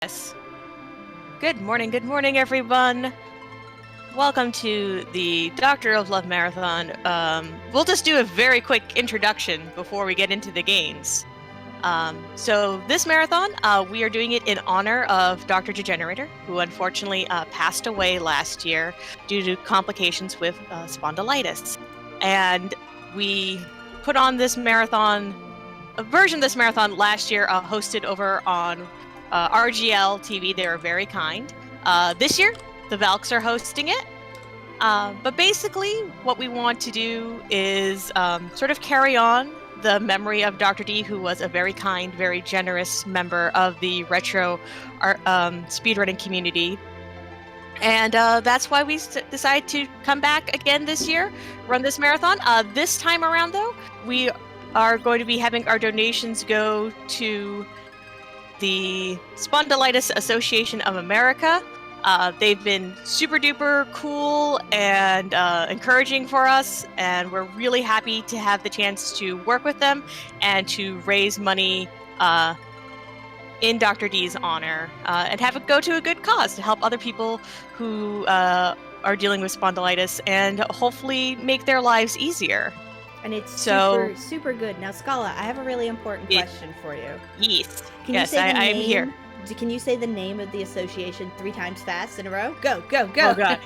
Yes. Good morning, everyone. Welcome to the Doctor of Love Marathon. We'll just do a very quick introduction before we get into the games. So this marathon, we are doing it in honor of Dr. Degenerator, who unfortunately passed away last year due to complications with spondylitis. And we put on this marathon, a version of this marathon last year, hosted over on RGL TV. They were very kind. This year, the Valks are hosting it. But basically, what we want to do is sort of carry on the memory of Dr. D, who was a very kind, very generous member of the retro speedrunning community. And that's why we decided to come back again this year, run this marathon. This time around, though, we are going to be having our donations go to the Spondylitis Association of America. They've been super duper cool and encouraging for us, and we're really happy to have the chance to work with them and to raise money in Dr. D's honor and have it go to a good cause to help other people who are dealing with spondylitis and hopefully make their lives easier. And it's super good. Now, Scala, I have a really important Yes. question for you. Yes. Can Yes, you say the I'm name? here. Can you say the name of the association 3 times fast in a row? Go, go, go. Oh, God.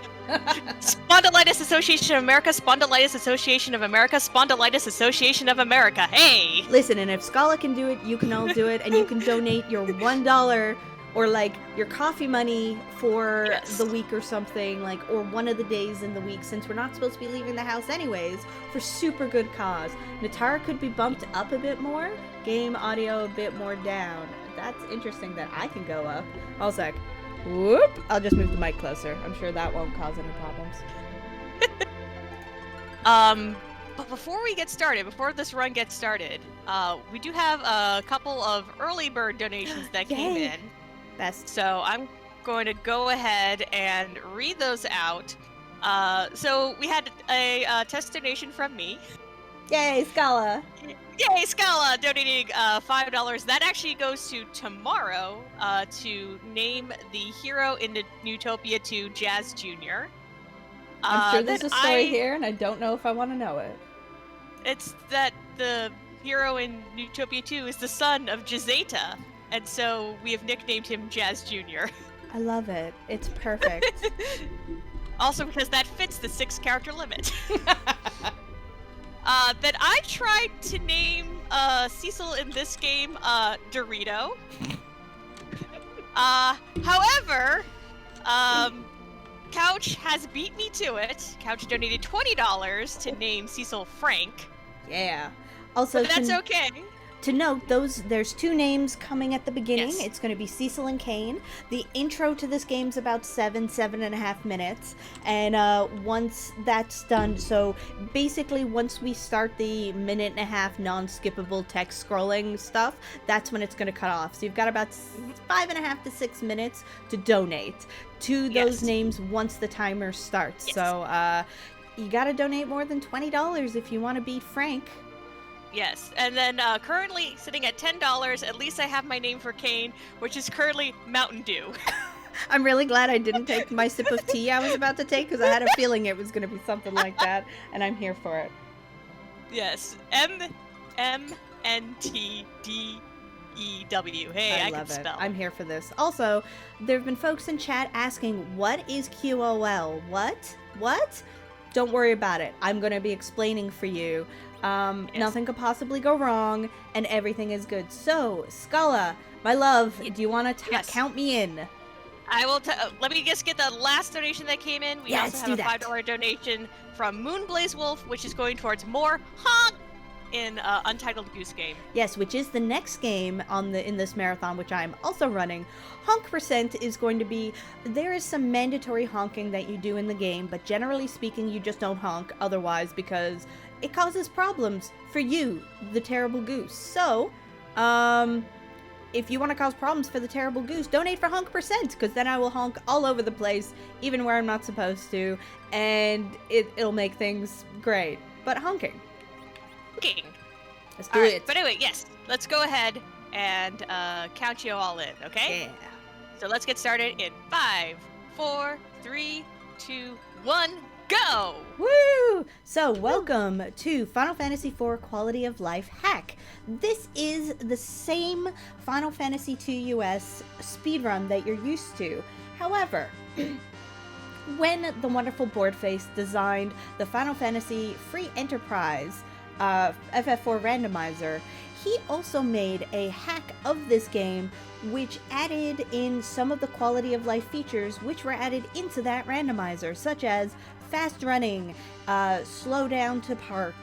Spondylitis Association of America, Spondylitis Association of America, Spondylitis Association of America. Hey! Listen, and if Scala can do it, you can all do it, and you can donate your $1 or like your coffee money for the week or something, like, or one of the days in the week, since we're not supposed to be leaving the house anyways, for super good cause. Netara could be bumped up a bit more, game audio a bit more down. That's interesting that I can go up. I was like, whoop, I'll just move the mic closer. I'm sure that won't cause any problems. But before we get started, before this run gets started, we do have a couple of early bird donations that came in. Best. So I'm going to go ahead and read those out. So we had a test donation from me. Yay, Scala! Yay, Scala! Donating $5. That actually goes to tomorrow to name the hero in the noTWP 2, Jazz Jr. I'm sure there's a story here, and I don't know if I want to know it. It's that the hero in noTWP 2 is the son of Jazeta, and so we have nicknamed him Jazz Jr. I love it. It's perfect. Also because that fits the 6-character limit. That I tried to name Cecil in this game Dorito. However, Couch has beat me to it. Couch donated $20 to name Cecil Frank. Yeah. Also, but that's okay. To note, there's 2 names coming at the beginning. Yes. It's going to be Cecil and Kane. The intro to this game's about 7.5 minutes. And once that's done, so basically once we start the 1.5 non-skippable text scrolling stuff, that's when it's going to cut off. So you've got about 5.5 to 6 minutes to donate to those names once the timer starts. Yes. So you got to donate more than $20 if you want to beat Frank. Yes, and then currently sitting at $10, at least I have my name for Kane, which is currently Mountain Dew. I'm really glad I didn't take my sip of tea I was about to take, because I had a feeling it was going to be something like that, and I'm here for it. Yes, MMNTDEW. Hey, I can spell. I'm here for this. Also, there have been folks in chat asking, what is QoL? What? Don't worry about it. I'm going to be explaining for you. Nothing could possibly go wrong, and everything is good. So, Scala, my love, do you want to count me in? I will. Let me just get the last donation that came in. We also have a $5 donation from Moonblaze Wolf, which is going towards more honk in Untitled Goose Game. Yes, which is the next game in this marathon, which I'm also running. Honk percent is going to be, there is some mandatory honking that you do in the game, but generally speaking, you just don't honk otherwise, because it causes problems for you, the terrible goose. So, if you want to cause problems for the terrible goose, donate for honk percent, because then I will honk all over the place, even where I'm not supposed to, and it'll make things great. But honking. Let's do it. But anyway, yes, let's go ahead and count you all in, okay? Yeah. So let's get started in 5, 4, 3, 2, 1, go! Woo! So, welcome to Final Fantasy IV Quality of Life Hack. This is the same Final Fantasy II US speedrun that you're used to. However, when the wonderful Boardface designed the Final Fantasy Free Enterprise FF4 randomizer, he also made a hack of this game which added in some of the quality of life features which were added into that randomizer, such as fast running, slow down to park,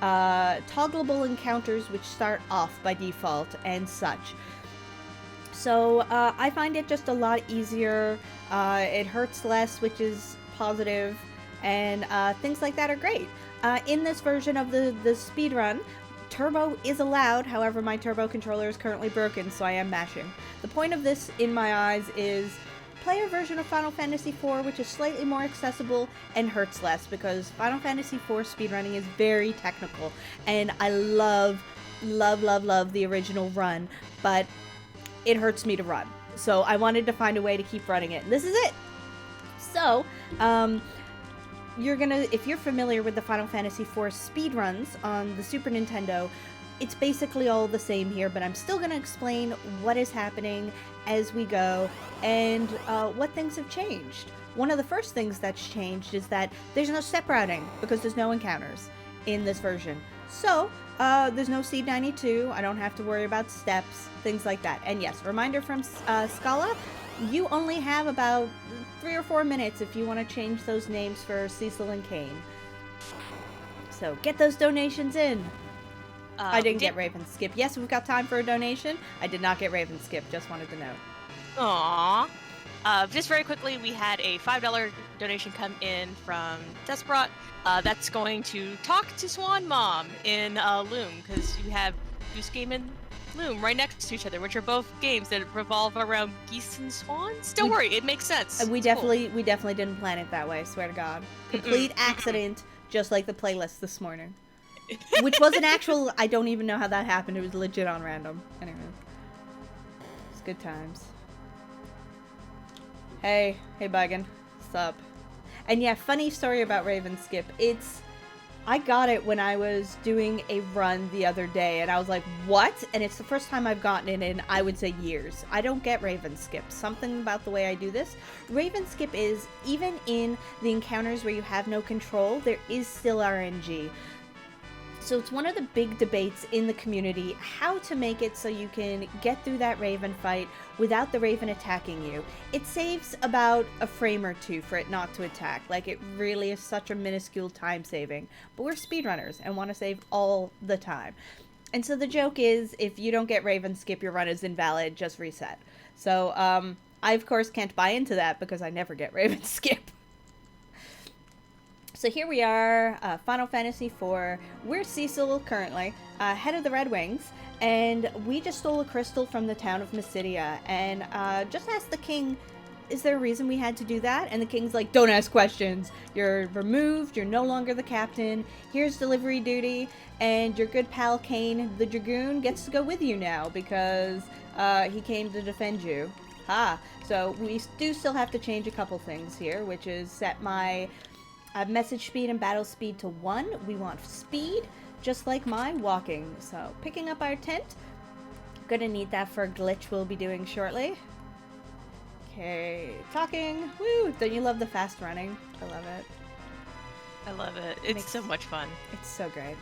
toggleable encounters which start off by default, and such. So I find it just a lot easier. It hurts less, which is positive, and things like that are great. In this version of the speedrun, turbo is allowed. However, my turbo controller is currently broken, so I am mashing. The point of this, in my eyes, is play a version of Final Fantasy IV which is slightly more accessible and hurts less, because Final Fantasy IV speedrunning is very technical, and I love the original run, but it hurts me to run. So I wanted to find a way to keep running it, and this is it. So, if you're familiar with the Final Fantasy IV speedruns on the Super Nintendo, it's basically all the same here, but I'm still gonna explain what is happening as we go and what things have changed. One of the first things that's changed is that there's no step routing because there's no encounters in this version. So, there's no Seed 92, I don't have to worry about steps, things like that. And yes, reminder from Scala, you only have about 3 or 4 minutes if you want to change those names for Cecil and Kane. So get those donations in. I didn't get Raven Skip. Yes, we've got time for a donation. I did not get Raven Skip, just wanted to note. Aww. Just very quickly, we had a $5 donation come in from Desperate. That's going to talk to Swan Mom in Loom, because you have Goose Game and Loom right next to each other, which are both games that revolve around geese and swans. Don't worry, it makes sense. We definitely didn't plan it that way, swear to God. Complete accident, just like the playlist this morning. Which was an actual, I don't even know how that happened, it was legit on random. Anyway. It's good times. Hey Buggin', what's up? And yeah, funny story about Raven Skip. I got it when I was doing a run the other day, and I was like, what? And it's the first time I've gotten it in, I would say, years. I don't get Raven Skip. Something about the way I do this. Raven Skip is, even in the encounters where you have no control, there is still RNG. So it's one of the big debates in the community, how to make it so you can get through that Raven fight without the Raven attacking you. It saves about a frame or two for it not to attack. Like, it really is such a minuscule time saving. But we're speedrunners and want to save all the time. And so the joke is, if you don't get Raven Skip, your run is invalid, just reset. So, I of course can't buy into that because I never get Raven Skip. So here we are, Final Fantasy IV. We're Cecil currently, head of the Red Wings, and we just stole a crystal from the town of Mysidia, and just asked the king, is there a reason we had to do that? And the king's like, don't ask questions. You're removed, you're no longer the captain, here's delivery duty, and your good pal Kane, the Dragoon, gets to go with you now, because he came to defend you. So we do still have to change a couple things here, which is set my message speed and battle speed to 1. We want speed, just like my walking. So, picking up our tent. Gonna need that for a glitch we'll be doing shortly. Okay, talking. Woo! Don't you love the fast running? I love it. I love it. It's so much fun. It's so great.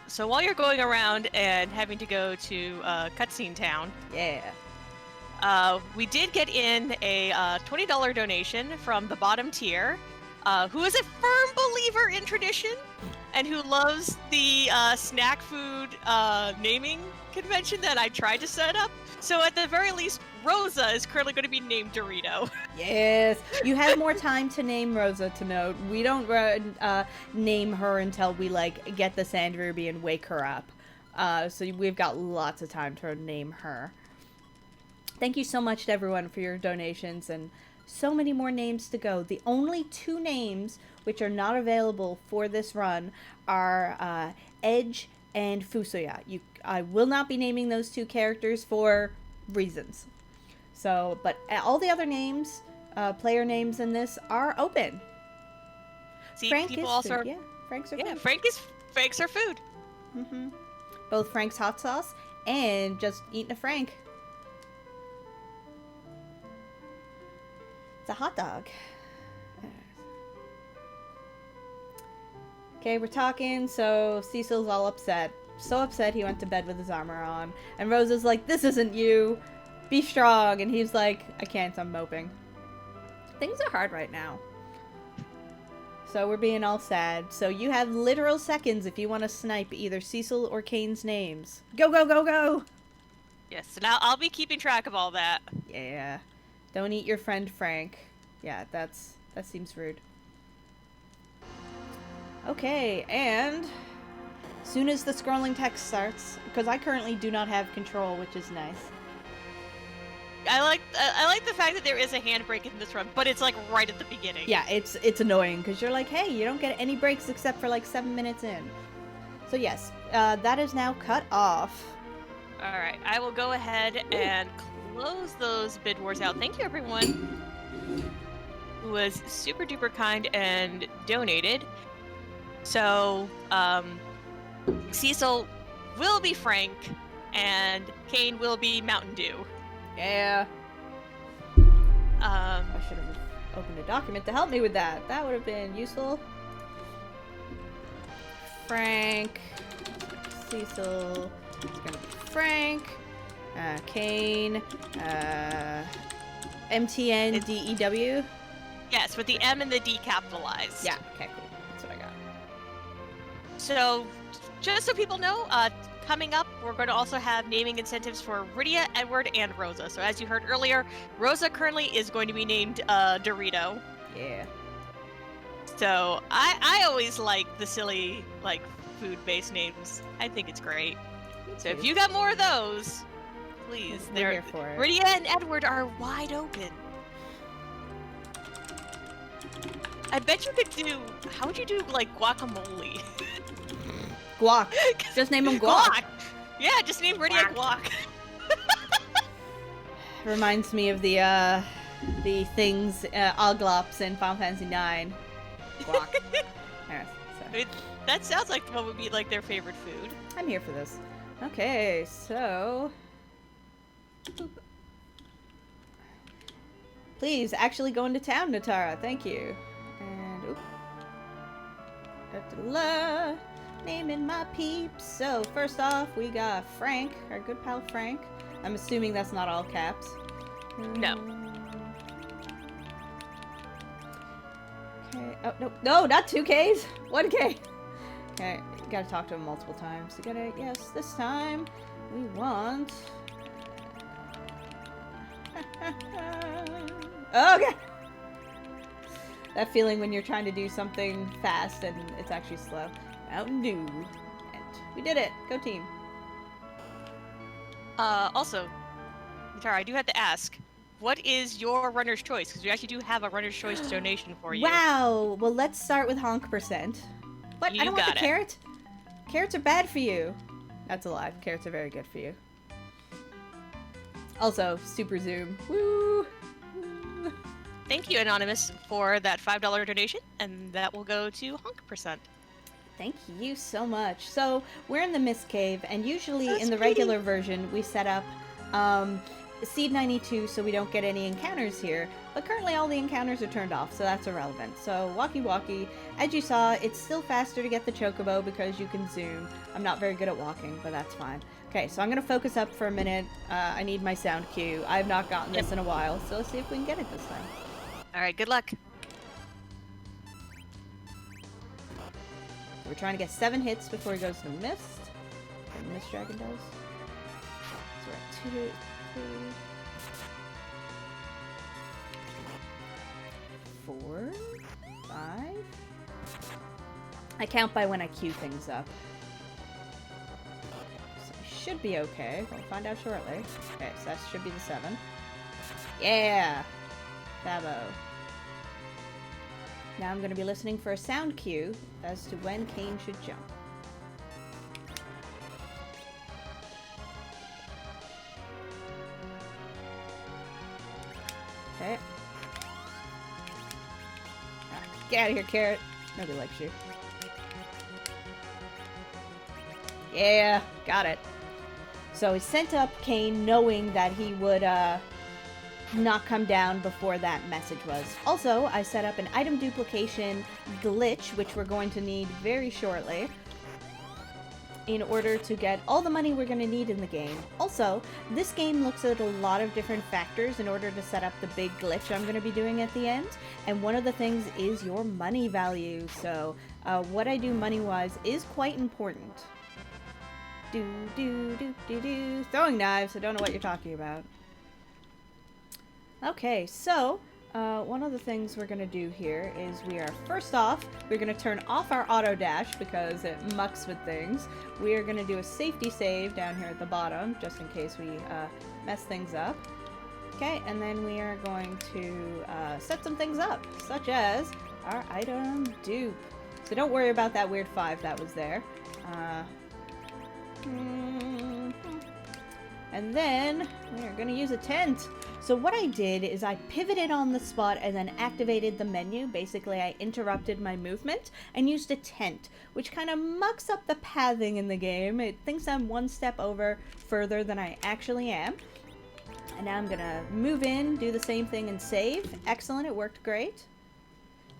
So while you're going around and having to go to Cutscene Town, Yeah. We did get in a $20 donation from the bottom tier, who is a firm believer in tradition and who loves the snack food naming convention that I tried to set up. So at the very least, Rosa is currently going to be named Dorito. Yes, you have more time to name Rosa, to note. We don't name her until we get the Sand Ruby and wake her up. So we've got lots of time to name her. Thank you so much to everyone for your donations, and so many more names to go. The only 2 names which are not available for this run are Edge and Fusoya. I will not be naming those 2 characters for reasons. So, but all the other names, player names in this are open. See, Frank people is also food. are, Yeah, Frank's are yeah, food. Franks are food. Both Frank's hot sauce and just eating a Frank. It's a hot dog. Okay, we're talking, so Cecil's all upset. So upset he went to bed with his armor on. And Rosa's like, this isn't you. Be strong. And he's like, I can't, I'm moping. Things are hard right now. So we're being all sad. So you have literal seconds if you want to snipe either Cecil or Kane's names. Go, go, go, go! Yes, and I'll be keeping track of all that. Yeah. Don't eat your friend Frank. Yeah, that seems rude. Okay, and soon as the scrolling text starts, because I currently do not have control, which is nice. I like the fact that there is a handbrake in this run, but it's like right at the beginning. Yeah, it's annoying because you're like, hey, you don't get any breaks except for like 7 minutes in. So yes, that is now cut off. All right, I will go ahead and close those bid wars out. Thank you, everyone who was super duper kind and donated. So, Cecil will be Frank, and Kane will be Mountain Dew. Yeah. I should have opened a document to help me with that. That would have been useful. Frank. Cecil. It's gonna be Frank. Kane. MTN DEW. Yes, with the M and the D capitalized. Yeah, okay, cool. That's what I got. So, just so people know, coming up, we're going to also have naming incentives for Rydia, Edward, and Rosa. So as you heard earlier, Rosa currently is going to be named Dorito. Yeah. So I always like the silly, like, food-based names. I think it's great. So if you got more of those, please. We're here for it. Rydia and Edward are wide open. I bet you could do, how would you do, like, guacamole? Guac. Just name him Guac. Yeah, just name Rydia Guac. Reminds me of the things, Oglops in Final Fantasy IX. Guac. Yeah, so. I mean, that sounds like what would be, like, their favorite food. I'm here for this. Okay, so... Please, actually go into town, Netara. Thank you. And, oop. Da-da-la. Naming my peeps. So, first off, we got Frank, our good pal Frank. I'm assuming that's not all caps. No. Okay. Oh, no. No, not 2Ks. 1K. Okay, you gotta talk to him multiple times. You gotta, yes, this time we want... Okay! That feeling when you're trying to do something fast and it's actually slow. Mountain Dew. And we did it! Go team. Also, Tara, I do have to ask, what is your runner's choice? Because we actually do have a runner's choice donation for you. Wow! Well, let's start with honk percent. What? I don't want the carrot? Carrots are bad for you. That's a lie. Carrots are very good for you. Also, super zoom. Woo! Woo. Thank you, Anonymous, for that $5 donation, and that will go to honk percent. Thank you so much. So, we're in the Mist Cave, and usually That's in the pretty. regular version, we set up Seed 92 so we don't get any encounters here, but currently all the encounters are turned off, so that's irrelevant. So, walkie walkie, as you saw, it's still faster to get the chocobo because you can zoom. I'm not very good at walking, but that's fine. Okay, so I'm going to focus up for a minute. I need my sound cue. I've not gotten this in a while, so let's see if we can get it this time. Alright, good luck. We're trying to get 7 hits before he goes to Mist. And Mist Dragon does. So we're at 2, 3, 4, 5. I count by when I queue things up. So we should be okay. We'll find out shortly. Okay, so that should be the 7. Yeah! Fabo. Now I'm going to be listening for a sound cue as to when Kane should jump. Okay. Get out of here, Carrot. Nobody likes you. Yeah, got it. So he sent up Kane knowing that he would not come down before that message was. Also, I set up an item duplication glitch, which we're going to need very shortly, in order to get all the money we're going to need in the game. Also, this game looks at a lot of different factors in order to set up the big glitch I'm going to be doing at the end, and one of the things is your money value. So what I do money-wise is quite important. Throwing knives, I don't know what you're talking about. Okay, so one of the things we're going to do here is first off, we're going to turn off our auto dash because it mucks with things. We are going to do a safety save down here at the bottom, just in case we mess things up. Okay, and then we are going to set some things up, such as our item dupe. So don't worry about that weird 5 that was there. And then we are going to use a tent. So what I did is I pivoted on the spot and then activated the menu. Basically, I interrupted my movement and used a tent, which kind of mucks up the pathing in the game. It thinks I'm one step further than I actually am. And now I'm going to move in, do the same thing, and save. Excellent, it worked great.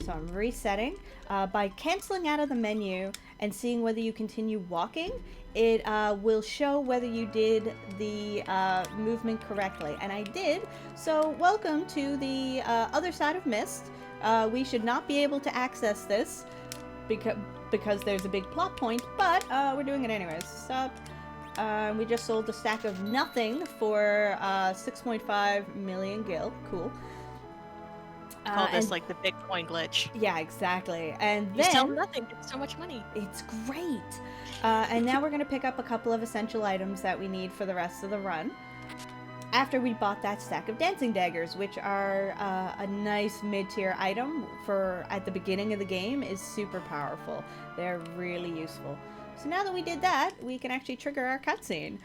So I'm resetting. By canceling out of the menu and seeing whether you continue walking, it will show whether you did the movement correctly. And I did, so welcome to the other side of Mist. We should not be able to access this because there's a big plot point, but we're doing it anyways. So we just sold a stack of nothing for 6.5 million gil. Cool. Call this like the Bitcoin glitch. Yeah, exactly. And you then sell nothing, it's so much money. It's great. And now we're going to pick up a couple of essential items that we need for the rest of the run. After we bought that stack of dancing daggers, which are a nice mid-tier item for at the beginning of the game, is super powerful. They're really useful. So now that we did that, we can actually trigger our cutscene.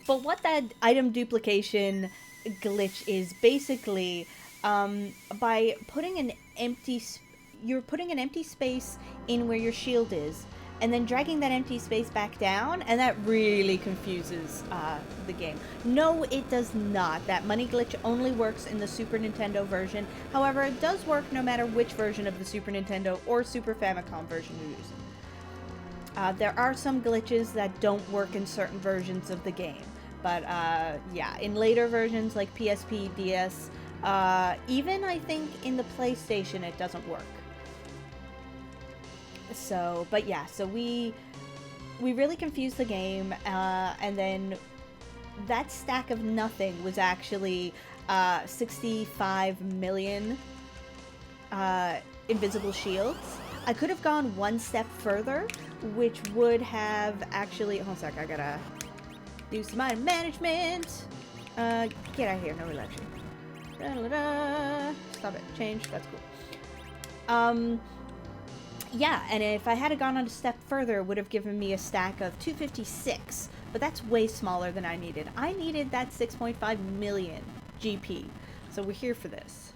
But what that item duplication glitch is basically, by putting an you're putting an empty space in where your shield is, and then dragging that empty space back down, and that really confuses the game. No, it does not. That money glitch only works in the Super Nintendo version. However, it does work no matter which version of the Super Nintendo or Super Famicom version you're using. There are some glitches that don't work in certain versions of the game. But yeah, in later versions like PSP, DS, even I think in the PlayStation it doesn't work. So, but yeah, so we really confused the game, and then that stack of nothing was actually 65 million invisible shields. I could have gone one step further, which would have actually... Hold on a sec, I gotta do some item management. Get out of here, no election. Stop it, change, that's cool. Yeah, and if I had gone on a step further, it would have given me a stack of 256, but that's way smaller than I needed. I needed that 6.5 million GP, so we're here for this.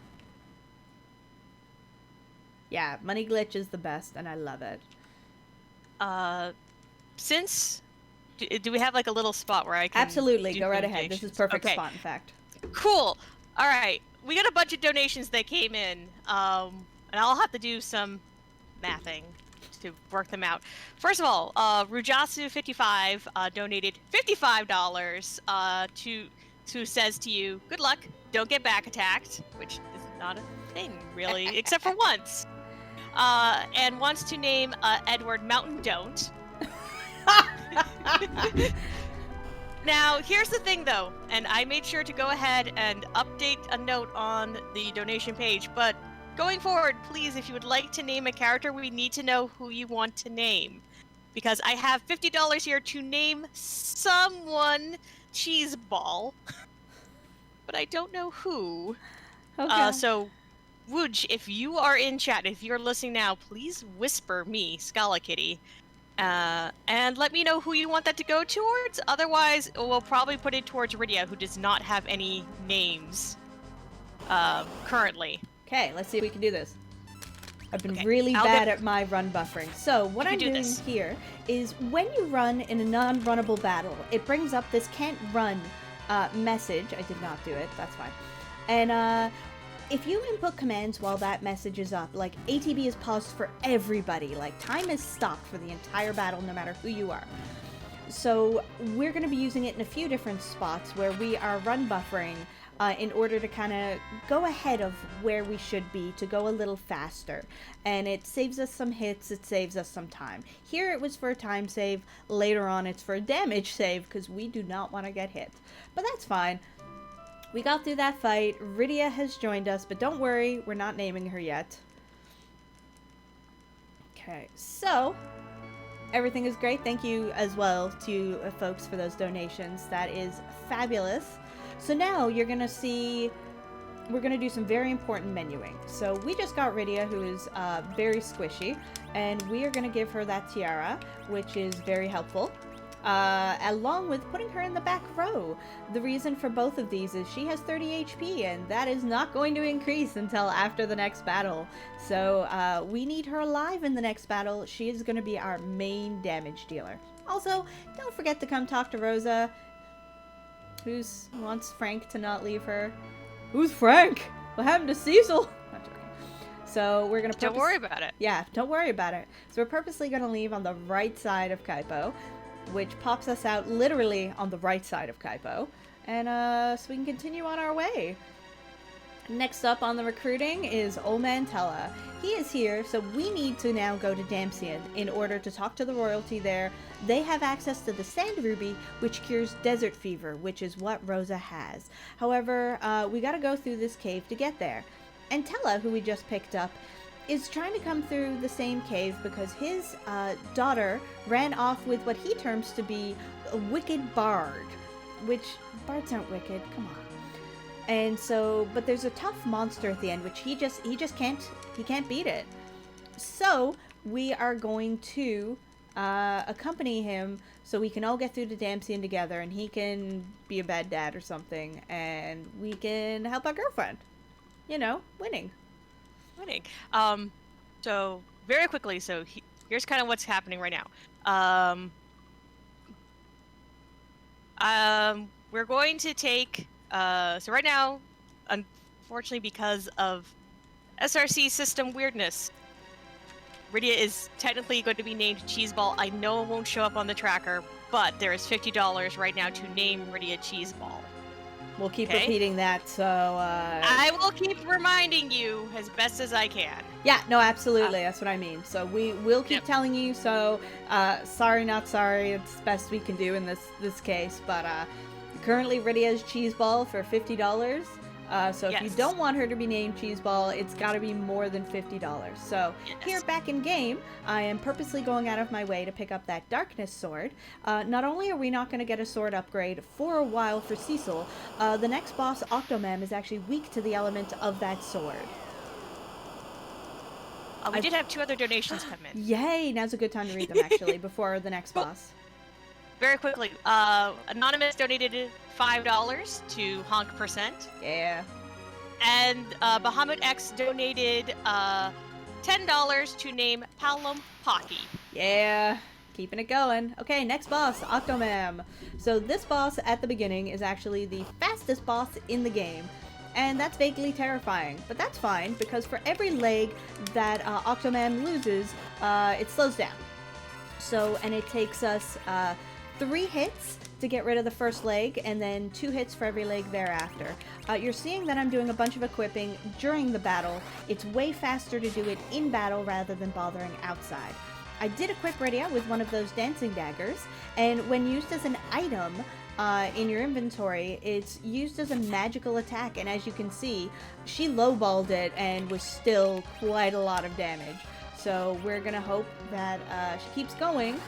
Yeah, money glitch is the best, and I love it. Since... Do we have like a little spot where I can... Absolutely, go right ahead. This is perfect spot, in fact. Cool. All right, we got a bunch of donations that came in, and I'll have to do some mathing to work them out. First of all, Rujasu55 donated $55 to says to you, good luck, don't get back attacked, which is not a thing, really, except for once. And wants to name Edward Mountain Don't. Now, here's the thing, though, and I made sure to go ahead and update a note on the donation page, but going forward, please, if you would like to name a character, we need to know who you want to name. Because I have $50 here to name someone Cheeseball, but I don't know who. Okay. So, Wooj, if you are in chat, if you're listening now, please whisper me, Scala Kitty, and let me know who you want that to go towards. Otherwise, we'll probably put it towards Rydia, who does not have any names. currently. Okay, let's see if we can do this. I've been Okay, really bad at my run buffering. So what I'm doing here is when you run in a non-runnable battle, it brings up this can't run message. I did not do it. That's fine. And if you input commands while that message is up, like ATB is paused for everybody. Like time is stopped for the entire battle no matter who you are. So we're going to be using it in a few different spots where we are run buffering in order to kind of go ahead of where we should be to go a little faster. And it saves us some hits, it saves us some time. Here it was for a time save, later on it's for a damage save because we do not want to get hit. But that's fine. We got through that fight, Rydia has joined us, but don't worry, we're not naming her yet. Okay, so everything is great. Thank you as well to folks for those donations. That is fabulous. So now you're going to see, we're going to do some very important menuing. So we just got Rydia, who is very squishy, and we are going to give her that tiara, which is very helpful, along with putting her in the back row. The reason for both of these is she has 30 HP, and that is not going to increase until after the next battle. So we need her alive in the next battle. She is going to be our main damage dealer. Also, don't forget to come talk to Rosa. Who wants Frank to not leave her? Who's Frank? What happened to Cecil? Not joking. So we're gonna Don't worry about it. Yeah, don't worry about it. So we're purposely gonna leave on the right side of Kaipo, which pops us out literally on the right side of Kaipo, and so we can continue on our way. Next up on the recruiting is Old Man Tella. He is here, so we need to now go to Damcyan in order to talk to the royalty there. They have access to the Sand Ruby, which cures desert fever, which is what Rosa has. However, we gotta go through this cave to get there. And Tella, who we just picked up, is trying to come through the same cave because his daughter ran off with what he terms to be a wicked bard, which bards aren't wicked, come on. And so, but there's a tough monster at the end, which he just can't beat it. So we are going to accompany him so we can all get through the Damcyan together, and he can be a bad dad or something, and we can help our girlfriend. You know, winning. So very quickly, here's kind of what's happening right now. We're going to take, so right now, unfortunately, because of SRC system weirdness, Rydia is technically going to be named Cheeseball. I know it won't show up on the tracker, but there is $50 right now to name Rydia Cheeseball. We'll keep repeating that, so I will keep reminding you as best as I can. Yeah, no, absolutely, that's what I mean. So we will keep telling you, so sorry, not sorry, it's the best we can do in this case, but currently Rydia's Cheeseball for $50. So if you don't want her to be named Cheeseball, it's got to be more than $50. So here back in game, I am purposely going out of my way to pick up that Darkness Sword. Not only are we not going to get a sword upgrade for a while for Cecil, the next boss, Octomam, is actually weak to the element of that sword. We did have 2 other donations come in. Yay! Now's a good time to read them, actually, before the next boss. Very quickly, Anonymous donated $5 to Honk%. Yeah. And Bahamut X donated $10 to name Palom Pocky. Yeah. Keeping it going. Okay, next boss, Octomam. So this boss at the beginning is actually the fastest boss in the game. And that's vaguely terrifying, but that's fine, because for every leg that Octomam loses, it slows down. So, and it takes us 3 hits to get rid of the first leg, and then 2 hits for every leg thereafter. You're seeing that I'm doing a bunch of equipping during the battle. It's way faster to do it in battle rather than bothering outside. I did equip Rydia with one of those dancing daggers, and when used as an item in your inventory, it's used as a magical attack, and as you can see, she lowballed it and was still quite a lot of damage. So we're gonna hope that she keeps going,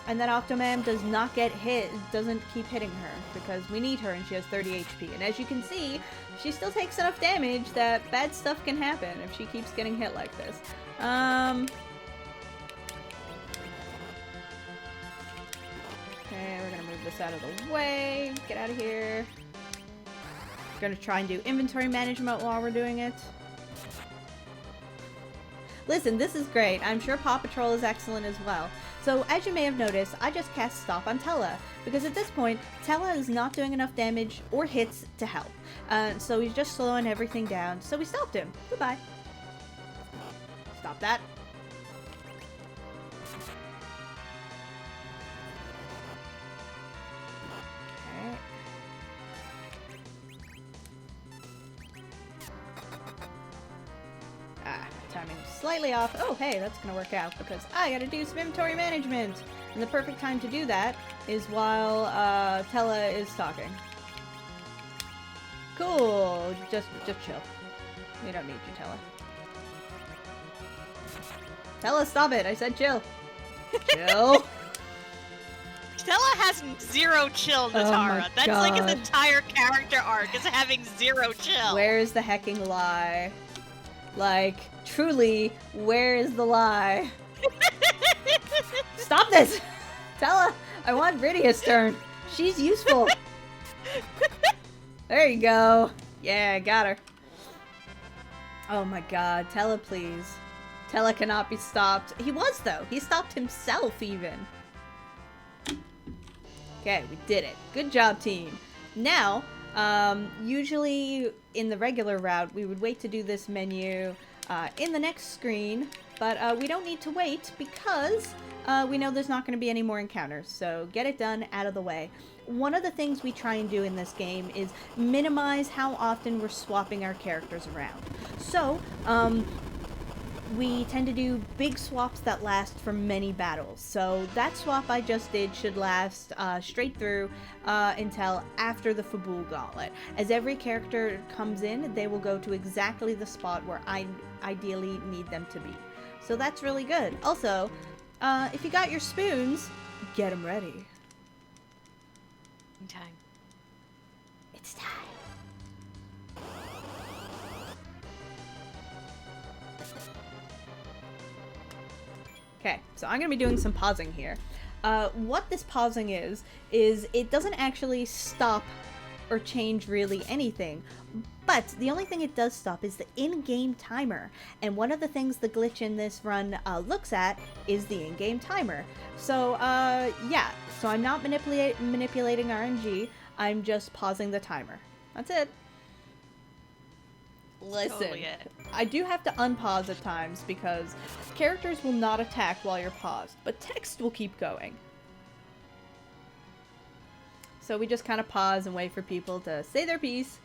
and that Octomam does not get hit, doesn't keep hitting her, because we need her and she has 30 HP. And as you can see, she still takes enough damage that bad stuff can happen if she keeps getting hit like this. Okay, we're gonna move this out of the way. Get out of here. Gonna try and do inventory management while we're doing it. Listen, this is great. I'm sure Paw Patrol is excellent as well. So, as you may have noticed, I just cast Stop on Tella, because at this point, Tella is not doing enough damage or hits to help. So he's just slowing everything down, so we stopped him. Goodbye. Stop that. Okay. Timing slightly off. Oh, hey, that's gonna work out because I gotta do some inventory management. And the perfect time to do that is while Tella is talking. Cool. Just chill. We don't need you, Tella. Tella, stop it! I said chill. Chill. Tella has zero chill, Netara. Oh That's God. like his entire character arc is having zero chill. Where is the hecking lie? Like, truly, where is the lie? Stop this! Tella, I want Bridia's turn. She's useful. There you go. Yeah, got her. Oh my god, Tella, please. Tella cannot be stopped. He was, though. He stopped himself, even. Okay, we did it. Good job, team. Now, usually in the regular route, we would wait to do this menu in the next screen, but we don't need to wait because we know there's not going to be any more encounters, so get it done out of the way. One of the things we try and do in this game is minimize how often we're swapping our characters around. So, we tend to do big swaps that last for many battles. So that swap I just did should last straight through until after the Fabul Gauntlet. As every character comes in, they will go to exactly the spot where I ideally need them to be. So that's really good. Also, if you got your spoons, get them ready. Time. It's time. Okay, so I'm going to be doing some pausing here. What this pausing is it doesn't actually stop or change really anything, but the only thing it does stop is the in-game timer. And one of the things the glitch in this run looks at is the in-game timer. So, yeah, so I'm not manipulating RNG, I'm just pausing the timer. That's it. Listen, Totally it. I do have to unpause at times because characters will not attack while you're paused, but text will keep going. So we just kind of pause and wait for people to say their piece,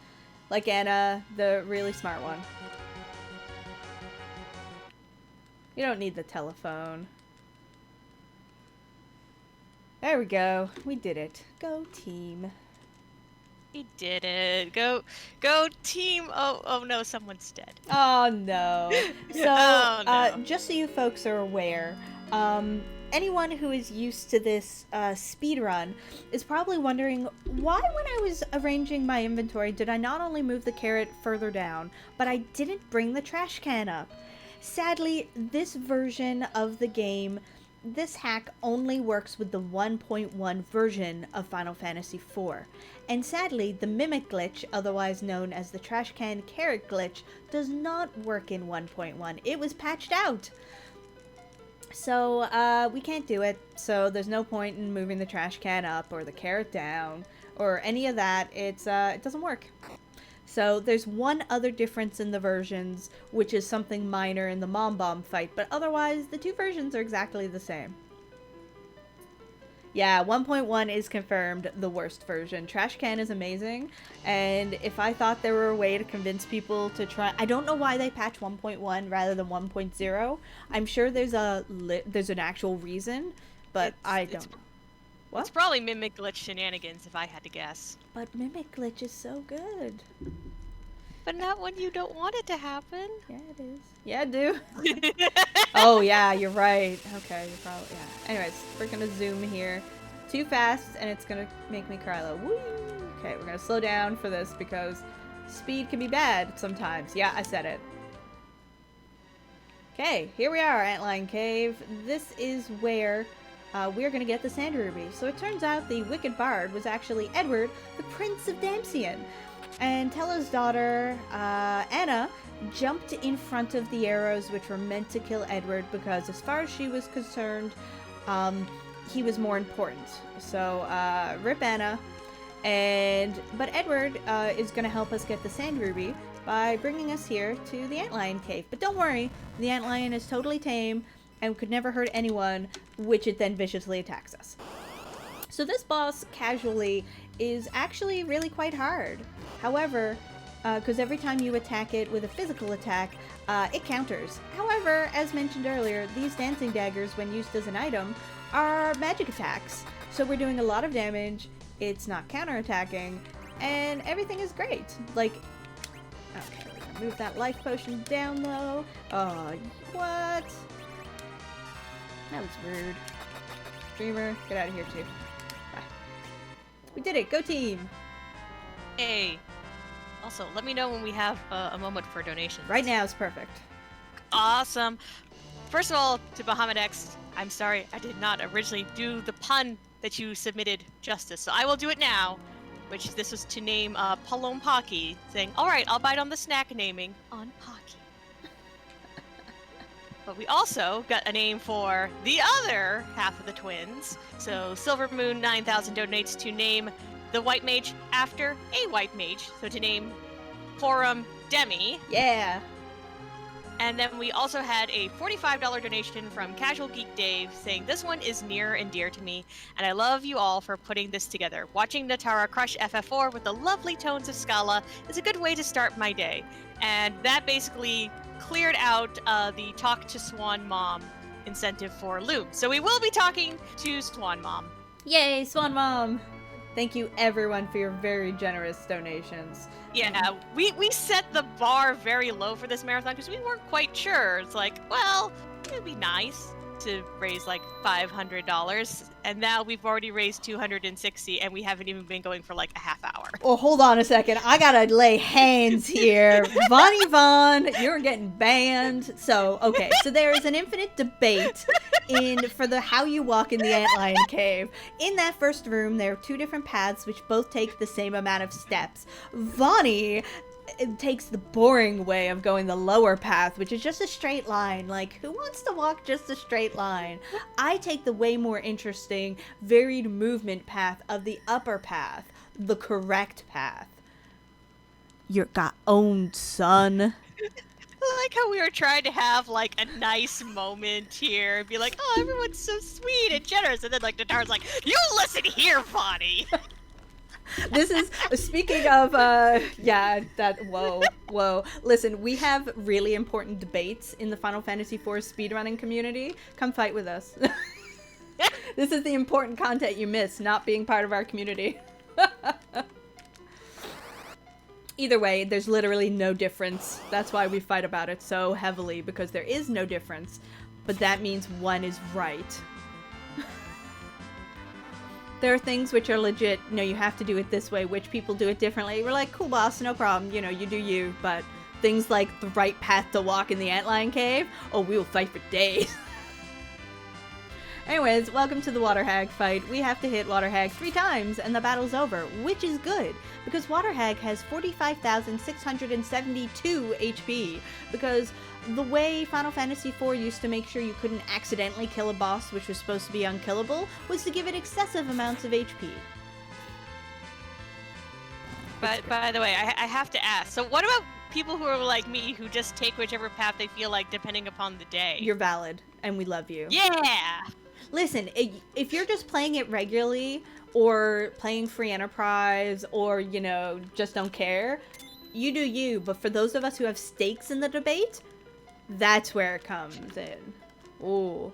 like Anna, the really smart one. You don't need the telephone. There we go. We did it. Go team. We did it. Go team. Oh no, someone's dead. Oh no. So, Oh, no. Just so you folks are aware, anyone who is used to this speed run is probably wondering why when I was arranging my inventory did I not only move the carrot further down, but I didn't bring the trash can up. Sadly, this version of the game, this hack only works with the 1.1 version of Final Fantasy IV. And sadly, the Mimic glitch, otherwise known as the Trash Can Carrot glitch, does not work in 1.1. It was patched out! So, we can't do it, so there's no point in moving the trash can up, or the carrot down, or any of that. It doesn't work. So, there's one other difference in the versions, which is something minor in the Mom Bomb fight, but otherwise, the two versions are exactly the same. Yeah, 1.1 is confirmed the worst version. Trash Can is amazing, and if I thought there were a way to convince people to try... I don't know why they patch 1.1 rather than 1.0. I'm sure there's an actual reason, but I don't know. What? It's probably Mimic glitch shenanigans if I had to guess. But Mimic glitch is so good. But not when you don't want it to happen. Yeah, it is. Yeah, I do. Oh, yeah, you're right. Okay, you're probably... Yeah. Anyways, we're gonna zoom here. Too fast, and it's gonna make me cry a little. Woo! Okay, we're gonna slow down for this because speed can be bad sometimes. Yeah, I said it. Okay, here we are, Antlion Cave. This is where we're gonna get the Sand Ruby. So it turns out the Wicked Bard was actually Edward, the Prince of Damcian. And Tella's daughter, Anna, jumped in front of the arrows which were meant to kill Edward because, as far as she was concerned, he was more important. So, rip Anna. But Edward is going to help us get the Sand Ruby by bringing us here to the Antlion Cave. But don't worry, the Antlion is totally tame and could never hurt anyone, which it then viciously attacks us. So this boss, casually, is actually really quite hard. However, because every time you attack it with a physical attack, it counters. However, as mentioned earlier, these dancing daggers, when used as an item, are magic attacks. So we're doing a lot of damage, it's not counterattacking, and everything is great. Like, okay, we're gonna move that life potion down low. What? That was rude. Dreamer, get out of here too. Bye. We did it, go team! Hey. Also, let me know when we have a moment for donations. Right now is perfect. Awesome. First of all, to Bahamut X, I'm sorry I did not originally do the pun that you submitted justice, so I will do it now. Which this was to name Palom Pocky, saying, "Alright, I'll bite on the snack naming on Pocky." But we also got a name for the other half of the twins. So Silver Moon 9000 donates to name the White Mage after a White Mage, so to name Forum Demi. Yeah! And then we also had a $45 donation from Casual Geek Dave saying, "This one is near and dear to me, and I love you all for putting this together. Watching Netara crush FF4 with the lovely tones of Scala is a good way to start my day." And that basically cleared out the Talk to Swan Mom incentive for Loom. So we will be talking to Swan Mom. Yay, Swan Mom! Thank you everyone for your very generous donations. Yeah, we set the bar very low for this marathon because we weren't quite sure. It's like, well, it'd be nice to raise like $500, and now we've already raised $260, and we haven't even been going for like a half hour. Oh, hold on a second. I gotta lay hands here. Vaughn, you're getting banned. So there is an infinite debate for the how you walk in the Antlion Cave. In that first room, there are two different paths which both take the same amount of steps. Vaughn takes the boring way of going the lower path, which is just a straight line. Like, who wants to walk just a straight line? I take the way more interesting, varied movement path of the upper path, the correct path. You got owned, son. I like how we were trying to have like a nice moment here and be like, "Oh, everyone's so sweet and generous," and then like Natara's like, "You listen here, Vonnie." This is, speaking of, whoa. Listen, we have really important debates in the Final Fantasy IV speedrunning community. Come fight with us. This is the important content you miss, not being part of our community. Either way, there's literally no difference. That's why we fight about it so heavily, because there is no difference. But that means one is right. There are things which are legit, you have to do it this way, which people do it differently. We're like, cool boss, no problem, you do you. But things like the right path to walk in the Antlion Cave, oh, we will fight for days. Anyways, welcome to the Water Hag fight. We have to hit Water Hag 3 times and the battle's over, which is good, because Water Hag has 45,672 HP, because the way Final Fantasy IV used to make sure you couldn't accidentally kill a boss which was supposed to be unkillable was to give it excessive amounts of HP. But by the way, I have to ask, so what about people who are like me, who just take whichever path they feel like depending upon the day? You're valid, and we love you. Yeah! Listen, if you're just playing it regularly, or playing free enterprise, or, just don't care, you do you. But for those of us who have stakes in the debate, that's where it comes in. Ooh.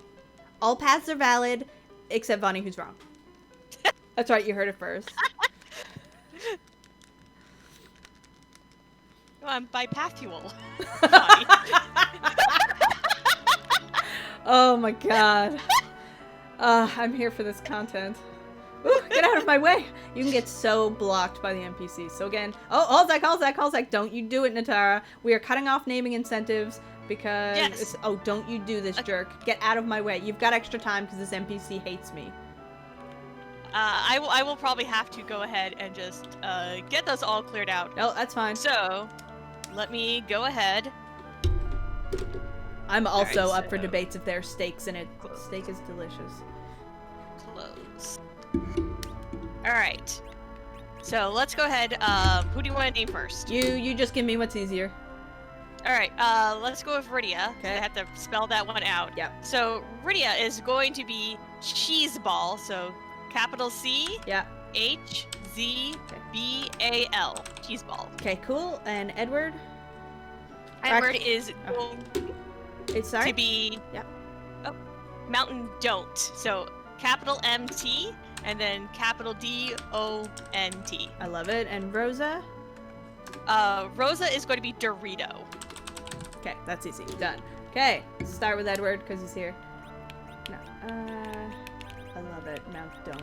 All paths are valid, except Vonnie, who's wrong. That's right, you heard it first. Well, I'm bipathual. Oh my god. I'm here for this content. Ooh, get out of my way! You can get so blocked by the NPCs. So again, Halzak, don't you do it, Netara. We are cutting off naming incentives because... Yes. Oh, don't you do this, jerk. Get out of my way. You've got extra time because this NPC hates me. I will probably have to go ahead and just get those all cleared out. No, that's fine. So, let me go ahead. I'm also Alright, up for so- debates if there's steaks in it. Close. Steak is delicious. Close. Alright. So, let's go ahead. Who do you want to name first? You just give me what's easier. Alright, let's go with Rydia. Okay. I have to spell that one out. Yep. So, Rydia is going to be cheese ball. So, capital C Yeah. H Z B A L. Cheese ball. Okay, cool. And Edward? Edward is Oh. going It's sorry? to be Yep. Oh, Mountain Don't. So capital MT and then capital DONT. I love it. And Rosa? Rosa is going to be Dorito. Okay, that's easy. Done. Okay, start with Edward because he's here. No. I love it. Mount Don't.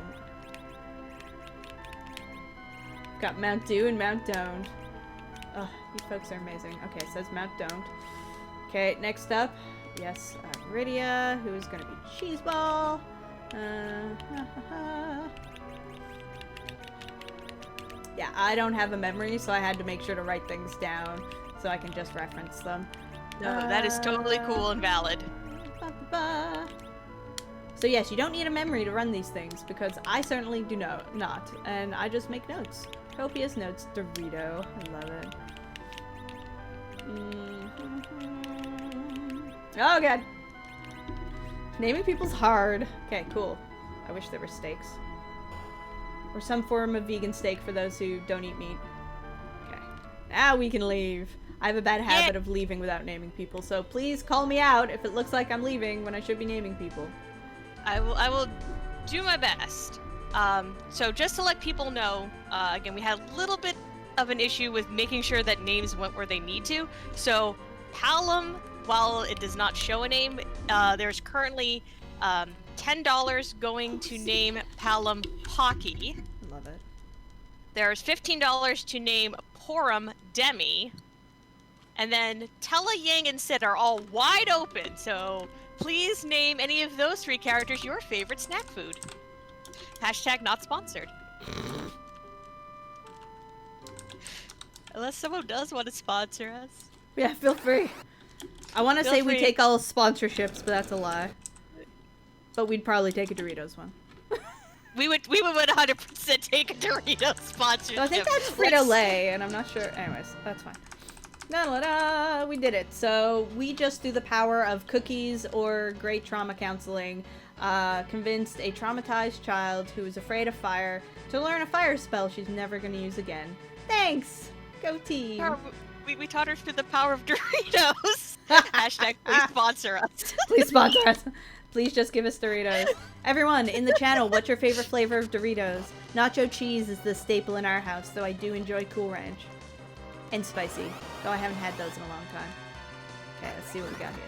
Got Mount Do and Mount Don't. Oh, you folks are amazing. Okay, it says Mount Don't. Okay, next up. Yes, Rydia, who is going to be Cheeseball. Yeah, I don't have a memory, so I had to make sure to write things down so I can just reference them. No, that is totally cool and valid. Ba-ba-ba. So yes, you don't need a memory to run these things, because I certainly do not, and I just make notes. Copious notes, Dorito. I love it. Oh god. Naming people's hard. Okay, cool. I wish there were steaks. Or some form of vegan steak for those who don't eat meat. Okay. Now we can leave. I have a bad habit of leaving without naming people, so please call me out if it looks like I'm leaving when I should be naming people. I will do my best. So just to let people know, again, we had a little bit of an issue with making sure that names went where they need to. So Palom, while it does not show a name, there's currently $10 going to name Palom Pocky. Love it. There's $15 to name Porum Demi. And then Tella, Yang, and Sid are all wide open, so please name any of those three characters your favorite snack food. Hashtag not sponsored. Unless someone does want to sponsor us. Yeah, feel free. I want to Feel say we free. take all sponsorships, but that's a lie. But we'd probably take a Doritos one. We would 100% take a Doritos sponsorship. So I think that's Frito-Lay, and I'm not sure. Anyways, that's fine. Da-da-da, we did it. So we just, through the power of cookies or great trauma counseling, convinced a traumatized child who is afraid of fire to learn a fire spell she's never going to use again. Thanks! Go team! We taught her through the power of Doritos. Hashtag please sponsor us. Please sponsor us. Please just give us Doritos. Everyone, in the channel, what's your favorite flavor of Doritos? Nacho cheese is the staple in our house, though I do enjoy Cool Ranch. And spicy, though I haven't had those in a long time. Okay, let's see what we got here.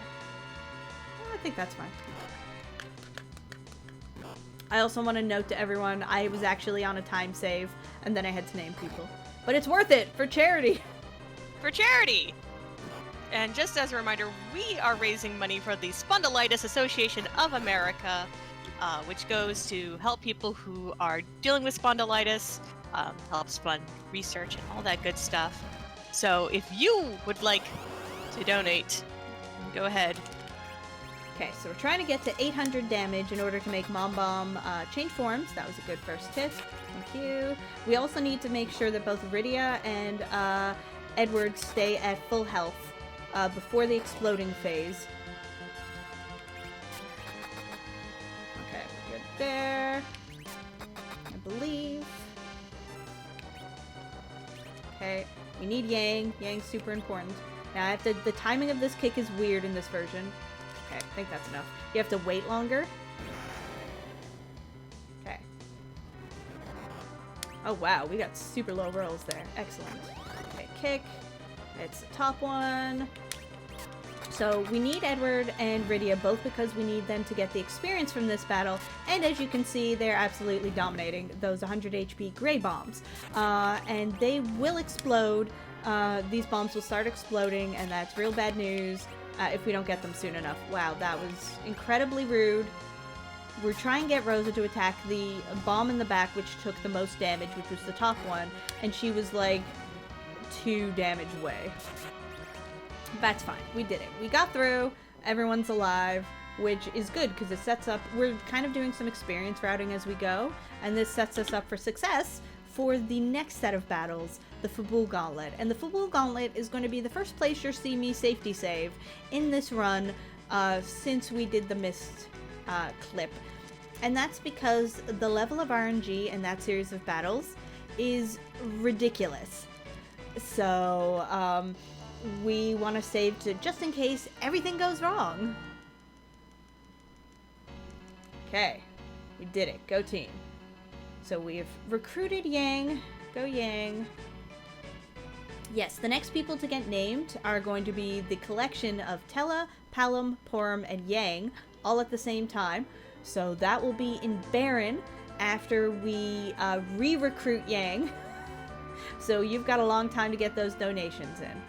I think that's fine. I also want to note to everyone, I was actually on a time save, and then I had to name people. But it's worth it, for charity! For charity! And just as a reminder, we are raising money for the Spondylitis Association of America, which goes to help people who are dealing with spondylitis, helps fund research and all that good stuff. So if you would like to donate, go ahead. Okay, so we're trying to get to 800 damage in order to make Mom Bomb change forms. That was a good first tip. Thank you. We also need to make sure that both Rydia and Edward stay at full health before the exploding phase. Okay, we're good there. I believe. Okay, we need Yang. Yang's super important. Now I have to. The timing of this kick is weird in this version. Okay, I think that's enough. You have to wait longer. Okay. Oh wow, we got super low rolls there. Excellent. Okay, kick. It's the top one. So we need Edward and Rydia both because we need them to get the experience from this battle. And as you can see, they're absolutely dominating those 100 HP gray bombs. And they will explode. These bombs will start exploding, and that's real bad news if we don't get them soon enough. Wow, that was incredibly rude. we're trying to get Rosa to attack the bomb in the back, which took the most damage, which was the top one, and she was like 2 damage away. That's fine. We did it. We got through. Everyone's alive, which is good because it sets up... We're kind of doing some experience routing as we go, and this sets us up for success for the next set of battles, the Fabul Gauntlet. And the Fabul Gauntlet is going to be the first place you'll see me safety save in this run since we did the Mist clip. And that's because the level of RNG in that series of battles is ridiculous. So, we want to save to just in case everything goes wrong. Okay, we did it. Go team. So we've recruited Yang. Go Yang. Yes, the next people to get named are going to be the collection of Tella, Palom, Porum, and Yang, all at the same time. So that will be in Baron after we re-recruit Yang. So you've got a long time to get those donations in.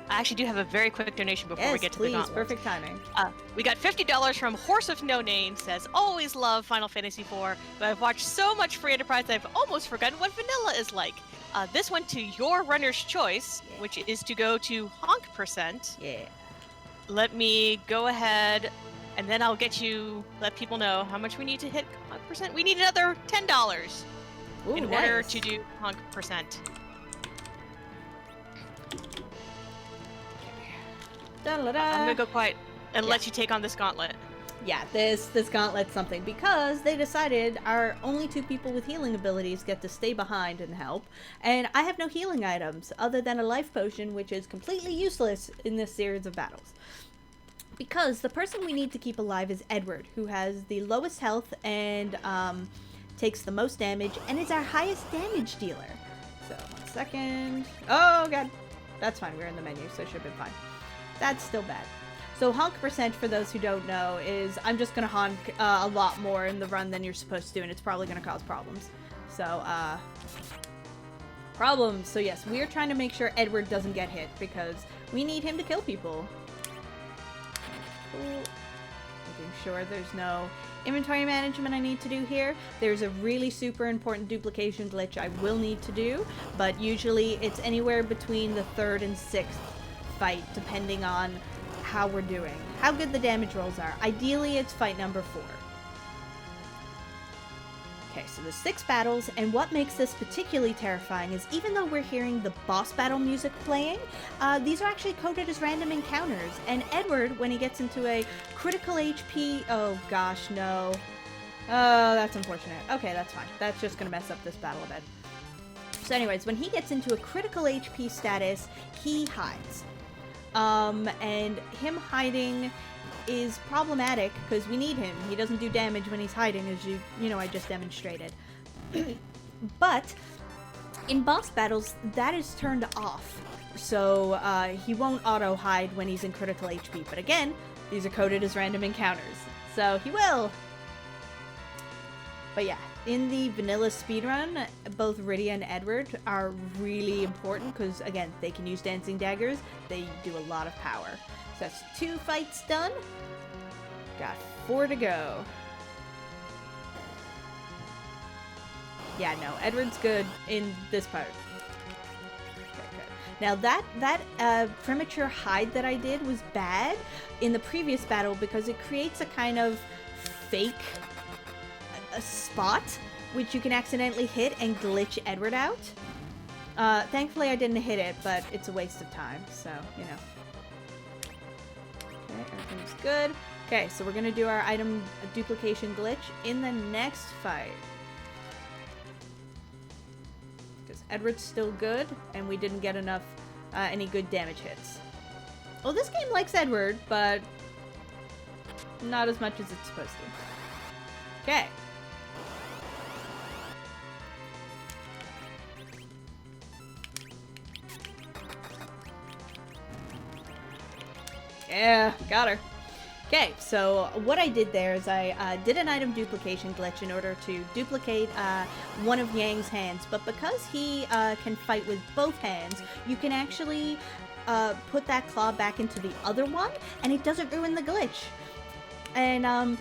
I actually do have a very quick donation before we get to the gauntlet. Perfect timing. We got $50 from Horse of No Name, says, always love Final Fantasy IV, but I've watched so much Free Enterprise I've almost forgotten what vanilla is like. This went to your runner's choice, which is to go to Honk%. Yeah. Let me go ahead, and then I'll let people know how much we need to hit Honk%. We need another $10 in order to do Honk%. I'm gonna go quiet and let you take on this gauntlet. Yeah, this gauntlet's something because they decided our only 2 people with healing abilities get to stay behind and help, and I have no healing items other than a life potion, which is completely useless in this series of battles. Because the person we need to keep alive is Edward, who has the lowest health and takes the most damage and is our highest damage dealer. So, 1 second. Oh god, that's fine. We're in the menu, so it should be fine. That's still bad. So honk%, for those who don't know, is I'm just going to honk a lot more in the run than you're supposed to, and it's probably going to cause problems. So, problems. So yes, we're trying to make sure Edward doesn't get hit, because we need him to kill people. Cool. Making sure there's no inventory management I need to do here. There's a really super important duplication glitch I will need to do, but usually it's anywhere between the 3rd and 6th fight, depending on how we're doing, how good the damage rolls are. Ideally, it's fight number 4. Okay, so there's 6 battles, and what makes this particularly terrifying is even though we're hearing the boss battle music playing, these are actually coded as random encounters, and Edward, when he gets into a critical HP... Oh gosh, no. Oh, that's unfortunate. Okay, that's fine. That's just gonna mess up this battle a bit. So anyways, when he gets into a critical HP status, he hides. And him hiding is problematic because we need him. He doesn't do damage when he's hiding, as you know, I just demonstrated. But in boss battles, that is turned off. So he won't auto hide when he's in critical HP. But again, these are coded as random encounters. So he will. But yeah, in the vanilla speedrun, both Rydia and Edward are really important because, again, they can use dancing daggers. They do a lot of power. So that's 2 fights done. Got 4 to go. Yeah, no, Edward's good in this part. Okay, good. Now that premature hide that I did was bad in the previous battle because it creates a kind of fake spot which you can accidentally hit and glitch Edward out. Thankfully I didn't hit it, but it's a waste of time, so, you know. Okay, everything's good. Okay, so we're gonna do our item duplication glitch in the next fight. Because Edward's still good, and we didn't get enough, any good damage hits. Well, this game likes Edward, but not as much as it's supposed to. Okay. Yeah, got her. Okay, so what I did there is I did an item duplication glitch in order to duplicate one of Yang's hands, but because he can fight with both hands, you can actually put that claw back into the other one, and it doesn't ruin the glitch. And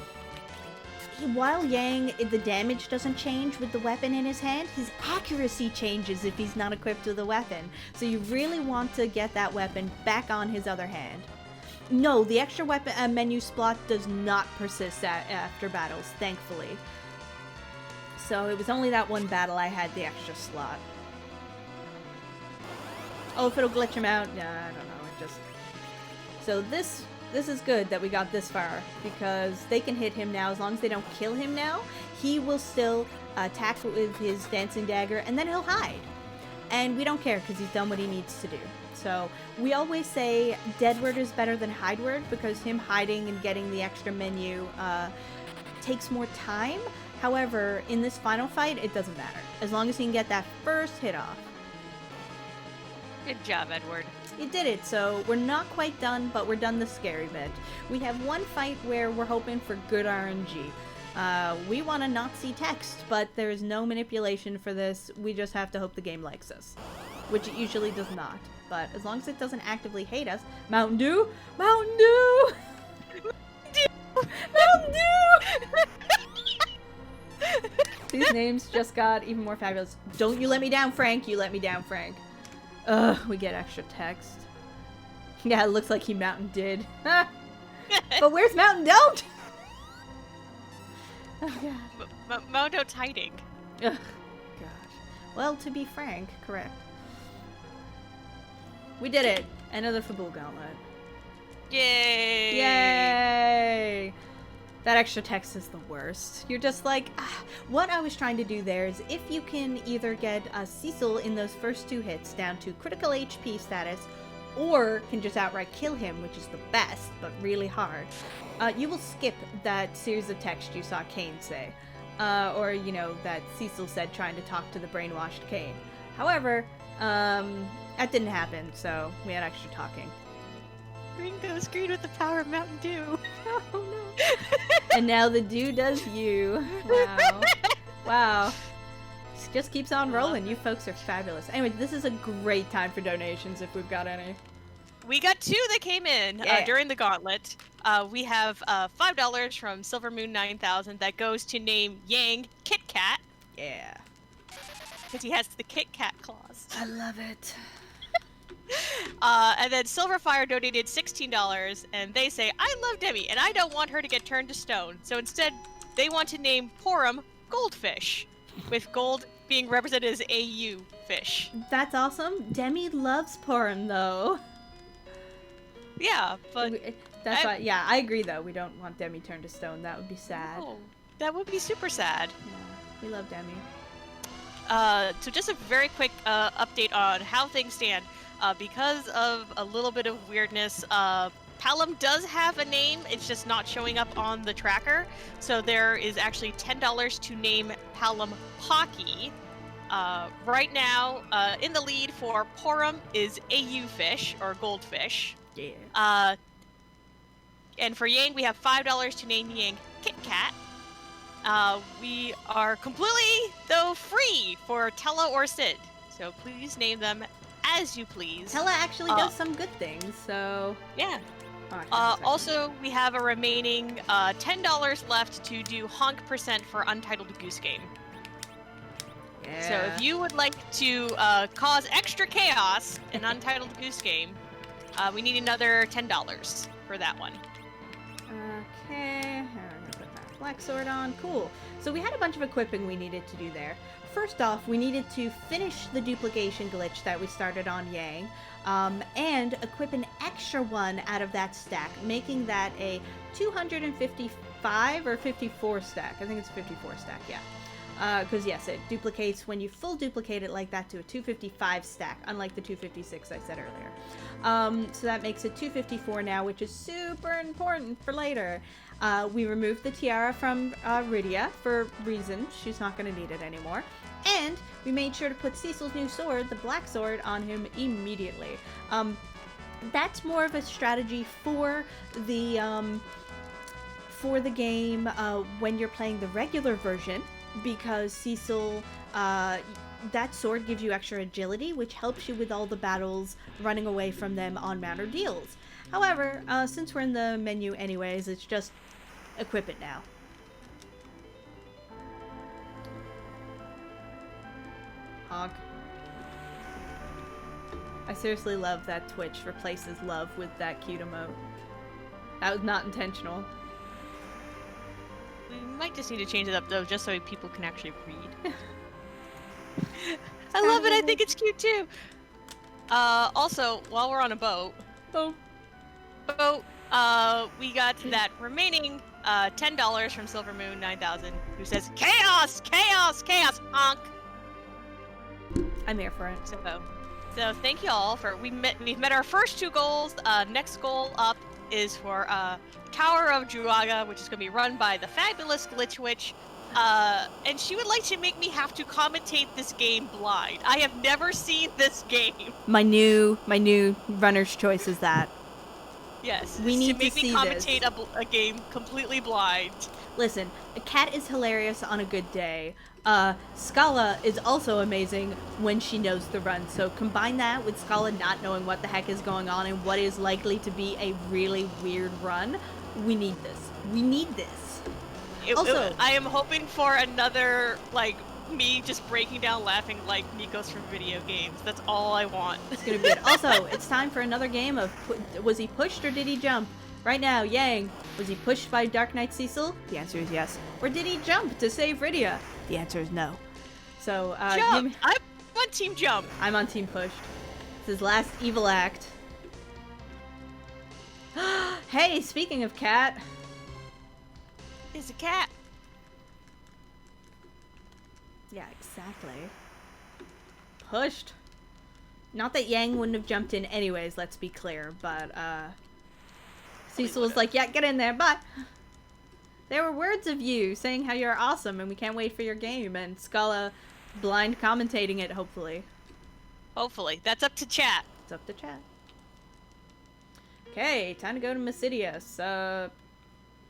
while Yang, the damage doesn't change with the weapon in his hand, his accuracy changes if he's not equipped with a weapon. So you really want to get that weapon back on his other hand. No, the extra weapon menu slot does not persist after battles, thankfully. So it was only that one battle I had the extra slot. Oh, if it'll glitch him out? Yeah, I don't know. It just... So this is good that we got this far, because they can hit him now. As long as they don't kill him now, he will still attack with his dancing dagger, and then he'll hide. And we don't care, because he's done what he needs to do. So we always say Deadward is better than Hideward, because him hiding and getting the extra menu takes more time. However, in this final fight, it doesn't matter. As long as he can get that first hit off. Good job, Edward. You did it, so we're not quite done, but we're done the scary bit. We have one fight where we're hoping for good RNG. We want to not see text, but there's no manipulation for this. We just have to hope the game likes us, which it usually does not. But as long as it doesn't actively hate us... Mountain Dew? Mountain Dew! Mountain Dew! These names just got even more fabulous. Don't you let me down, Frank. You let me down, Frank. Ugh, we get extra text. Yeah, it looks like he Mountain did. But where's Mountain Don't? Oh, God. Mounto's hiding. Ugh, gosh. Well, to be frank, correct. We did it. Another Fabul Gauntlet. Yay! Yay! That extra text is the worst. You're just like, what I was trying to do there is if you can either get Cecil in those first 2 hits down to critical HP status, or can just outright kill him, which is the best, but really hard, you will skip that series of text you saw Kane say. Or, you know, that Cecil said trying to talk to the brainwashed Kane. However, that didn't happen, so we had extra talking. Green goes green with the power of Mountain Dew. Oh no. And now the Dew does you. Wow. Wow. This just keeps on rolling. You folks are fabulous. Anyway, this is a great time for donations if we've got any. We got 2 that came in during the gauntlet. We have $5 from Silvermoon 9000 that goes to name Yang Kit Kat. Yeah. Because he has the Kit Kat claws. I love it. And then Silverfire donated $16, and they say, I love Demi, and I don't want her to get turned to stone. So instead, they want to name Porum Goldfish, with gold being represented as AU fish. That's awesome. Demi loves Porum, though. Yeah, but... That's why, yeah, I agree, though. We don't want Demi turned to stone. That would be sad. No, that would be super sad. Yeah, we love Demi. So just a very quick update on how things stand. Because of a little bit of weirdness, Palom does have a name, it's just not showing up on the tracker. So there is actually $10 to name Palom Pocky. Right now, in the lead for Porum is AU Fish, or Goldfish. Yeah. And for Yang, we have $5 to name Yang Kit Kat. We are completely, though, free for Tella or Sid. So please name them as you please. Tella actually does some good things, so... Yeah. Oh, also, we have a remaining $10 left to do honk % for Untitled Goose Game. Yeah. So if you would like to cause extra chaos in Untitled Goose Game, we need another $10 for that one. Okay, I'm gonna put that black sword on. Cool. So we had a bunch of equipping we needed to do there. First off, we needed to finish the duplication glitch that we started on Yang, and equip an extra one out of that stack, making that a 255 or 54 stack. I think it's 54 stack, yeah. Because yes, it duplicates when you full duplicate it like that to a 255 stack, unlike the 256 I said earlier. So that makes it 254 now, which is super important for later. We removed the tiara from Rydia for reasons. She's not going to need it anymore. And we made sure to put Cecil's new sword, the black sword, on him immediately. That's more of a strategy for the game when you're playing the regular version, because Cecil, that sword gives you extra agility, which helps you with all the battles running away from them on mount or deals. However, since we're in the menu anyways, it's just equip it now. honk. I seriously love that Twitch replaces love with that cute emote. That was not intentional. We might just need to change it up though, just so people can actually read. I love it. I think it's cute too. Also, while we're on a boat, we got that remaining $10 from Silver Moon 9000, who says chaos, chaos, chaos, honk. I'm here for it. So thank you all for we've met our first 2 goals. Next goal up is for Tower of Druaga, which is going to be run by the fabulous Glitch Witch. And she would like to make me have to commentate this game blind. I have never seen this game. My new runner's choice is that. Yes. We need to make to see me commentate a game completely blind. Listen, a cat is hilarious on a good day. Scala is also amazing when she knows the run. So combine that with Scala not knowing what the heck is going on and what is likely to be a really weird run. We need this. We need this. I am hoping for another, like, me just breaking down laughing like Nikos from video games. That's all I want. It's gonna be good. Also, it's time for another game of was he pushed or did he jump? Right now, Yang, was he pushed by Dark Knight Cecil? The answer is yes. Or did he jump to save Rydia? The answer is no. So, jump! I'm on Team Jump. I'm on Team Pushed. It's his last evil act. Hey, speaking of cat. It's a cat. Yeah, exactly. Pushed. Not that Yang wouldn't have jumped in anyways, let's be clear, but, Cecil was like, yeah, get in there, but there were words of you saying how you're awesome and we can't wait for your game, and Scala blind commentating it, hopefully. Hopefully. That's up to chat. It's up to chat. Okay, time to go to Masidius.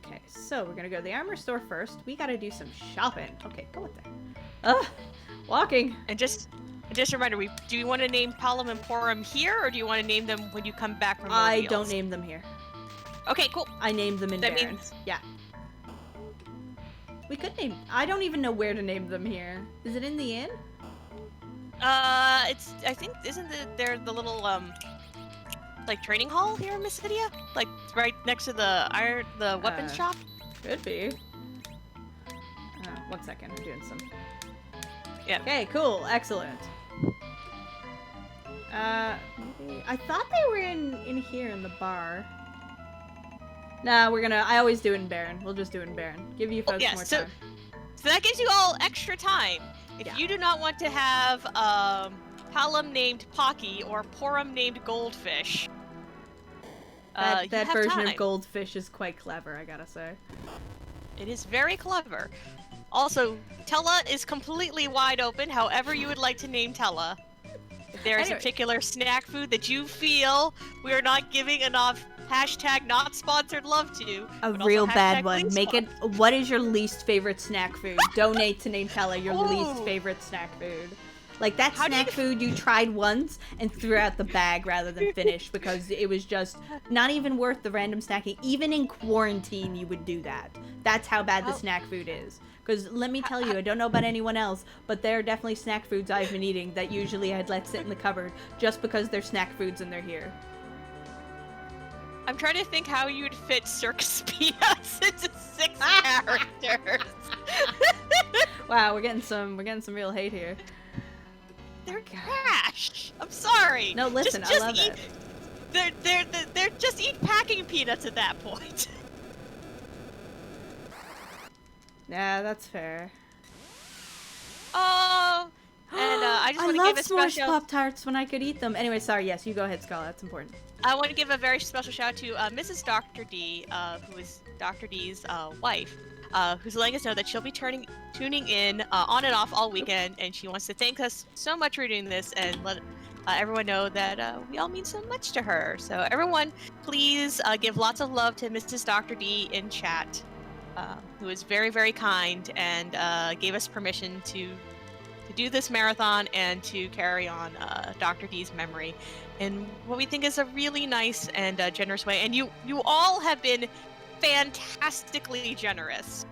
Okay, so we're gonna go to the armor store first. We gotta do some shopping. Okay, go with there. Walking. And just a reminder, do you want to name Palom and Porum here, or do you want to name them when you come back from I reveals? don't name them here. Okay, cool. I named them in That Baron. means... Yeah. We could name... I don't even know where to name them here. Is it in the inn? I think, isn't there the little, like, training hall here in Mysidia? Like, right next to the weapons shop? Could be. 1 second, I'm doing some... Yeah. Okay, cool. Excellent. Maybe... I thought they were in here in the bar. Nah, we're gonna... I always do it in Baron. We'll just do it in Baron. Give you folks more time. So that gives you all extra time. If you do not want to have Palom named Pocky or Porum named Goldfish, that version time. of Goldfish is quite clever, I gotta say. It is very clever. Also, Tella is completely wide open, however you would like to name Tella. If there is a particular snack food that you feel we are not giving enough hashtag not sponsored love to. A real bad one. Make it, what is your least favorite snack food? Donate to name Tella your least favorite snack food. Like that snack food you tried once and threw out the bag rather than finish because it was just not even worth the random snacking. Even in quarantine you would do that. That's how bad the snack food is. Because let me tell you, I don't know about anyone else, but there are definitely snack foods I've been eating that usually I'd let sit in the cupboard just because they're snack foods and they're here. I'm trying to think how you'd fit Circus Peanuts into 6 characters. Wow, we're getting some real hate here. They're trash. I'm sorry. No, listen, I love it. They're just eat packing peanuts at that point. Yeah, that's fair. Oh, and I just want to give a special. I love s'mores Pop-Tarts when I could eat them. Anyway, sorry. Yes, you go ahead, Scala. That's important. I want to give a very special shout out to Mrs. Dr. D, who is Dr. D's wife, who's letting us know that she'll be tuning in on and off all weekend, and she wants to thank us so much for doing this and let everyone know that we all mean so much to her. So everyone, please give lots of love to Mrs. Dr. D in chat, who is very, very kind and gave us permission to do this marathon and to carry on Dr. D's memory in what we think is a really nice and generous way. And you all have been fantastically generous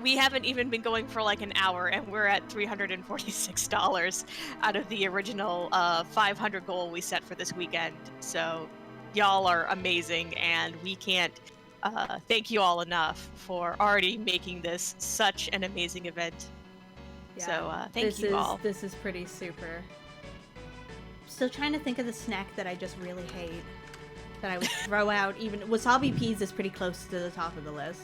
we haven't even been going for like an hour, and we're at $346 out of the original 500 goal we set for this weekend. So y'all are amazing, and we can't thank you all enough for already making this such an amazing event. Yeah, so thank you all. This is pretty super. Still trying to think of the snack that I just really hate. That I would throw out. Even wasabi peas is pretty close to the top of the list.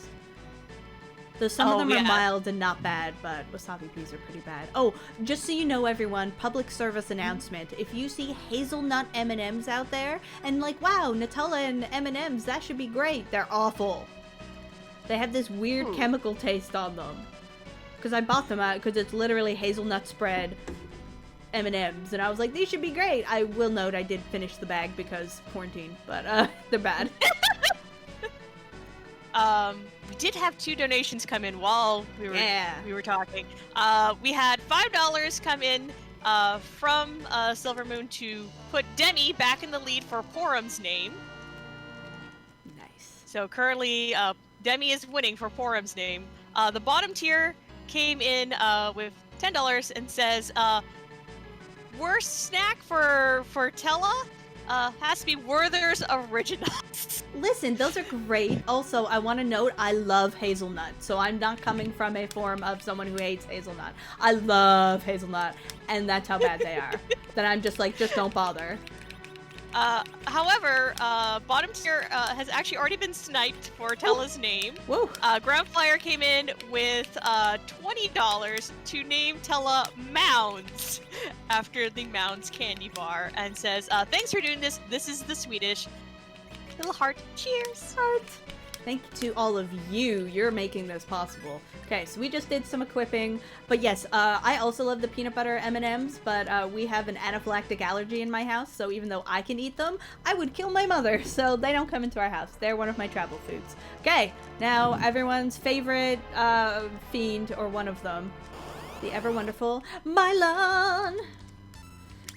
Though some of them are mild and not bad, but wasabi peas are pretty bad. Oh, just so you know, everyone, public service announcement. If you see hazelnut M&Ms out there, and like, wow, Nutella and M&Ms, that should be great. They're awful. They have this weird chemical taste on them. Because I bought them out, because it's literally hazelnut spread M&Ms, and I was like, these should be great. I will note I did finish the bag because quarantine, but they're bad. We did have 2 donations come in while we were talking. We had $5 come in from Silver Moon to put Demi back in the lead for Porum's name. Nice. So currently, Demi is winning for Porum's name. The bottom tier came in with $10 and says, worst snack for Tella has to be Werther's Originals. Listen, those are great. Also, I want to note, I love hazelnut, so I'm not coming from a form of someone who hates hazelnut. I love hazelnut, and that's how bad they are. Then I'm just like, just don't bother. However, bottom tier has actually already been sniped for Tella's name. Woo. Ground Flyer came in with $20 to name Tella Mounds after the Mounds candy bar, and says, thanks for doing this. This is the Swedish. Little heart. Cheers. Heart. Thank you to all of you. You're making this possible. Okay, so we just did some equipping. But yes, I also love the peanut butter M&Ms, but we have an anaphylactic allergy in my house, so even though I can eat them, I would kill my mother, so they don't come into our house. They're one of my travel foods. Okay, now everyone's favorite fiend, or one of them, the ever-wonderful Mylon,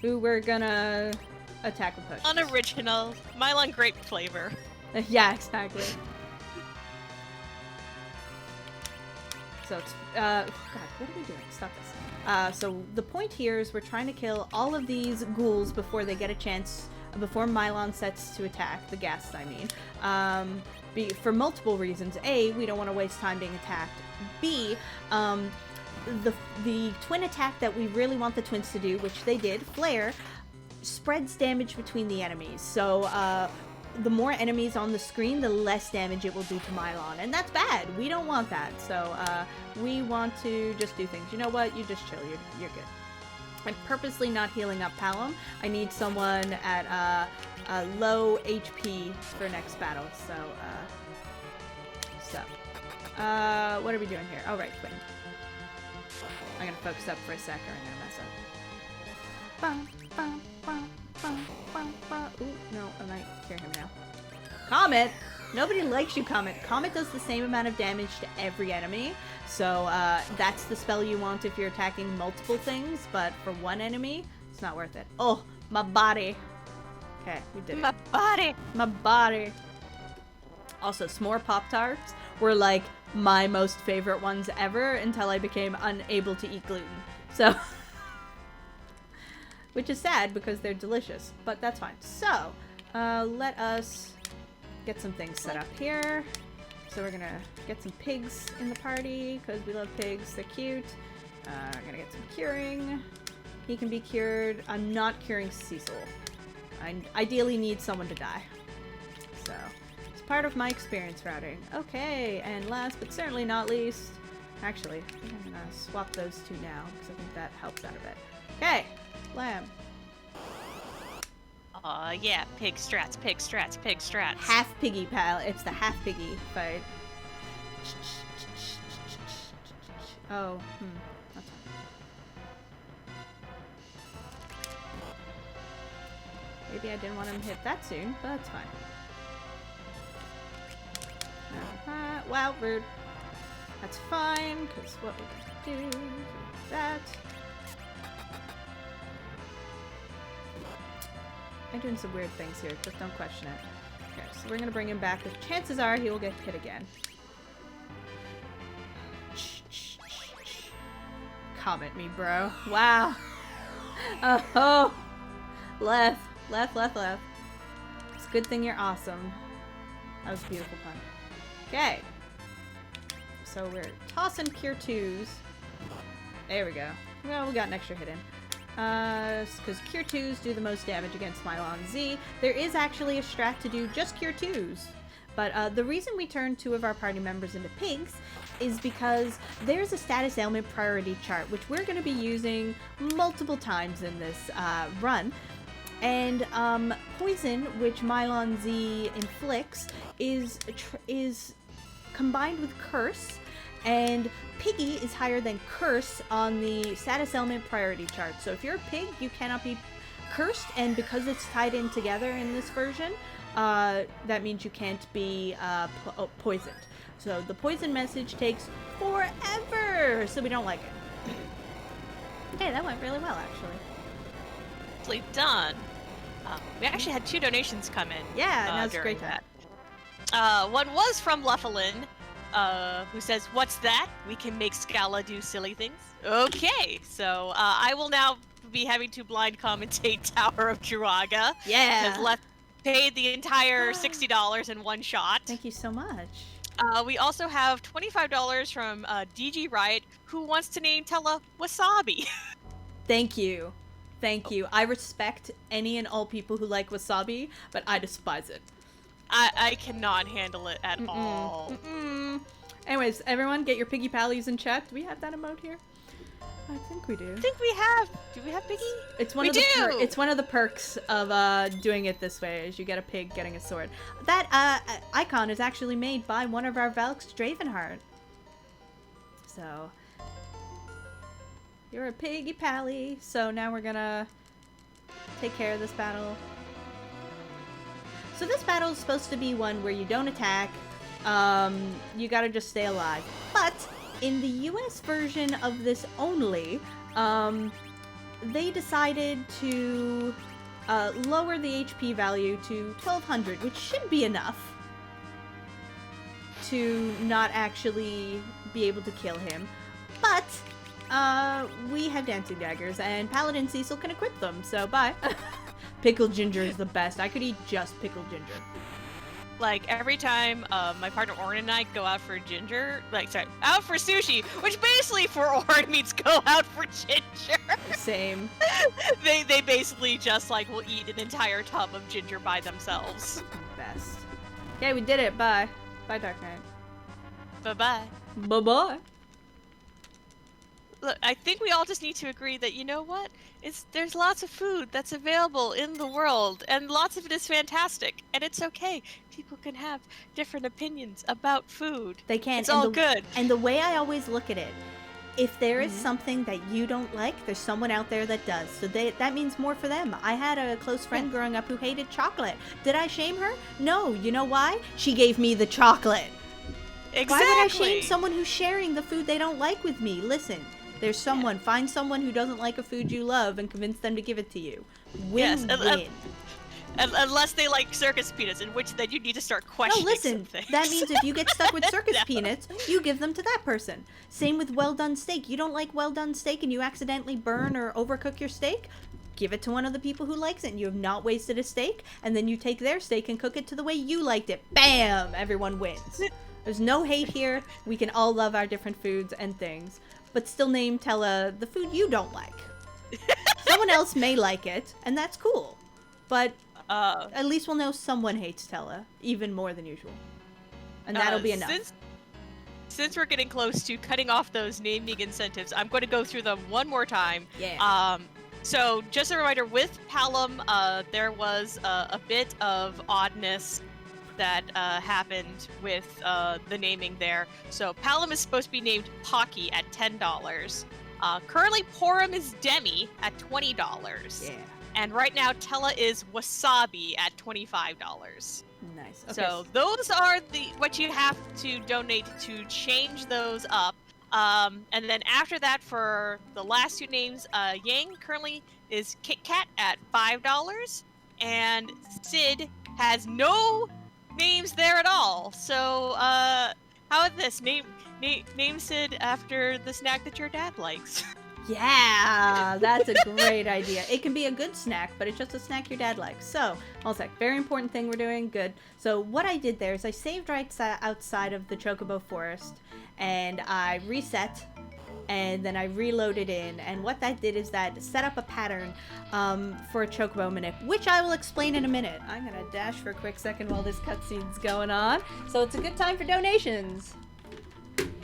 who we're gonna attack with push. Unoriginal. Mylon grape flavor. Yeah, exactly. So it's, God, what are we doing? Stop this. So the point here is we're trying to kill all of these ghouls before they get a chance, before Mylon sets to attack, the ghast, I mean. For multiple reasons. A, we don't want to waste time being attacked. B, the twin attack that we really want the twins to do, which they did, Flare, spreads damage between the enemies. So, the more enemies on the screen, the less damage it will do to Mylon. And that's bad. We don't want that. So, we want to just do things. You know what? You just chill. You're good. I'm purposely not healing up Palom. I need someone at low HP for next battle. So, what are we doing here? Oh, right, twin. I'm gonna focus up for a sec or I'm gonna mess up. Ooh, no, I might hear him now. Comet! Nobody likes you, Comet. Comet does the same amount of damage to every enemy, so that's the spell you want if you're attacking multiple things, but for one enemy, it's not worth it. Oh, my body. Okay, we did it. My body! My body. Also, s'more Pop-Tarts were like my most favorite ones ever until I became unable to eat gluten. So, which is sad because they're delicious, but that's fine. So, let us get some things set up here. So we're gonna get some pigs in the party because we love pigs, they're cute. We're gonna get some curing. He can be cured. I'm not curing Cecil. I ideally need someone to die. So, it's part of my experience routing. Okay, and last but certainly not least, actually, I think I'm gonna swap those two now because I think that helps out a bit. Okay, lamb. Yeah, pig strats, pig strats, pig strats. Half piggy, pal. It's the half piggy fight. Oh, that's fine. Maybe I didn't want him to hit that soon, but that's fine. Wow, rude. That's fine, because what we're gonna do is that. I'm doing some weird things here, just don't question it. Okay, so we're gonna bring him back, because chances are he will get hit again. comment me, bro. Wow. Oh. Left. It's a good thing you're awesome. That was a beautiful pun. Okay. So we're tossing Cure 2s. There we go. Well, we got an extra hit in. Because Cure 2s do the most damage against Mylon Z. There is actually a strat to do just Cure 2s. But the reason we turned 2 of our party members into pigs is because there's a status ailment priority chart, which we're going to be using multiple times in this run. And poison, which Mylon Z inflicts, is combined with curse, and piggy is higher than curse on the status element priority chart. So if you're a pig, you cannot be cursed, and because it's tied in together in this version, that means you can't be poisoned. So the poison message takes forever, so we don't like it. Hey, that went really well, actually. Nicely done. We actually had 2 donations come in. Yeah, that was during great time. that. One was from Luffalin, who says, "What's that? We can make Scala do silly things." Okay, so I will now be having to blind commentate Tower of Jiraga. Yeah. Has paid the entire $60 in one shot. Thank you so much. We also have $25 from DG Riot, who wants to name Tella Wasabi. Thank you. Thank you. I respect any and all people who like wasabi, but I despise it. I cannot handle it at all. Anyways, everyone, get your piggy pallies in chat. Do we have that emote here? I think we do. I think we have. Do we have Piggy? It's one of the it's one of the perks of doing it this way, is you get a pig getting a sword. That icon is actually made by one of our Valks, Dravenheart. So you're a piggy pally. So now we're gonna take care of this battle. So this battle is supposed to be one where you don't attack. You gotta just stay alive. But in the US version of this only, they decided to lower the HP value to 1200, which should be enough to not actually be able to kill him. But we have dancing daggers, and Paladin Cecil can equip them, so bye. Pickled ginger is the best. I could eat just pickled ginger. Like, every time my partner Orin and I go out for out for sushi, which basically for Orin means go out for ginger. Same. They basically just, like, will eat an entire tub of ginger by themselves. Best. Okay, we did it. Bye. Bye, Dark Knight. Bye-bye. Bye-bye. Look, I think we all just need to agree that, you know what? There's lots of food that's available in the world, and lots of it is fantastic, and it's okay. People can have different opinions about food. They can. It's all good. And the way I always look at it, if there is something that you don't like, there's someone out there that does. So that means more for them. I had a close friend growing up who hated chocolate. Did I shame her? No. You know why? She gave me the chocolate. Exactly. Why would I shame someone who's sharing the food they don't like with me? Listen. There's someone. Yeah. Find someone who doesn't like a food you love and convince them to give it to you. Win-win. Unless they like circus peanuts, in which then you need to start questioning some things. That means if you get stuck with circus peanuts, you give them to that person. Same with well-done steak. You don't like well-done steak and you accidentally burn or overcook your steak? Give it to one of the people who likes it and you have not wasted a steak, and then you take their steak and cook it to the way you liked it. Bam! Everyone wins. There's no hate here. We can all love our different foods and things. But still name Tella the food you don't like. Someone else may like it, and that's cool. But at least we'll know someone hates Tella, even more than usual. And that'll be enough. Since we're getting close to cutting off those naming incentives, I'm going to go through them one more time. Yeah. So just a reminder, with Palom, there was a bit of oddness that happened with the naming there. So Palom is supposed to be named Pocky at $10. Currently Porum is Demi at $20. Yeah. And right now Tella is Wasabi at $25. Nice. Okay. So those are what you have to donate to change those up. And then after that, for the last 2 names, Yang currently is Kit Kat at $5, and Sid has no names there at all. So how about this? Name Sid after the snack that your dad likes. Yeah, that's a great idea. It can be a good snack, but it's just a snack your dad likes. So, one sec. Very important thing we're doing. Good. So, what I did there is I saved right outside of the Chocobo Forest, and I reset, and then I reloaded in. And what that did is that set up a pattern for a Chocobo manip, which I will explain in a minute. I'm going to dash for a quick second while this cutscene's going on. So, it's a good time for donations.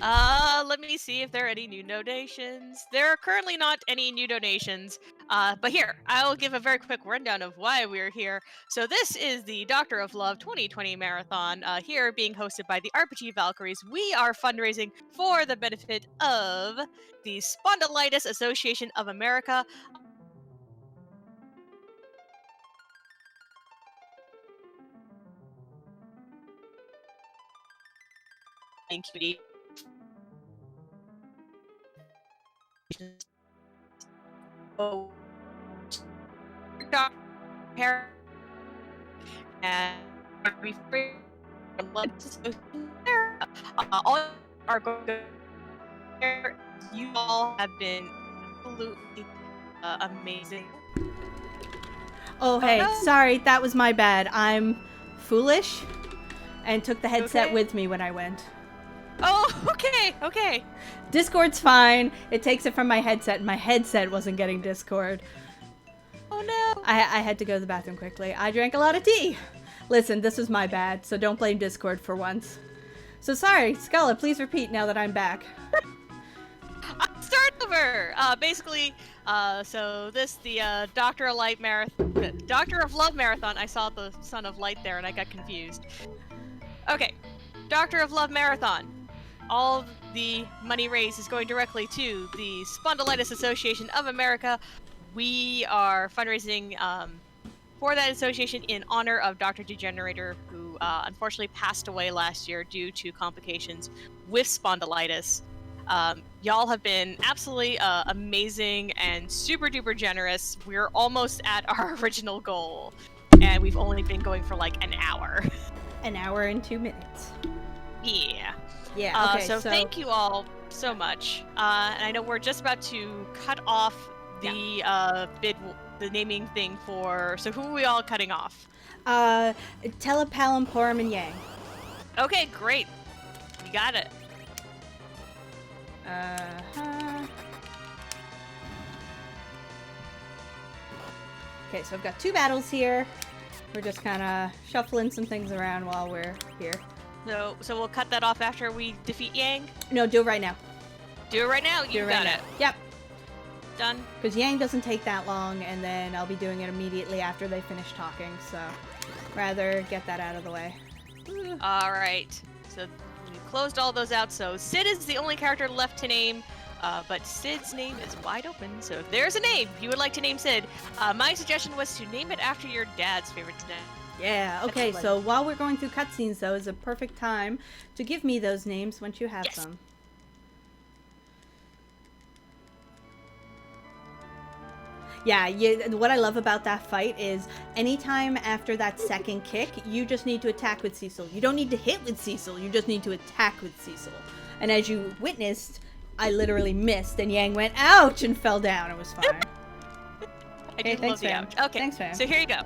Let me see if there are any new donations. There are currently not any new donations. But here, I'll give a very quick rundown of why we're here. So this is the Doctor of Love 2020 Marathon, here being hosted by the RPG Valkyries. We are fundraising for the benefit of the Spondylitis Association of America. Community. Oh, and we free all are going to you all have been absolutely amazing. Oh, hey, no. sorry, that was my bad. I'm foolish and took the headset Okay. with me when I went. Oh, okay. Discord's fine. It takes it from my headset, and my headset wasn't getting Discord. Oh no. I had to go to the bathroom quickly. I drank a lot of tea. Listen, this was my bad, so don't blame Discord for once. So sorry, Sculla, please repeat now that I'm back. Start over! Basically, so this, the Doctor of Love Marathon. I saw the Son of Light there and I got confused. Okay, Doctor of Love Marathon. All of the money raised is going directly to the Spondylitis Association of America. We are fundraising for that association in honor of Dr. Degenerator, who unfortunately passed away last year due to complications with spondylitis. Y'all have been absolutely amazing and super duper generous. We're almost at our original goal, and we've only been going for like an hour. An hour and 2 minutes. Yeah. Yeah, okay, so thank you all so much. And I know we're just about to cut off the the naming thing for. So who are we all cutting off? Telepalum, Porum, and Yang. Okay, great. You got it. Okay, so I've got 2 battles here. We're just kind of shuffling some things around while we're here. So we'll cut that off after we defeat Yang? No, do it right now. Do it right now. You got it. Yep. Done. Because Yang doesn't take that long, and then I'll be doing it immediately after they finish talking, so rather get that out of the way. All right. So we closed all those out. So Sid is the only character left to name, but Sid's name is wide open. So if there's a name you would like to name Sid, my suggestion was to name it after your dad's favorite snack. Yeah, okay, so while we're going through cutscenes, though, is a perfect time to give me those names once you have them. Yeah, what I love about that fight is anytime after that second kick, you just need to attack with Cecil. You don't need to hit with Cecil, you just need to attack with Cecil. And as you witnessed, I literally missed, and Yang went, ouch, and fell down. It was fine. I do love the ouch. Okay, thanks, fam. So here you go.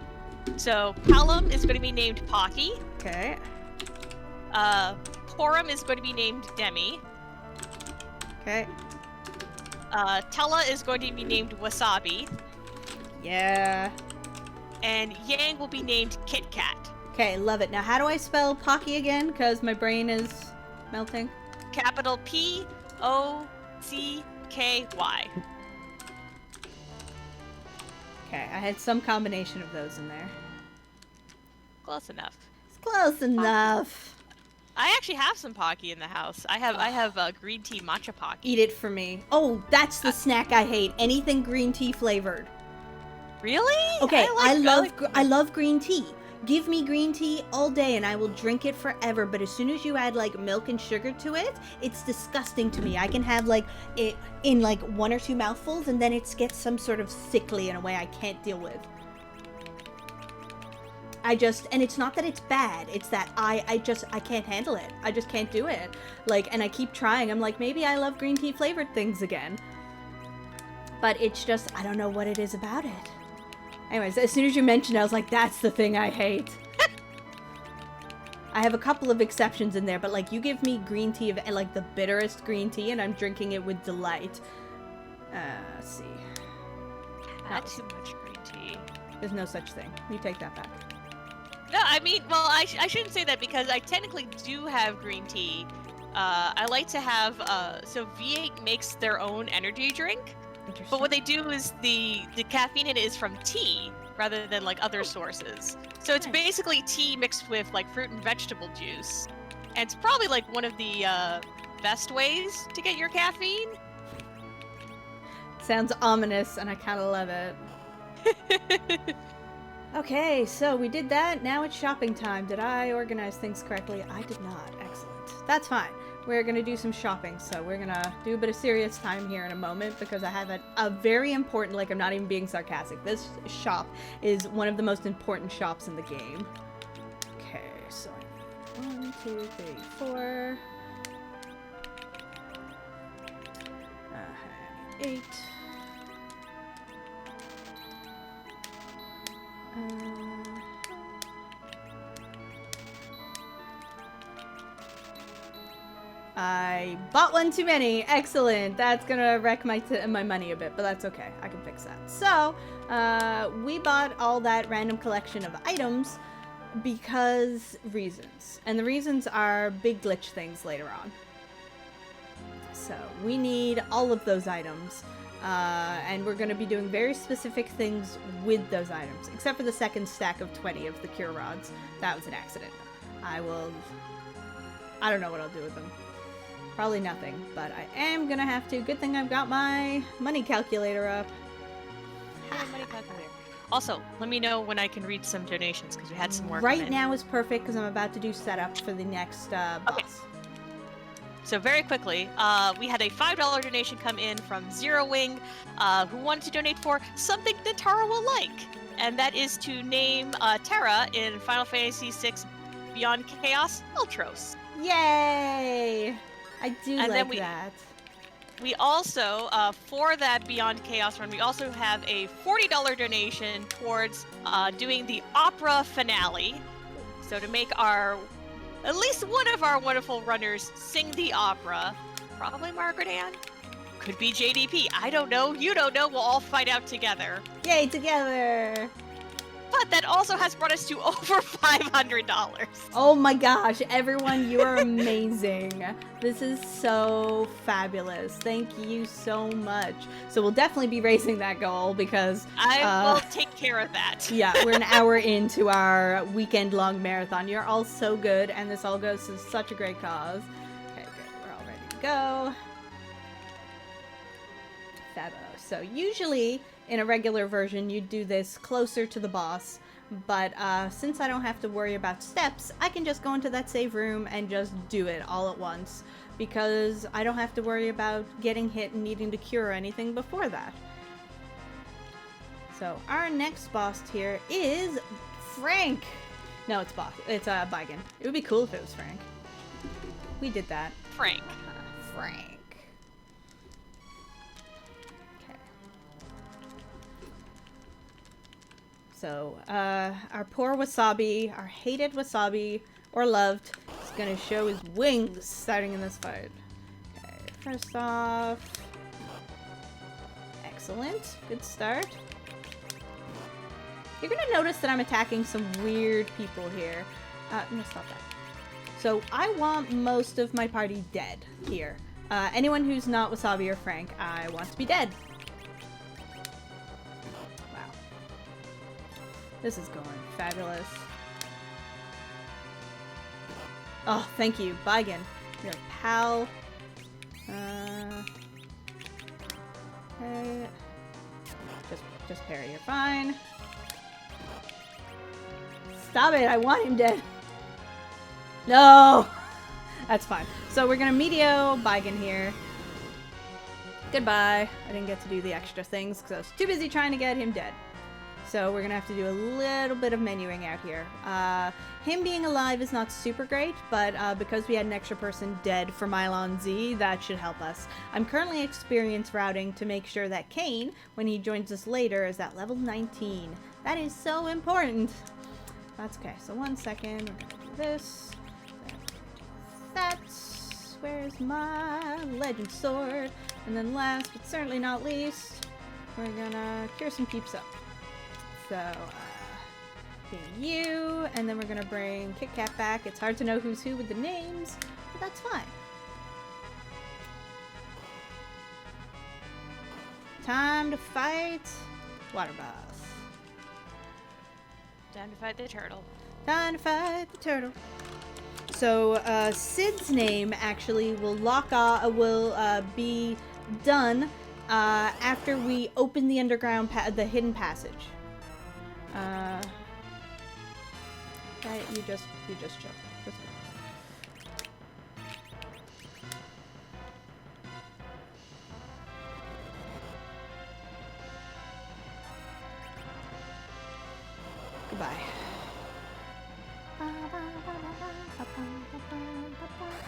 So Palom is going to be named Pocky. Okay. Porum is going to be named Demi. Okay. Tella is going to be named Wasabi. Yeah. And Yang will be named Kit Kat. Okay, love it. Now, how do I spell Pocky again? Because my brain is melting. Capital P-O-C-K-Y. Okay, I had some combination of those in there. Close enough. It's close enough. I actually have some Pocky in the house. I have green tea matcha Pocky. Eat it for me. Oh, that's the snack I hate. Anything green tea flavored. Really? Okay, I love green tea. Give me green tea all day and I will drink it forever, but as soon as you add like milk and sugar to it, it's disgusting to me. I can have like it in like 1 or 2 mouthfuls and then it gets some sort of sickly in a way I can't deal with. And it's not that it's bad, it's that I can't handle it. I just can't do it. Like, and I keep trying. I'm like, maybe I love green tea flavored things again. But it's just, I don't know what it is about it. Anyways, as soon as you mentioned it, I was like, that's the thing I hate. I have a couple of exceptions in there, but like you give me green tea, like the bitterest green tea, and I'm drinking it with delight. Let's see. Not too much green tea. There's no such thing. You take that back. No, I mean, well, I shouldn't say that because I technically do have green tea. I like to have, so V8 makes their own energy drink. But what they do is the caffeine in it is from tea rather than like other sources. So it's basically tea mixed with like fruit and vegetable juice. And it's probably like one of the best ways to get your caffeine. Sounds ominous, and I kind of love it. Okay, so we did that. Now it's shopping time. Did I organize things correctly? I did not. Excellent. That's fine. We're going to do some shopping, so we're going to do a bit of serious time here in a moment because I have a very important, like I'm not even being sarcastic, this shop is one of the most important shops in the game. Okay, so I need 1, 2, 3, 4. I need 8. I bought one too many. Excellent. That's gonna wreck my money a bit, but that's okay. I can fix that. So, we bought all that random collection of items because reasons. And the reasons are big glitch things later on. So, we need all of those items. And we're going to be doing very specific things with those items, except for the second stack of 20 of the cure rods. That was an accident. I don't know what I'll do with them. Probably nothing, but I am going to have to. Good thing I've got my money calculator up. Money calculator. Also, let me know when I can read some donations, because we had some work Right now is perfect, because I'm about to do setup for the next boss. Okay. So very quickly, we had a $5 donation come in from Zero Wing, who wanted to donate for something Netara will like, and that is to name Terra in Final Fantasy VI Beyond Chaos Ultros. Yay! I do and like that. We also, for that Beyond Chaos run, we also have a $40 donation towards doing the opera finale. So to make at least one of our wonderful runners sing the opera. Probably Margaret Ann. Could be JDP. I don't know. You don't know. We'll all find out together. Yay, together! But that also has brought us to over $500. Oh my gosh, everyone, you are amazing. This is so fabulous. Thank you so much. So we'll definitely be raising that goal because... I will take care of that. Yeah, we're an hour into our weekend-long marathon. You're all so good, and this all goes to such a great cause. Okay, good. We're all ready to go. Fabulous. So usually... in a regular version, you'd do this closer to the boss, but since I don't have to worry about steps, I can just go into that save room and just do it all at once, because I don't have to worry about getting hit and needing to cure anything before that. So our next boss here is Frank. No, it's Bigen. It would be cool if it was Frank. We did that. Frank. Frank. So, our poor Wasabi, our hated Wasabi, or loved, is gonna show his wings starting in this fight. Okay, first off... Excellent. Good start. You're gonna notice that I'm attacking some weird people here. No, stop that. So, I want most of my party dead here. Anyone who's not Wasabi or Frank, I want to be dead. This is going fabulous. Oh, thank you, Bigen. You're a pal. Okay. Just parry, you're fine. Stop it, I want him dead. No! That's fine. So we're gonna Meteo Bigen here. Goodbye. I didn't get to do the extra things because I was too busy trying to get him dead. So we're gonna have to do a little bit of menuing out here. Him being alive is not super great, but because we had an extra person dead for Mylon Z, that should help us. I'm currently experience routing to make sure that Kane, when he joins us later, is at level 19. That is so important. That's okay. So 1 second. We're gonna do this. That's where's my legend sword. And then last but certainly not least, we're gonna cure some peeps up. So, being you, and then we're gonna bring Kit Kat back. It's hard to know who's who with the names, but that's fine. Time to fight Water Boss. Time to fight the turtle. Time to fight the turtle. So, Sid's name actually will be done after we open the underground, the hidden passage. Okay, you just chill. Just goodbye.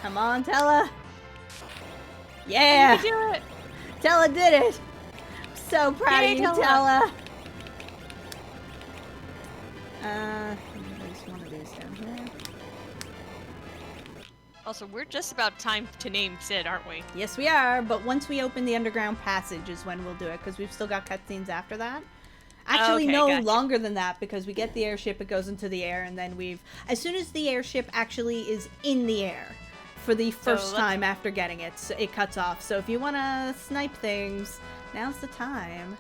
Come on, Tella. Yeah. You can do it. Tella did it. I'm so proud Yay, of you, Tella. Tella. There's one of these down here. Also, we're just about time to name Sid, aren't we? Yes, we are, but once we open the underground passage is when we'll do it, because we've still got cutscenes after that. Actually, Okay, no, gotcha. longer than that, because we get the airship, it goes into the air, and then as soon as the airship actually is in the air, for the first time after getting it, so it cuts off. So if you want to snipe things, now's the time.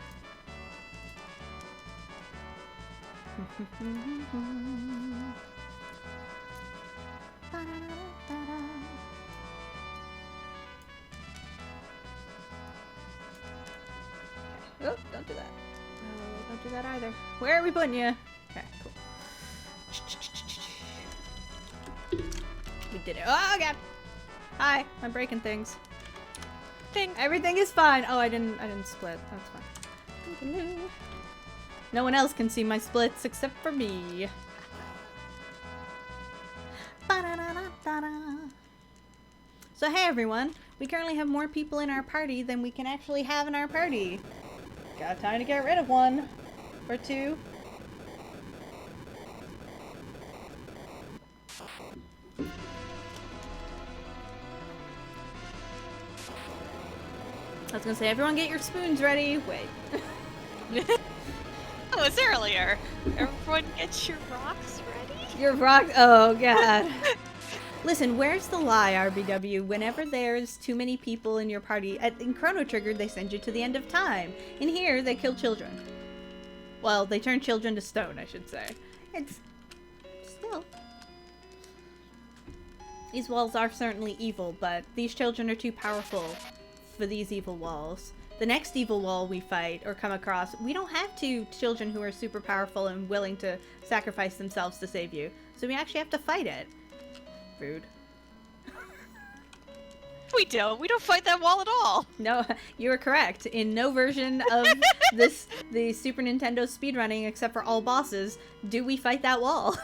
Oh, don't do that. No, don't do that either. Where are we putting you? Okay, cool. We did it. Oh, God. Hi, I'm breaking things. Everything is fine. Oh, I didn't split. That's fine. No one else can see my splits except for me. So hey everyone, we currently have more people in our party than we can actually have in our party. Got time to get rid of one or two. I was gonna say, everyone get your spoons ready. Wait. Oh, it's earlier. Everyone get your rocks ready? Your rock. Oh, God. Listen, where's the lie, RBW? Whenever there's too many people in your party, in Chrono Trigger, they send you to the end of time. In here, they kill children. Well, they turn children to stone, I should say. It's still. These walls are certainly evil, but these children are too powerful for these evil walls. The next evil wall we fight or come across, we don't have two children who are super powerful and willing to sacrifice themselves to save you. So we actually have to fight it. Rude. We don't. We don't fight that wall at all. No, you are correct. In no version of the Super Nintendo speedrunning, except for all bosses, do we fight that wall.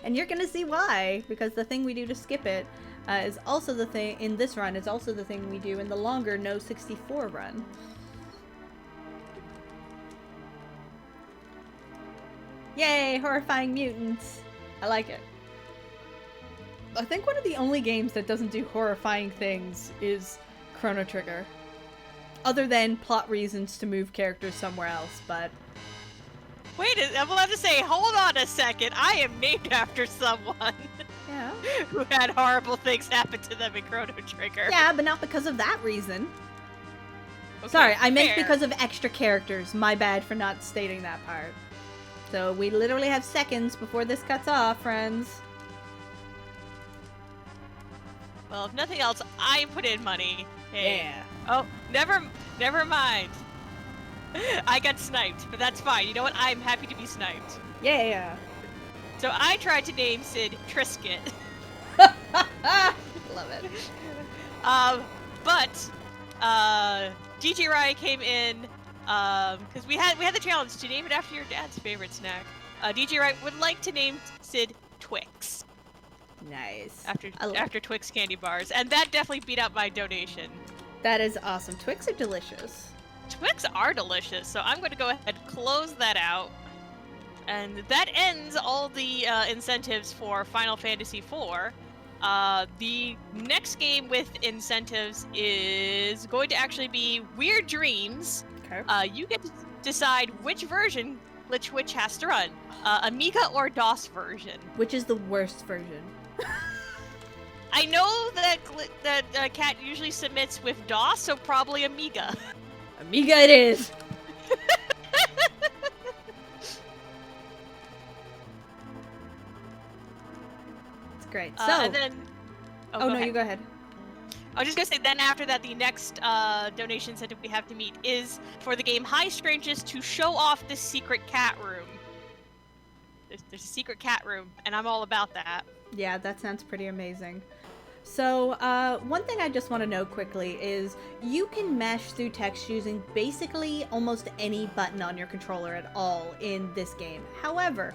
And you're gonna see why, because the thing we do to skip it is also the thing in this run. It's also the thing we do in the longer No64 run. Yay, horrifying mutants. I like it. I think one of the only games that doesn't do horrifying things is Chrono Trigger. Other than plot reasons to move characters somewhere else, but... Wait, I'm allowed to say, hold on a second. I am named after someone Yeah. who had horrible things happen to them in Chrono Trigger. Yeah, but not because of that reason. Okay, Sorry, I meant fair. because of extra characters. My bad for not stating that part. So we literally have seconds before this cuts off, friends. Well, if nothing else, I put in money. Hey. Yeah. Oh, never mind. I got sniped, but that's fine. You know what? I'm happy to be sniped. Yeah. So I tried to name Sid Trisket. Love it. But GG Rye came in Because we had the challenge to name it after your dad's favorite snack. DJ Wright would like to name Sid Twix. Nice. After Twix candy bars, and that definitely beat out my donation. That is awesome. Twix are delicious. Twix are delicious, so I'm going to go ahead and close that out. And that ends all the incentives for Final Fantasy IV. The next game with incentives is going to actually be Weird Dreams. Okay. You get to decide which version Glitch Witch has to run. Amiga or DOS version. Which is the worst version? I know that Cat usually submits with DOS, so probably Amiga. Amiga it is! It's great. So, and then... Oh, no, you go ahead. I was just going to say, then after that, the next donation incentive we have to meet is for the game High Strangeness to show off the secret cat room. There's a secret cat room, and I'm all about that. Yeah, that sounds pretty amazing. So, one thing I just want to note quickly is you can mash through text using basically almost any button on your controller at all in this game. However,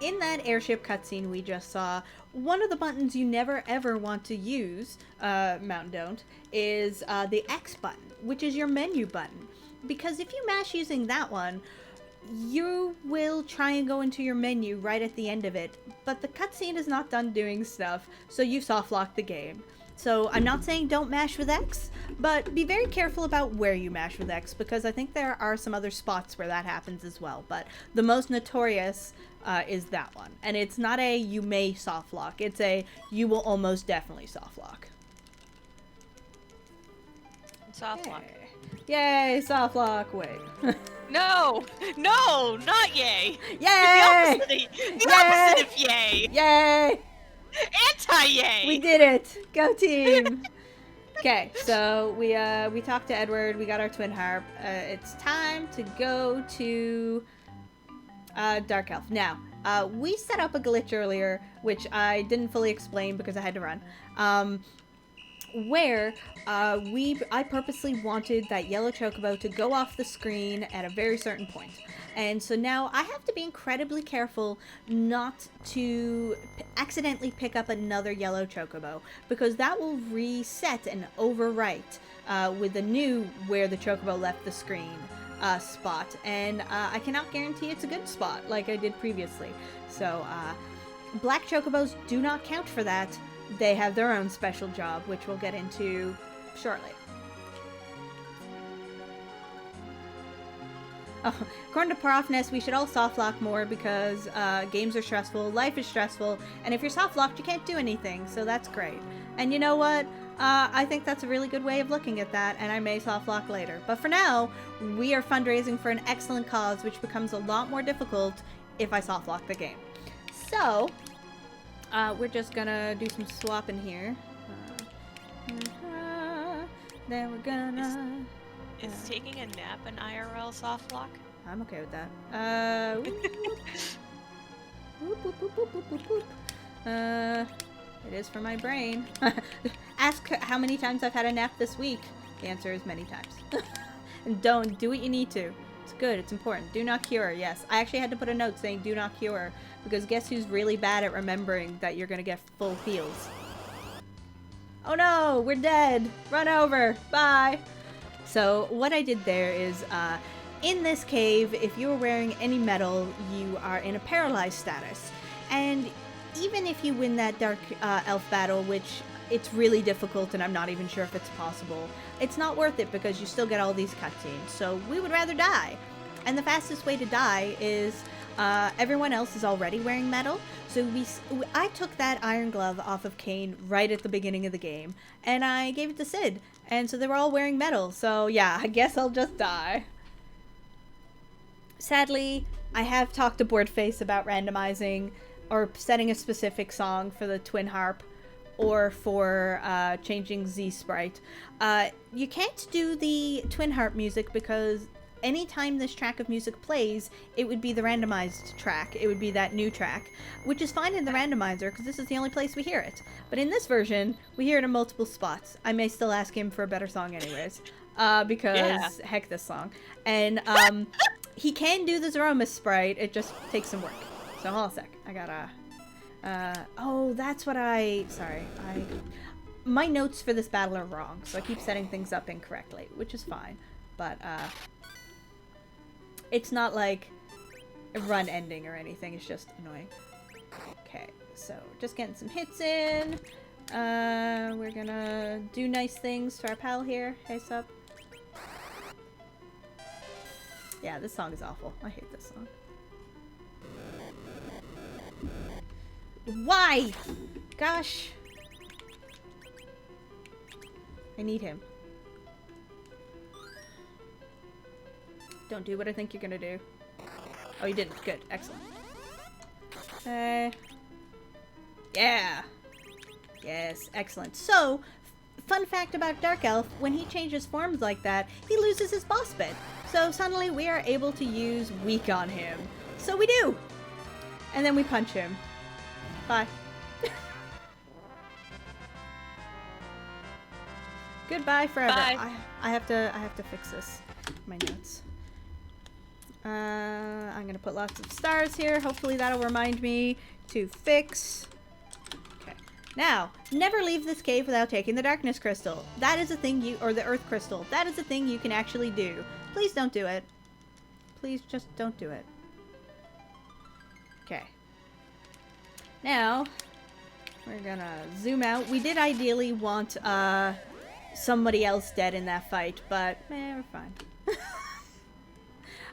in that airship cutscene we just saw, one of the buttons you never ever want to use, Mountain Don't, is the X button, which is your menu button. Because if you mash using that one, you will try and go into your menu right at the end of it, but the cutscene is not done doing stuff, so you soft-lock the game. So I'm not saying don't mash with X, but be very careful about where you mash with X, because I think there are some other spots where that happens as well, but the most notorious is that one. And it's not a you may soft-lock, it's a you will almost definitely soft-lock. Soft-lock. Yay, soft-lock, wait. No, not yay. Yay! The opposite of yay. Yay! Anti-yay. We did it. Go team. Okay, so we talked to Edward. We got our twin harp. It's time to go to Dark Elf. Now, we set up a glitch earlier, which I didn't fully explain because I had to run. Where I purposely wanted that yellow chocobo to go off the screen at a very certain point. And so now I have to be incredibly careful not to accidentally pick up another yellow chocobo, because that will reset and overwrite with the new where the chocobo left the screen spot. And I cannot guarantee it's a good spot like I did previously. So black chocobos do not count for that. They have their own special job, which we'll get into shortly. Oh, according to Parofness, we should all soft-lock more because games are stressful, life is stressful, and if you're soft-locked, you can't do anything, so that's great. And you know what? I think that's a really good way of looking at that, and I may soft-lock later. But for now, we are fundraising for an excellent cause, which becomes a lot more difficult if I soft-lock the game. So... we're just gonna do some swapping here. Then we're gonna... Is taking a nap an IRL soft lock? I'm okay with that. It is for my brain. Ask how many times I've had a nap this week. The answer is many times. And don't do what you need to. It's good, it's important. Do not cure, yes. I actually had to put a note saying do not cure, because guess who's really bad at remembering that you're gonna get full heals? Oh no, we're dead! Run over! Bye! So what I did there is, in this cave, if you are wearing any metal, you are in a paralyzed status. And even if you win that Dark Elf battle, which it's really difficult and I'm not even sure if it's possible, it's not worth it because you still get all these cutscenes. So we would rather die. And the fastest way to die is everyone else is already wearing metal. So I took that iron glove off of Kane right at the beginning of the game and I gave it to Sid. And so they were all wearing metal. So yeah, I guess I'll just die. Sadly, I have talked to Boardface about randomizing or setting a specific song for the twin harp or for changing Z sprite. You can't do the twin harp music because anytime this track of music plays, it would be the randomized track. It would be that new track, which is fine in the randomizer because this is the only place we hear it. But in this version, we hear it in multiple spots. I may still ask him for a better song anyways. because heck this song. And he can do the Zoroma sprite, it just takes some work. So hold on a sec. I gotta oh, that's what sorry, my notes for this battle are wrong, so I keep setting things up incorrectly, which is fine. But it's not like a run ending or anything, it's just annoying. Okay, so just getting some hits in. We're gonna do nice things to our pal here. Hey, sup? Yeah, this song is awful. I hate this song. Why? Gosh. I need him. Don't do what I think you're gonna do. Oh, you didn't. Good. Excellent. Yeah. Yes. Excellent. So, fun fact about Dark Elf, when he changes forms like that, he loses his boss bit. So suddenly we are able to use weak on him. So we do! And then we punch him. Bye. Goodbye forever. Bye. I have to fix this. My notes. I'm gonna put lots of stars here. Hopefully that'll remind me to fix. Okay. Now, never leave this cave without taking the darkness crystal. That is a thing or the earth crystal. That is a thing you can actually do. Please don't do it. Please just don't do it. Okay. Now, we're gonna zoom out. We did ideally want, somebody else dead in that fight, but, we're fine.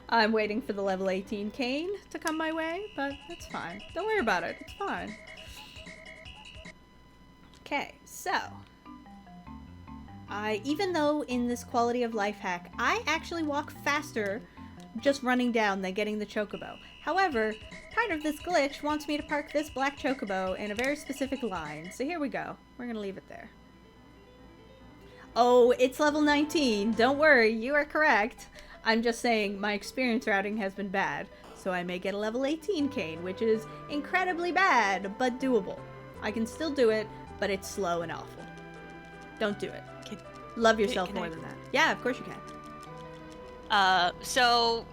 I'm waiting for the level 18 cane to come my way, but it's fine. Don't worry about it. It's fine. Okay, so even though in this quality of life hack, I actually walk faster just running down than getting the chocobo. However, part of this glitch wants me to park this black chocobo in a very specific line. So here we go. We're gonna leave it there. Oh, it's level 19. Don't worry, you are correct. I'm just saying my experience routing has been bad, so I may get a level 18 cane, which is incredibly bad, but doable. I can still do it, but it's slow and awful. Don't do it. Love yourself more than that. Yeah, of course you can. So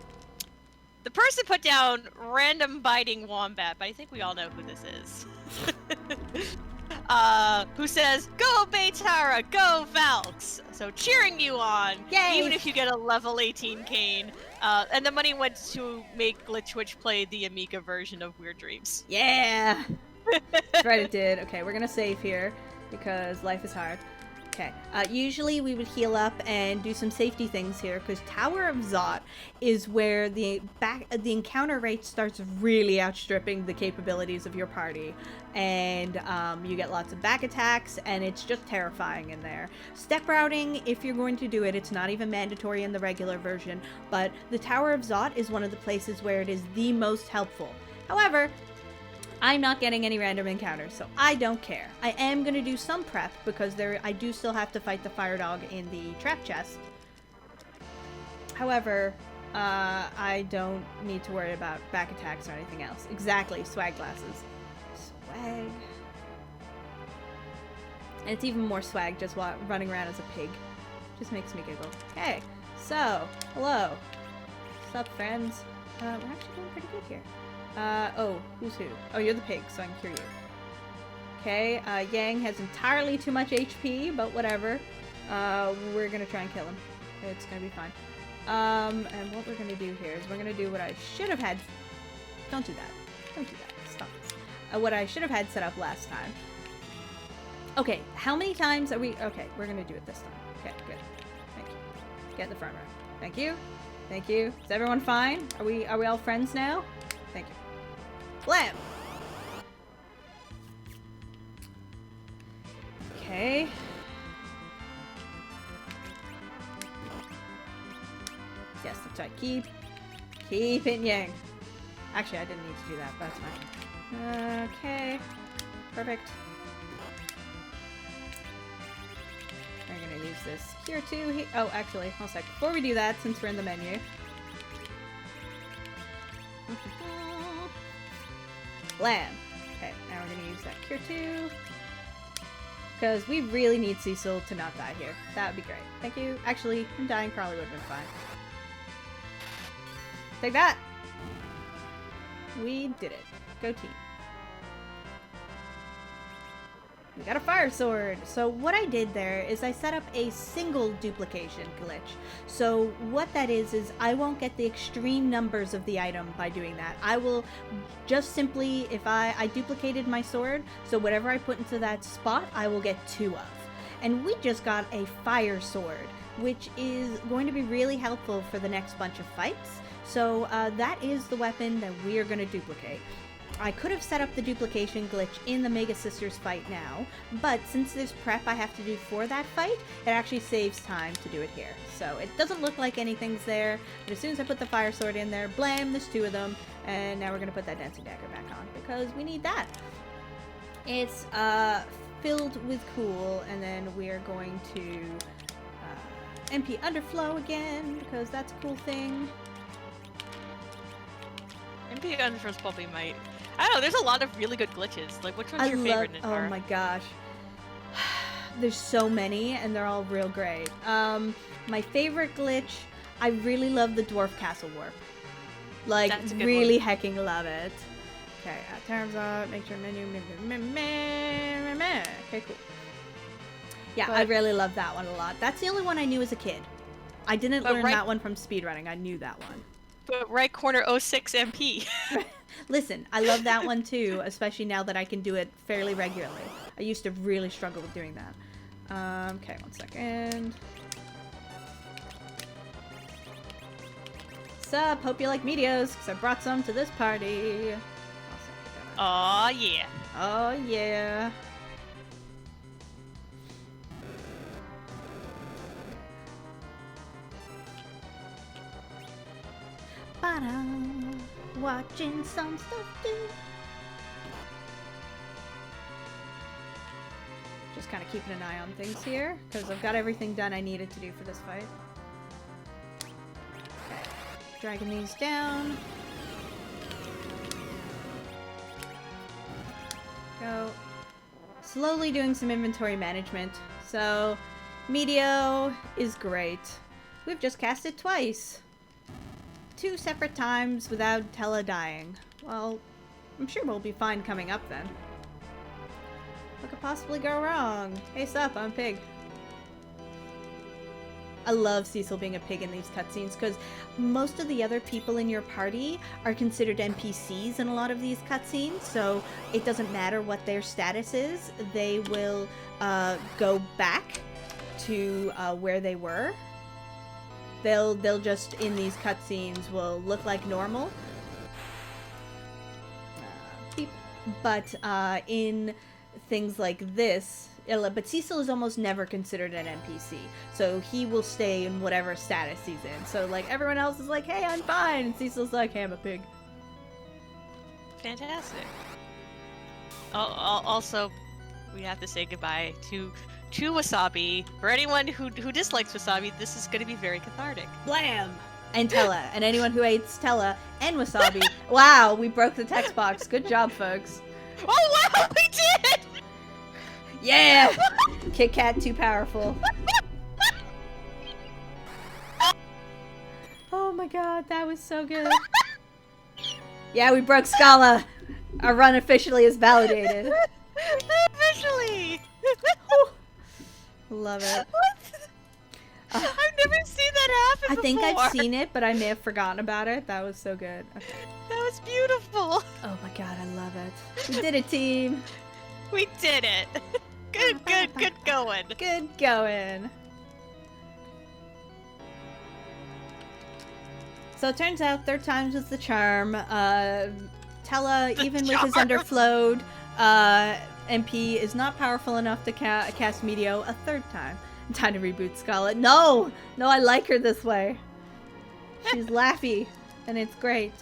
the person put down random biting wombat, but I think we all know who this is. Who says, "Go Baytara, go Valks!" So cheering you on, Yay! even if you get a level 18 cane. And the money went to make Glitch Witch play the Amiga version of Weird Dreams. Yeah! That's right, it did. Okay, we're gonna save here, because life is hard. Okay, usually we would heal up and do some safety things here, because Tower of Zot is where the encounter rate starts really outstripping the capabilities of your party, and you get lots of back attacks, and it's just terrifying in there. Step routing, if you're going to do it, it's not even mandatory in the regular version, but the Tower of Zot is one of the places where it is the most helpful. However, I'm not getting any random encounters, so I don't care. I am going to do some prep, because I do still have to fight the fire dog in the trap chest. However, I don't need to worry about back attacks or anything else. Exactly, swag glasses. Swag. And it's even more swag just running around as a pig. Just makes me giggle. Okay, so, hello. What's up, friends? We're actually doing pretty good here. Oh, who's who? Oh, you're the pig, so I can hear you. Okay, Yang has entirely too much HP, but whatever. We're gonna try and kill him. It's gonna be fine. And what we're gonna do here is we're gonna do what I should have had. Don't do that. Don't do that. Stop this. What I should have had set up last time. Okay, how many times are we? Okay, we're gonna do it this time. Okay, good. Thank you. Get in the front row. Thank you. Thank you. Is everyone fine? Are we all friends now? Thank you. Blam! Okay. Yes, that's right. Keep it Yang. Actually, I didn't need to do that, but that's fine. Okay. Perfect. We're gonna use this here too. Oh, actually, hold a sec. Before we do that, since we're in the menu. Blam! Okay, now we're gonna use that cure too. Because we really need Cecil to not die here. That would be great. Thank you. Actually, him dying probably would have been fine. Take that! We did it. Go team. We got a fire sword. So what I did there is I set up a single duplication glitch. So what that is I won't get the extreme numbers of the item by doing that. I will just simply, if I duplicated my sword, so whatever I put into that spot, I will get 2 of. And we just got a fire sword, which is going to be really helpful for the next bunch of fights. So that is the weapon that we are going to duplicate. I could have set up the duplication glitch in the Mega Sisters fight now, but since there's prep I have to do for that fight, it actually saves time to do it here. So it doesn't look like anything's there, but as soon as I put the fire sword in there, blam, there's 2 of them, and now we're going to put that dancing dagger back on, because we need that. It's filled with cool, and then we're going to MP Underflow again, because that's a cool thing. MP Underflow's probably might. I don't know, there's a lot of really good glitches. Like, which one's your favorite, Netara? Oh my gosh. There's so many, and they're all real great. My favorite glitch, I really love the Dwarf Castle Warp. Like, really hecking love it. Okay, terms of, make sure menu, okay, cool. Yeah, I really love that one a lot. That's the only one I knew as a kid. I didn't learn that one from speedrunning, I knew that one. But right corner 06 MP. Listen, I love that one too, especially now that I can do it fairly regularly. I used to really struggle with doing that. Okay, 1 second. Sup? Hope you like Meteos, because I brought some to this party. Aw, yeah. Oh, yeah. Watching some stuff too. Just kind of keeping an eye on things here, because I've got everything done I needed to do for this fight. Okay, dragging these down. Go. Slowly doing some inventory management. So, Meteo is great. We've just cast it twice. 2 separate times without Tella dying. Well, I'm sure we'll be fine coming up then. What could possibly go wrong? Hey, sup, I'm Pig. I love Cecil being a pig in these cutscenes because most of the other people in your party are considered NPCs in a lot of these cutscenes, so it doesn't matter what their status is. They will go back to where they were. They'll just, in these cutscenes, will look like normal. Beep. But in things like this, but Cecil is almost never considered an NPC, so he will stay in whatever status he's in. So like everyone else is like, hey, I'm fine, and Cecil's like, hey, I'm a pig. Fantastic. Also, we have to say goodbye to Wasabi. For anyone who dislikes Wasabi, this is going to be very cathartic. Blam! And Tella. And anyone who hates Tella and Wasabi. Wow, we broke the text box. Good job, folks. Oh, wow, we did! Yeah! Kit Kat too powerful. Oh my god, that was so good. Yeah, we broke Scala. Our run officially is validated. Officially! Love it. I've never seen that happen I think before. I've seen it, but I may have forgotten about it. That was so good. Okay. That was beautiful. Oh my god, I love it. We did it, team. We did it. Good going. Good going. So it turns out 3rd times was the charm. Tella, even with his underflowed MP, is not powerful enough to cast Meteo a 3rd time. Time to reboot Scala. No! No, I like her this way. She's laughy, and it's great.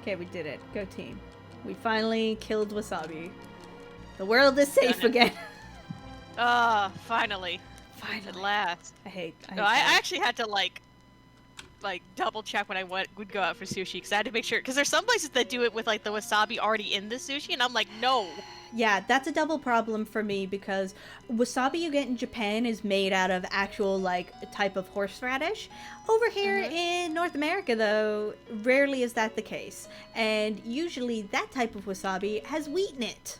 Okay, we did it. Go team. We finally killed Wasabi. The world is safe again. Ah, finally. Finally. At last. I hate I actually had to, like, like double check when I would go out for sushi because I had to make sure, because there's some places that do it with like the wasabi already in the sushi, and I'm like, no. Yeah, that's a double problem for me because wasabi you get in Japan is made out of actual like type of horseradish. Over here in North America though, rarely is that the case. And usually that type of wasabi has wheat in it.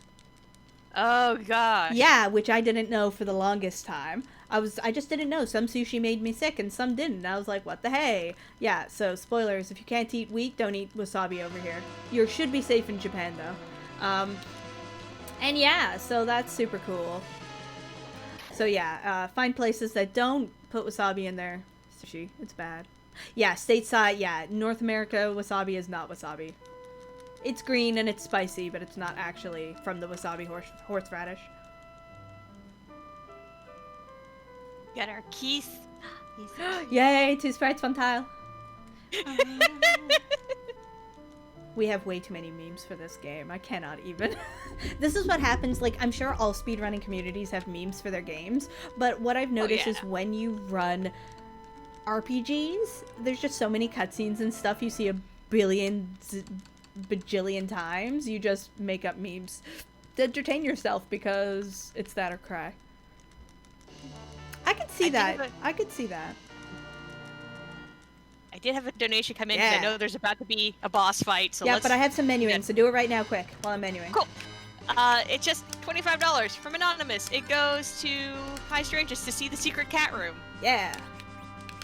Oh gosh. Yeah, which I didn't know for the longest time. I just didn't know. Some sushi made me sick and some didn't. And I was like, what the hey? Yeah, so spoilers, if you can't eat wheat, don't eat wasabi over here. You should be safe in Japan though. And yeah, so that's super cool. So yeah, find places that don't put wasabi in their sushi. It's bad. Yeah, stateside, yeah, North America wasabi is not wasabi. It's green and it's spicy, but it's not actually from the wasabi horseradish. Got our keys. Yay, 2 sprites, 1 tile. We have way too many memes for this game. I cannot even. This is what happens, like, I'm sure all speedrunning communities have memes for their games, but what I've noticed is when you run RPGs, there's just so many cutscenes and stuff you see a bajillion times, you just make up memes to entertain yourself because it's that or cry. I could see that. I could see that. I did have a donation come in because I know there's about to be a boss fight. So yeah, but I have some menuing, so do it right now, quick, while I'm menuing. Cool. It's just $25 from Anonymous. It goes to High Stranges to see the secret cat room. Yeah.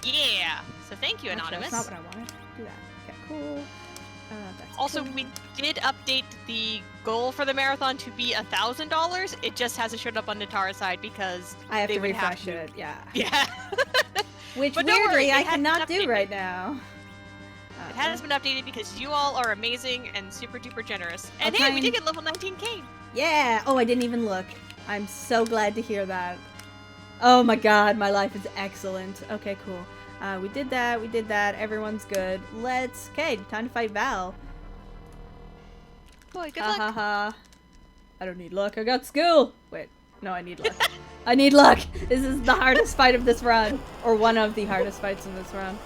Yeah. So thank you, Anonymous. That's not what I wanted. Do that. Okay, cool. That's also, cool. we did update the goal for the marathon to be $1,000. It just hasn't showed up on Netara side because I have to refresh it. Yeah. Yeah. Which but weirdly I cannot do right now. It has been updated because you all are amazing and super duper generous. And hey, we did get level 19k. Yeah. Oh, I didn't even look. I'm so glad to hear that. Oh my god, my life is excellent. Okay, cool. We did that. We did that. Everyone's good. Okay, time to fight Val. Boy, good luck. I don't need luck. I got skill. Wait. No, I need luck. I need luck. This is the hardest fight of this run. Or one of the hardest fights in this run.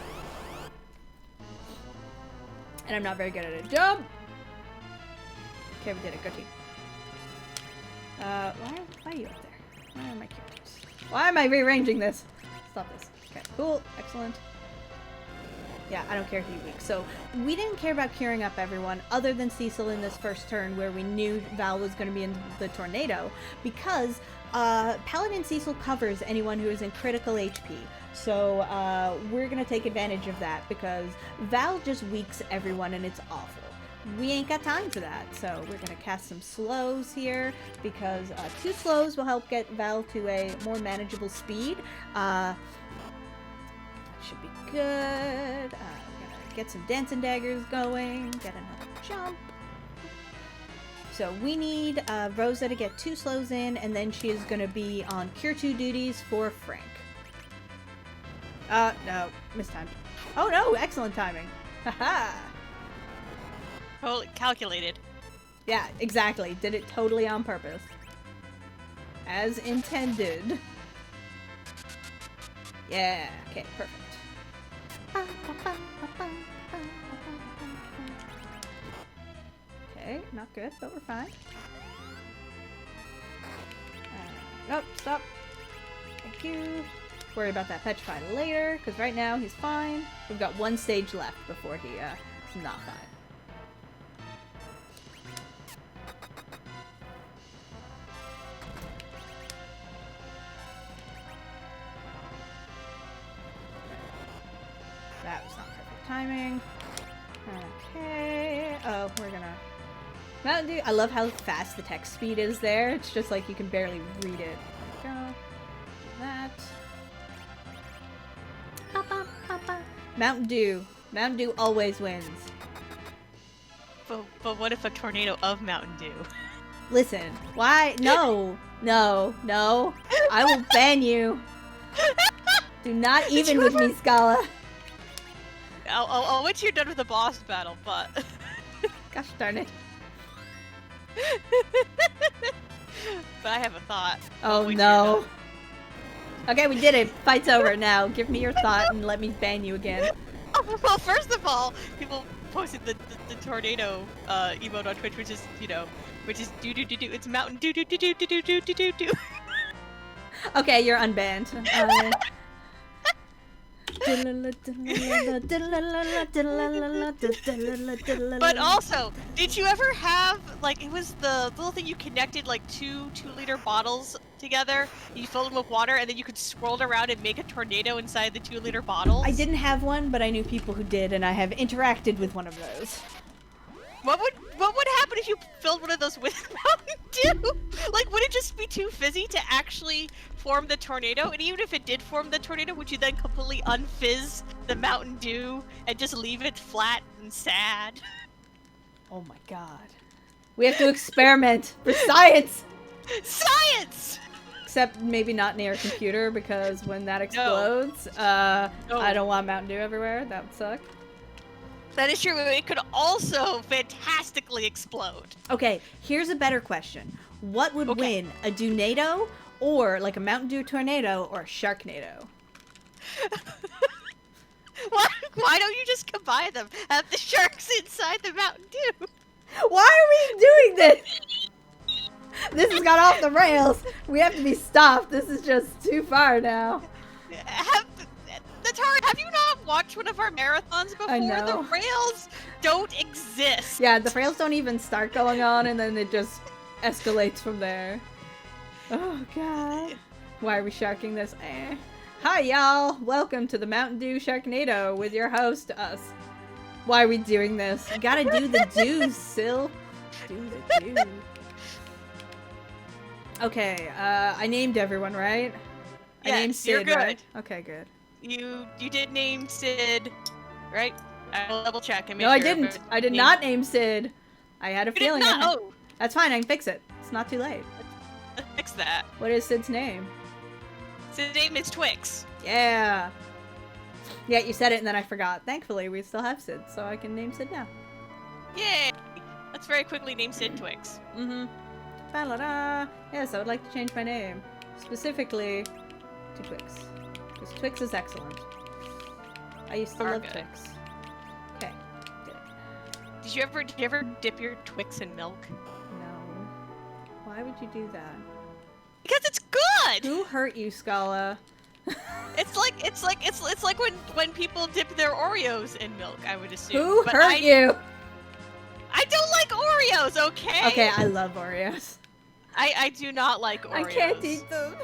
And I'm not very good at it. Jump! Okay, we did it. Go team. Why are you up there? Why are my characters? Why am I rearranging this? Stop this. Okay, cool. Excellent. Yeah, I don't care if you're weak. So, we didn't care about curing up everyone other than Cecil in this first turn where we knew Val was going to be in the tornado because Paladin Cecil covers anyone who is in critical HP. So, we're going to take advantage of that because Val just weaks everyone and it's awful. We ain't got time for that, so we're going to cast some slows here because 2 slows will help get Val to a more manageable speed. Should be good. We're gonna get some dancing daggers going, get another jump. So we need Rosa to get 2 slows in, and then she is gonna be on Cure 2 duties for Frank. No, mistimed. Oh no, excellent timing. Haha. Well, calculated. Yeah, exactly. Did it totally on purpose. As intended. Yeah, okay, perfect. Okay, not good, but we're fine. Nope, stop. Thank you. Worry about that petrify later, because right now he's fine. We've got 1 stage left before he is not fine. That was not perfect timing. Okay. Oh, we're gonna... Mountain Dew. I love how fast the text speed is there. It's just like you can barely read it. There we go. That. Mountain Dew. Mountain Dew always wins. But what if a tornado of Mountain Dew? Listen. Why? No. No. No. I will ban you. Do not even with me, Scala. I'll wait till you're done with the boss battle, but... Gosh darn it. But I have a thought. Oh no. Okay, we did it. Fight's over now. Give me your thought and let me ban you again. Well, first of all, people posted the tornado emote on Twitch, which is which is do do do do. It's mountain do do do do do do do do do. Okay, you're unbanned. But also, did you ever have like it was the little thing you connected like two 2-liter bottles together? You filled them with water, and then you could swirl it around and make a tornado inside the 2-liter bottles. I didn't have one, but I knew people who did, and I have interacted with one of those. What would happen if you filled one of those with Mountain Dew? Like, would it just be too fizzy to actually form the tornado? And even if it did form the tornado, would you then completely unfizz the Mountain Dew and just leave it flat and sad? Oh my god. We have to experiment for science! Science! Except maybe not near a computer, because when that explodes, I don't want Mountain Dew everywhere. That would suck. That is true. It could also fantastically explode. Okay, here's a better question. What would win, a Dew-nado, or like a Mountain Dew tornado, or a Sharknado? Why don't you just combine them? Have the sharks inside the Mountain Dew? Why are we doing this? This has got off the rails. We have to be stopped. This is just too far now. Netara, have you not watched one of our marathons before? I know. The rails don't exist. Yeah, the rails don't even start going on, and then it just escalates from there. Oh, God. Why are we sharking this? Hi, y'all. Welcome to the Mountain Dew Sharknado with your host, us. Why are we doing this? You gotta do the do's, Sil. Do the do. Okay, I named everyone, right? Yes, I named Sid, you're good. right? Okay, good. You did name Sid, right? I'll double check and make No, sure. I didn't. I did not name Sid. I had a feeling. Oh, that's fine. I can fix it. It's not too late. let's fix that. What is Sid's name? Sid's name is Twix. Yeah. Yeah, you said it and then I forgot. Thankfully, we still have Sid, so I can name Sid now. Yay! Let's very quickly name Sid Twix. Mm-hmm. Ba-la-da. Yes, I would like to change my name. Specifically to Twix. Because Twix is excellent. I used to love Good. Twix. Okay. Good. Did you ever dip your Twix in milk? No. Why would you do that? Because it's good. Who hurt you, Scala? It's like when people dip their Oreos in milk, I would assume. Who But hurt you? I don't like Oreos, okay? Okay, I love Oreos. I do not like Oreos. I can't eat them.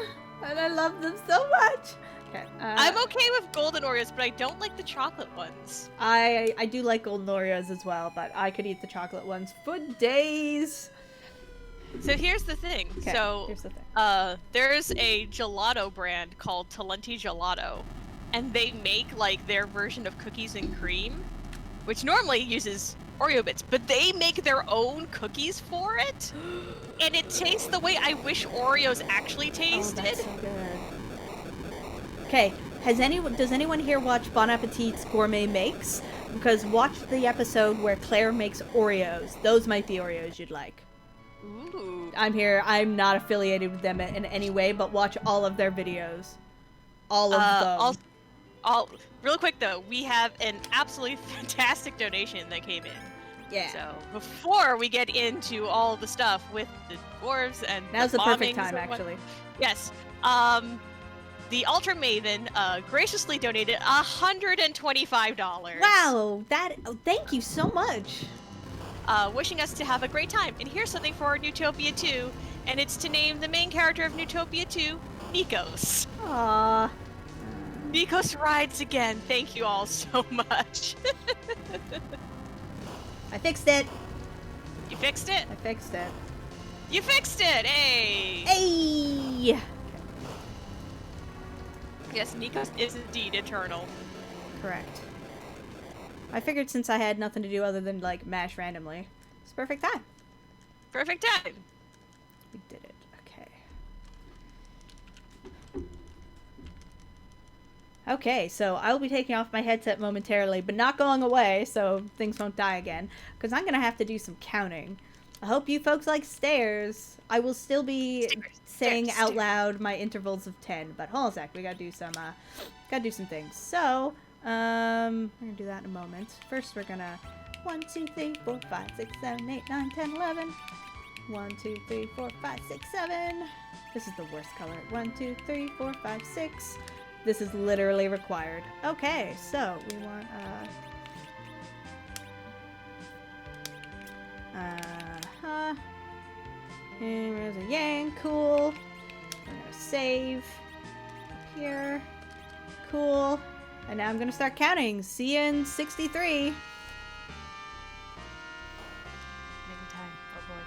And I love them so much. Okay. I'm okay with golden Oreos, but I don't like the chocolate ones. I do like golden Oreos as well, but I could eat the chocolate ones for days. So here's the thing. Okay, So here's the thing. there's a gelato brand called Talenti Gelato, and they make like their version of cookies and cream, which normally uses Oreo bits, but they make their own cookies for it, and it tastes the way I wish Oreos actually tasted. Oh, that's so good. Okay, does anyone here watch Bon Appetit's Gourmet Makes? Because watch the episode where Claire makes Oreos. Those might be Oreos you'd like. Ooh. I'm not affiliated with them in any way, but watch all of their videos. All of them. Real quick though, we have an absolutely fantastic donation that came in. Yeah. So before we get into all the stuff with the dwarves and Now's the perfect bombings time, and what- actually. Yes. The Ultra Maven graciously donated $125. Wow, thank you so much. Wishing us to have a great time. And here's something for our Newtopia 2, and it's to name the main character of Newtopia 2, Nikos. Aww. Nikos rides again. Thank you all so much. I fixed it. You fixed it? I fixed it. You fixed it! Hey! Hey! Yes, Nikos is indeed eternal. Correct. I figured since I had nothing to do other than, like, mash randomly, it's perfect time. Perfect time. We did it. Okay. Okay, so I'll be taking off my headset momentarily, but not going away, so things won't die again, because I'm going to have to do some counting. I hope you folks like stairs. I will still be saying out loud my intervals of 10, but hold on a sec, we gotta do some things. So, We're gonna do that in a moment. First, we're gonna 1, 2, 3, 4, 5, 6, 7, 8, 9, 10, 11. 1, 2, 3, 4, 5, 6, 7. This is the worst color. 1, 2, 3, 4, 5, 6. This is literally required. Okay, so we want here's a yang. Cool. We're gonna save up here. Cool. And now I'm gonna start counting. See you in 63. Making time. Oh boy.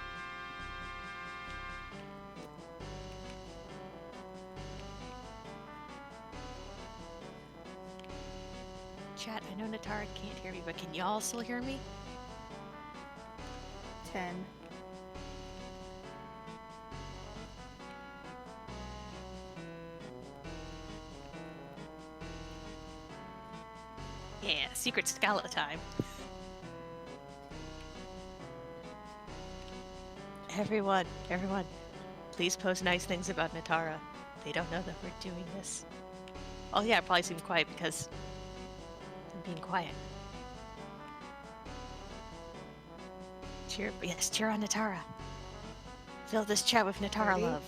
Chat, I know Netara can't hear me, but can y'all still hear me? 10. Yeah, secret Scala time. Everyone, please post nice things about Netara. They don't know that we're doing this. Oh yeah, I probably seem quiet because I'm being quiet. Cheer on Netara. Fill this chat with Netara 30. love.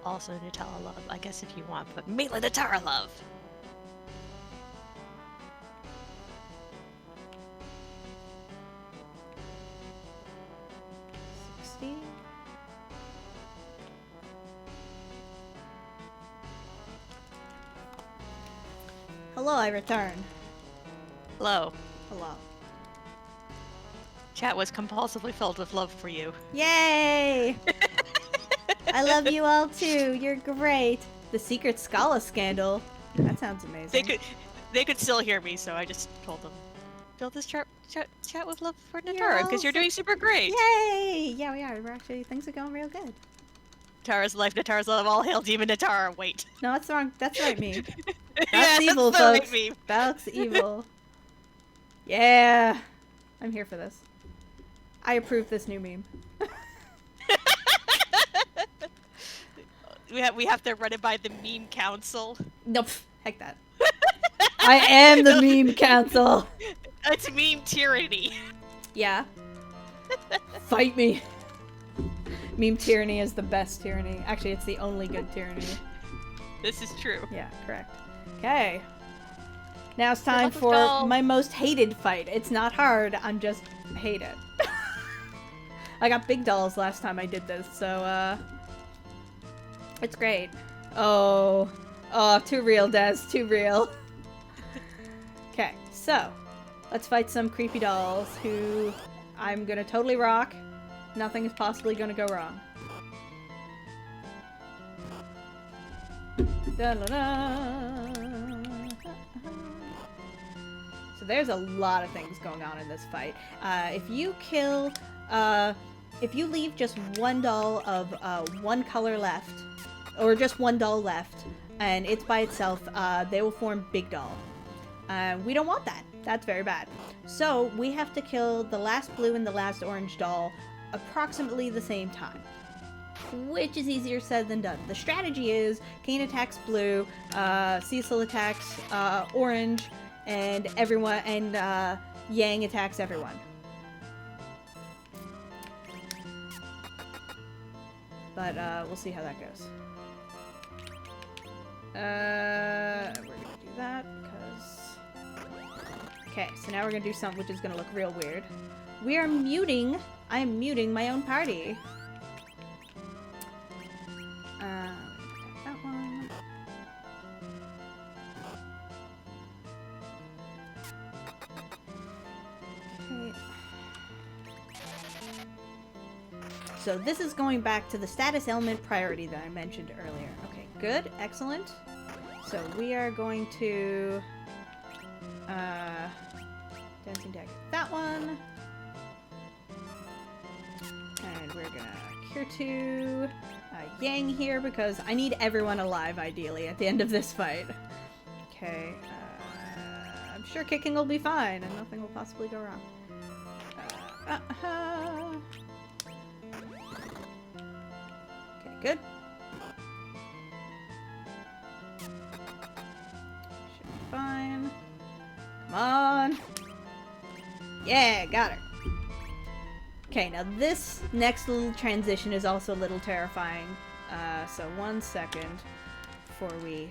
Also Nutella love, I guess if you want, but mainly Netara love. Hello, I return. Hello. Hello. Chat was compulsively filled with love for you. Yay! I love you all too. You're great. The secret Scala scandal. That sounds amazing. They could still hear me, so I just told them, fill this chat with love for You're Netara because you're doing super great. Yay! Yeah, we are. We're actually, things are going real good. Netara's life, Netara's love, all hail Demon Netara. Wait. No, that's wrong. That's right meme. That's Yeah, evil, that's the folks. right meme. That's evil. Yeah. I'm here for this. I approve this new meme. We have to run it by the meme council. Nope. Heck that. I am the meme council. It's meme tyranny. Yeah. Fight me. Meme tyranny is the best tyranny. Actually, it's the only good tyranny. This is true. Yeah, correct. Okay. Now it's time for my most hated fight. It's not hard, I'm just hate it. I got big dolls last time I did this, so it's great. Oh, too real, Des, too real. Okay, so let's fight some creepy dolls who I'm gonna totally rock. Nothing is possibly gonna go wrong. Da-la-la. So there's a lot of things going on in this fight. If you kill, if you leave just one doll of one color left, or just one doll left, and it's by itself, they will form big doll. We don't want that. That's very bad. So we have to kill the last blue and the last orange doll approximately the same time, which is easier said than done. The strategy is Kane attacks blue, Cecil attacks orange, and everyone, and Yang attacks everyone. But we'll see how that goes. We're gonna do that because. Okay, so now we're gonna do something which is gonna look real weird. We are muting. I am muting my own party. That one. Okay. So this is going back to the status ailment priority that I mentioned earlier. Okay, good, excellent. So we are going to dancing dagger that one, and we're gonna cure 2 Yang here because I need everyone alive ideally at the end of this fight. Okay, I'm sure kicking will be fine and nothing will possibly go wrong. Okay, good. Should be fine. Come on. Yeah, got her. Okay, now this next little transition is also a little terrifying. So 1 second before we...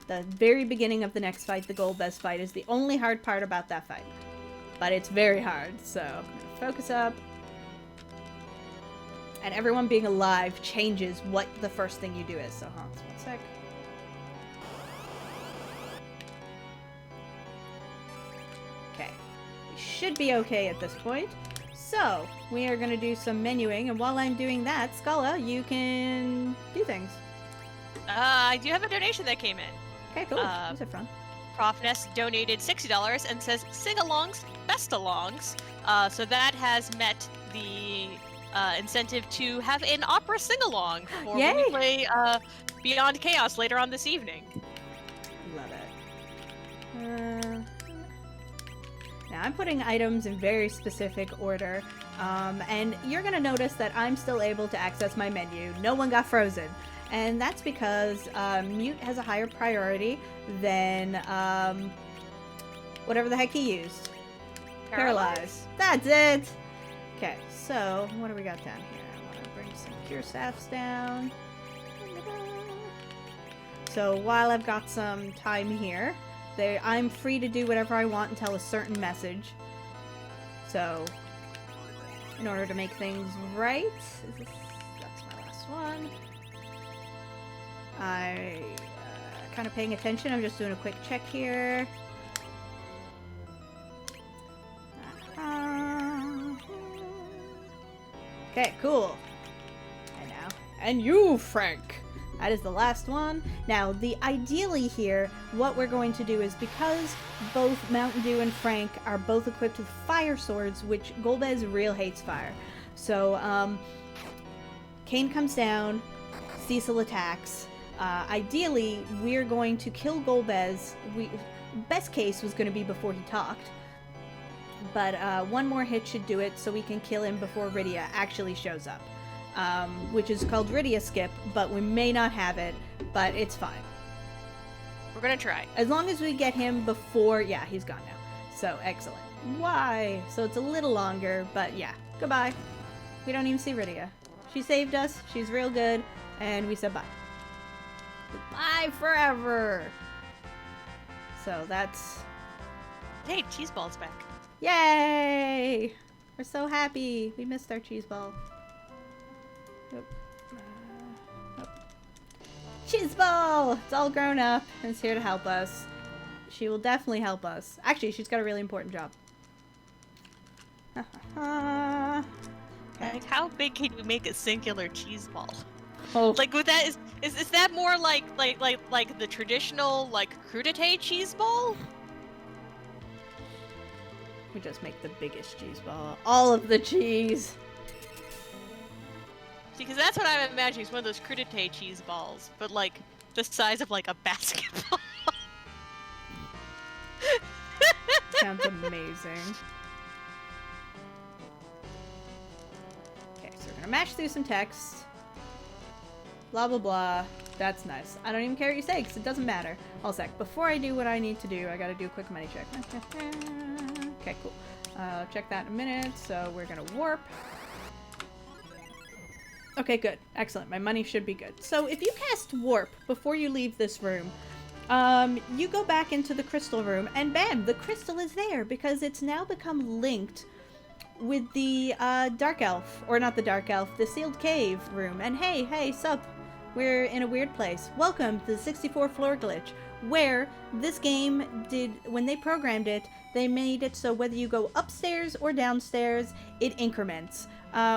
The very beginning of the next fight, the Golbez fight, is the only hard part about that fight. But it's very hard, so I'm gonna focus up. And everyone being alive changes what the first thing you do is. So hold on 1 sec. Okay. We should be okay at this point. So, we are gonna do some menuing, and while I'm doing that, Scala, you can do things. I do have a donation that came in. Okay, cool. Who's it from? Prof Ness donated $60 and says sing-alongs, best-alongs. So that has met the incentive to have an opera sing-along for when we play Beyond Chaos later on this evening. Love it. Now I'm putting items in very specific order, and you're gonna notice that I'm still able to access my menu. No one got frozen. And that's because Mute has a higher priority than whatever the heck he used. Paralyze. That's it! Okay, so what do we got down here? I want to bring some cure staffs down. So while I've got some time here, I'm free to do whatever I want until a certain message. So, in order to make things right, that's my last one. Kind of paying attention. I'm just doing a quick check here. Okay, cool. And you, Frank. That is the last one. Now, ideally here, what we're going to do is, because both Mountain Dew and Frank are both equipped with fire swords, which Golbez real hates fire. So, Kane comes down, Cecil attacks. Ideally, we're going to kill Golbez. Best case was going to be before he talked. But one more hit should do it, so we can kill him before Rydia actually shows up. Which is called Rydia Skip, but we may not have it, but it's fine. We're gonna try. As long as we get him before... Yeah, he's gone now. So, excellent. Why? So it's a little longer, but yeah. Goodbye. We don't even see Rydia. She saved us, she's real good, and we said bye. Goodbye forever! So that's... Hey, Cheeseball's back. Yay! We're so happy. We missed our Cheeseball. Cheeseball! It's all grown up and it's here to help us. She will definitely help us. Actually, she's got a really important job. Okay. Like, how big can you make a singular cheeseball? Oh. Like, with that, is that more like the traditional, like, crudité cheeseball? We just make the biggest cheeseball. All of the cheese! See, because that's what I'm imagining, is one of those crudité cheese balls, but like the size of like a basketball. Sounds amazing. Okay, so we're gonna mash through some text. Blah blah blah. That's nice. I don't even care what you say, because it doesn't matter. All sec. Before I do what I need to do, I gotta do a quick money check. Okay, cool. I'll check that in a minute, so we're gonna warp. Okay, good. Excellent. My money should be good. So if you cast Warp before you leave this room, you go back into the crystal room, and bam, the crystal is there, because it's now become linked with the Dark Elf, or not the Dark Elf, the Sealed Cave room. And hey, sup? We're in a weird place. Welcome to the 64 floor glitch, where this game did, when they programmed it, they made it so whether you go upstairs or downstairs, it increments,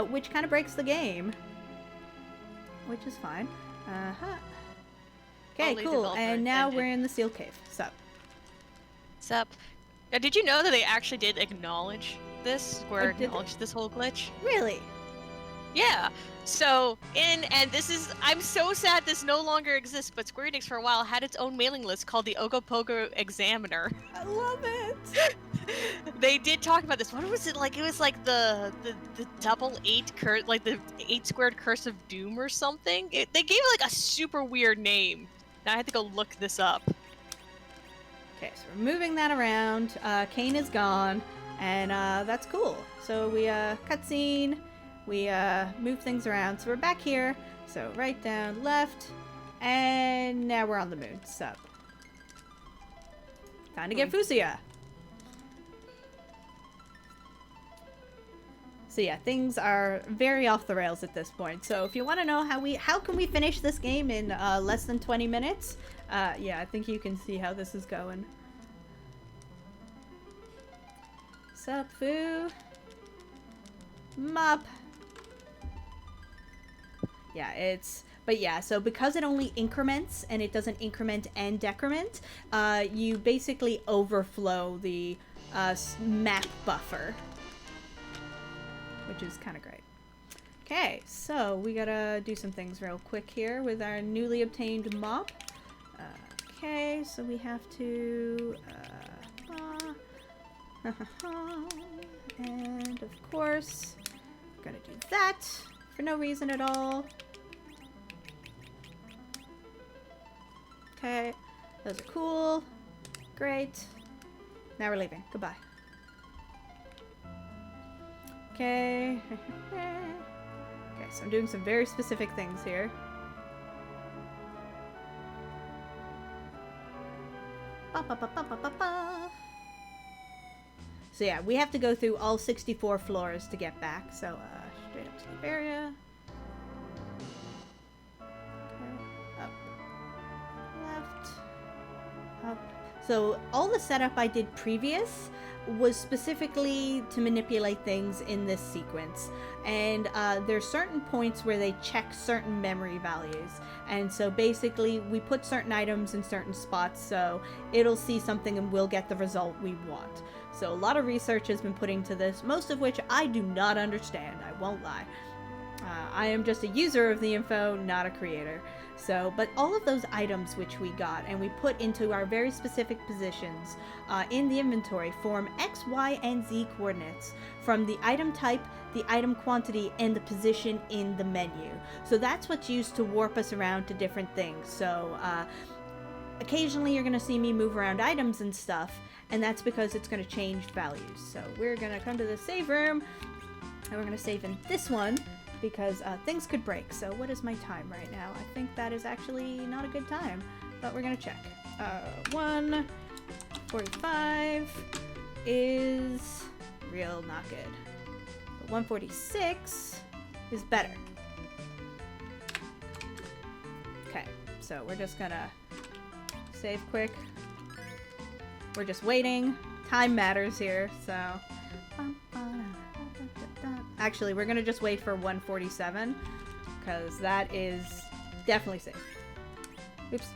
which kind of breaks the game, which is fine. Okay, Only cool. developer And now intended. we're in the seal cave. So, Sup? Did you know that they actually did acknowledge this? Square did they? acknowledged this whole glitch? Really? Yeah. So, and this is, I'm so sad this no longer exists, but Square Enix for a while had its own mailing list called the Ogopogo Examiner. I love it. They did talk about this. What was it like? It was like the double eight like the 8 squared curse of doom or something. They gave it like a super weird name. Now I had to go look this up. Okay, so we're moving that around. Kane is gone, and that's cool. So we cutscene. We move things around. So we're back here. So right, down, left, and now we're on the moon. So time to get Fusia. So yeah, things are very off the rails at this point. So if you want to know how can we finish this game in less than 20 minutes, yeah, I think you can see how this is going. Sup, Foo? Mop. Yeah, but yeah, so because it only increments and it doesn't increment and decrement, you basically overflow the map buffer, which is kind of great. Okay, so we gotta do some things real quick here with our newly obtained mop. Okay, so we have to, and of course, we're gonna do that for no reason at all. Okay, those are cool. Great. Now we're leaving. Goodbye. Okay. Okay, so I'm doing some very specific things here. Ba, ba, ba, ba, ba, ba, ba. So yeah, we have to go through all 64 floors to get back. So straight up sleep area. Okay, up, left, up. So all the setup I did previous was specifically to manipulate things in this sequence, and there's certain points where they check certain memory values, and so basically we put certain items in certain spots so it'll see something and we'll get the result we want. So a lot of research has been put into this, most of which I do not understand, I won't lie. I am just a user of the info, not a creator. So, but all of those items which we got and we put into our very specific positions in the inventory form X, Y, and Z coordinates from the item type, the item quantity, and the position in the menu. So that's what's used to warp us around to different things. So occasionally you're going to see me move around items and stuff, and that's because it's going to change values. So we're going to come to the save room, and we're going to save in this one, because things could break. So what is my time right now? I think that is actually not a good time, but we're gonna check. 1:45 is real not good. But 1:46 is better. Okay, so we're just gonna save quick. We're just waiting. Time matters here, so. Actually, we're gonna just wait for 1:47 because that is definitely safe. Oops.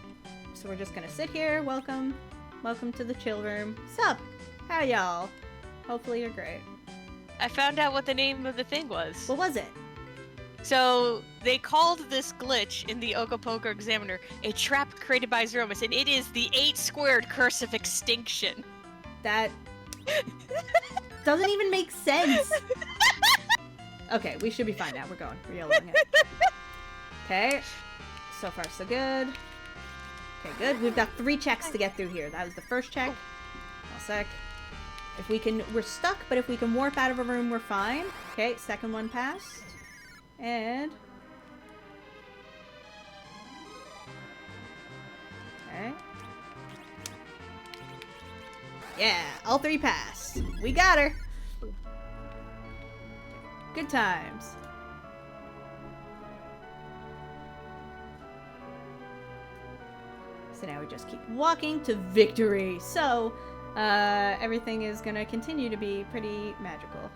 So we're just gonna sit here. Welcome to the chill room. Sup? How y'all? Hopefully you're great. I found out what the name of the thing was. What was it? So they called this glitch in the Ogopogo Examiner a trap created by Zeromus, and it is the 8 squared curse of extinction. That doesn't even make sense. Okay, we should be fine now. We're going. We're yelling it. Okay. So far, so good. Okay, good. We've got 3 checks to get through here. That was the first check. One sec. If we can... We're stuck, but if we can warp out of a room, we're fine. Okay, second one passed. And... Okay. Yeah, all 3 passed. We got her. Good times. So now we just keep walking to victory. So, everything is gonna continue to be pretty magical.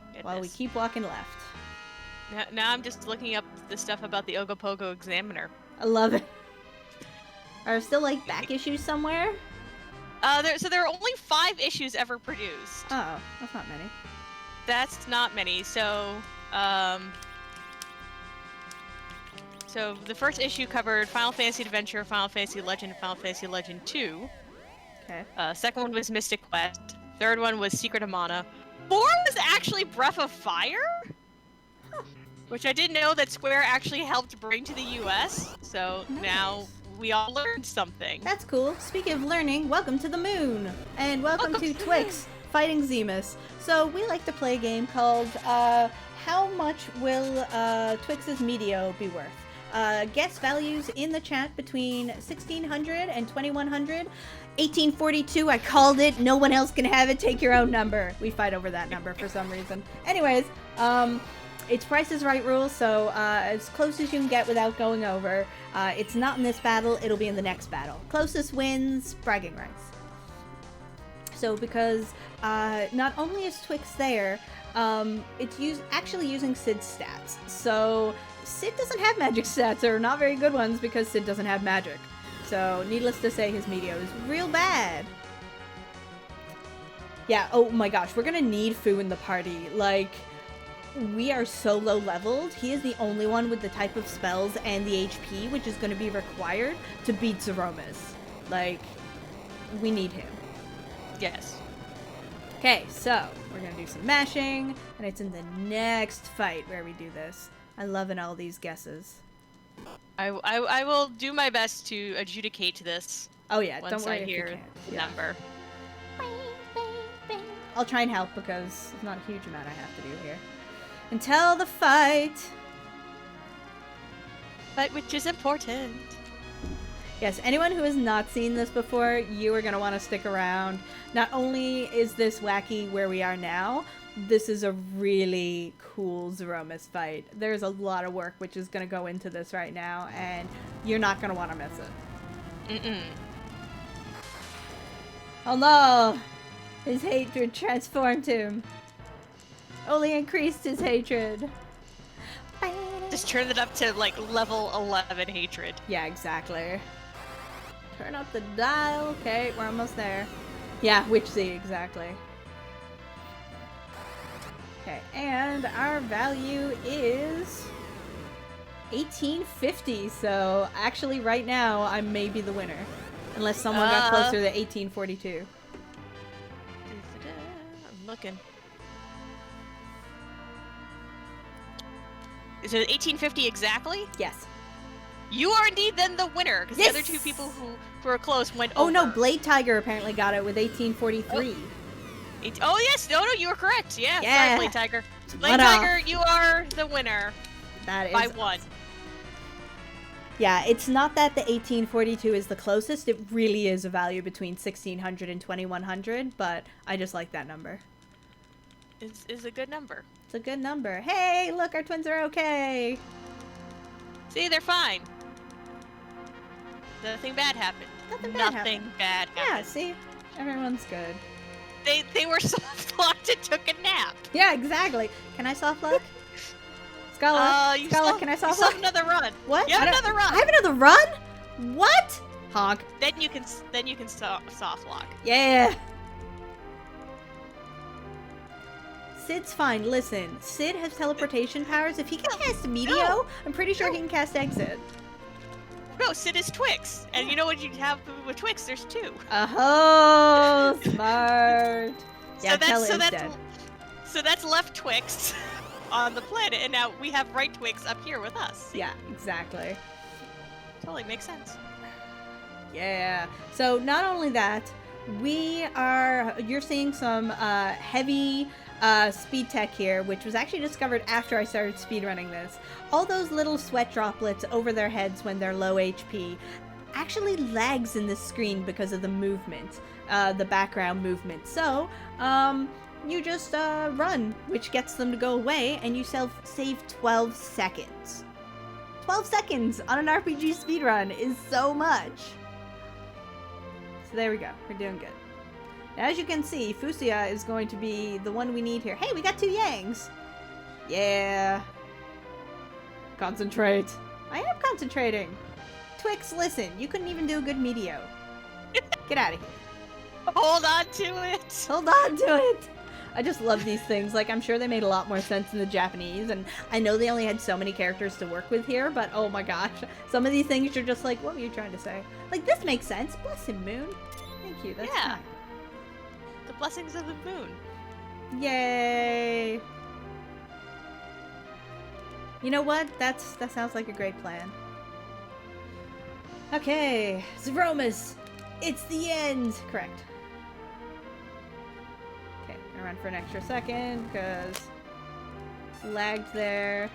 Goodness. While we keep walking left. Now I'm just looking up the stuff about the Ogopogo Examiner. I love it. Are there still, like, back issues somewhere? So there are only 5 issues ever produced. Oh, that's not many. That's not many. So the first issue covered Final Fantasy Adventure, Final Fantasy Legend, and Final Fantasy Legend 2. Okay. Second one was Mystic Quest. Third one was Secret of Mana. 4 was actually Breath of Fire? Huh. Which I didn't know that Square actually helped bring to the US. So now we all learned something. That's cool. Speaking of learning, welcome to the moon! And welcome to Twix, fighting Zemus. So we like to play a game called, How Much Will Twix's Medio Be Worth? Guess values in the chat between 1600 and 2100. 1842, I called it. No one else can have it. Take your own number. We fight over that number for some reason. Anyways, it's Price is Right rules, so as close as you can get without going over. It's not in this battle, it'll be in the next battle. Closest wins, bragging rights. So because not only is Twix there, it's actually using Sid's stats. So Sid doesn't have magic stats, or not very good ones, because Sid doesn't have magic. So needless to say, his Medio is real bad. Yeah, oh my gosh, we're gonna need Fu in the party. Like, we are so low leveled. He is the only one with the type of spells and the HP which is going to be required to beat Zeromus. Like, we need him. Yes. Okay, so we're going to do some mashing, and it's in the next fight where we do this. I'm loving all these guesses. I will do my best to adjudicate this. Oh yeah, once don't worry I if you hear can't. the Yeah. number. I'll try and help because there's not a huge amount I have to do here. Until the fight! But which is important. Yes, anyone who has not seen this before, you are going to want to stick around. Not only is this wacky where we are now, this is a really cool Zeromus fight. There's a lot of work which is going to go into this right now, and you're not going to want to miss it. Mm-mm. Oh no! His hatred transformed him. Only increased his hatred. Just turn it up to, like, level 11 hatred. Yeah, exactly. Turn up the dial. Okay, we're almost there. Yeah, Witch Z, exactly. Okay, and our value is 1850, so actually right now I may be the winner. Unless someone got closer to 1842. I'm looking. Is it 1850 exactly? Yes. You are indeed then the winner, because Yes! the other two people who were close went Oh over. no, Blade Tiger apparently got it with 1843. Oh yes, no, you were correct. Yeah, Yeah. sorry, Blade Tiger. Blade One off. Tiger, you are the winner That is by 1. Yeah, it's not that the 1842 is the closest. It really is a value between 1600 and 2100, but I just like that number. Is a good number. It's a good number. Hey, look, our twins are okay. See, they're fine. Nothing bad happened. Nothing bad bad Yeah, happened. see? Everyone's good. They were soft-locked and took a nap. Yeah, exactly. Can I soft lock? Scala, can I You soft still lock? have another run. What? You have another run. I have another run? What? Honk. Then you can soft lock. Yeah. Sid's fine. Listen, Sid has teleportation powers. If he can cast Medio, No. I'm pretty sure he can cast Exit. No, Sid is Twix, and you know what you have with Twix? There's 2. Oh, smart. Yeah, Tella is dead. So that's left Twix on the planet, and now we have right Twix up here with us. Yeah, exactly. Totally makes sense. Yeah. So not only that, you're seeing some heavy speed tech here, which was actually discovered after I started speedrunning this. All those little sweat droplets over their heads when they're low HP actually lags in this screen because of the movement, the background movement. So, you just run, which gets them to go away, and you save 12 seconds. 12 seconds on an RPG speedrun is so much. So there we go. We're doing good. Now, as you can see, Fusia is going to be the one we need here. Hey, we got 2 Yangs! Yeah. Concentrate. I am concentrating. Twix, listen. You couldn't even do a good Meteo. Get out of here. Hold on to it. Hold on to it. I just love these things. Like, I'm sure they made a lot more sense in the Japanese, and I know they only had so many characters to work with here, but oh my gosh. Some of these things you're just like, what were you trying to say? Like, this makes sense. Bless him, Moon. Thank you. That's Yeah. kind. The blessings of the moon. Yay. You know what? That sounds like a great plan. Okay. Zromas. It's the end. Correct. Okay, I'm gonna run for an extra second because it's lagged there.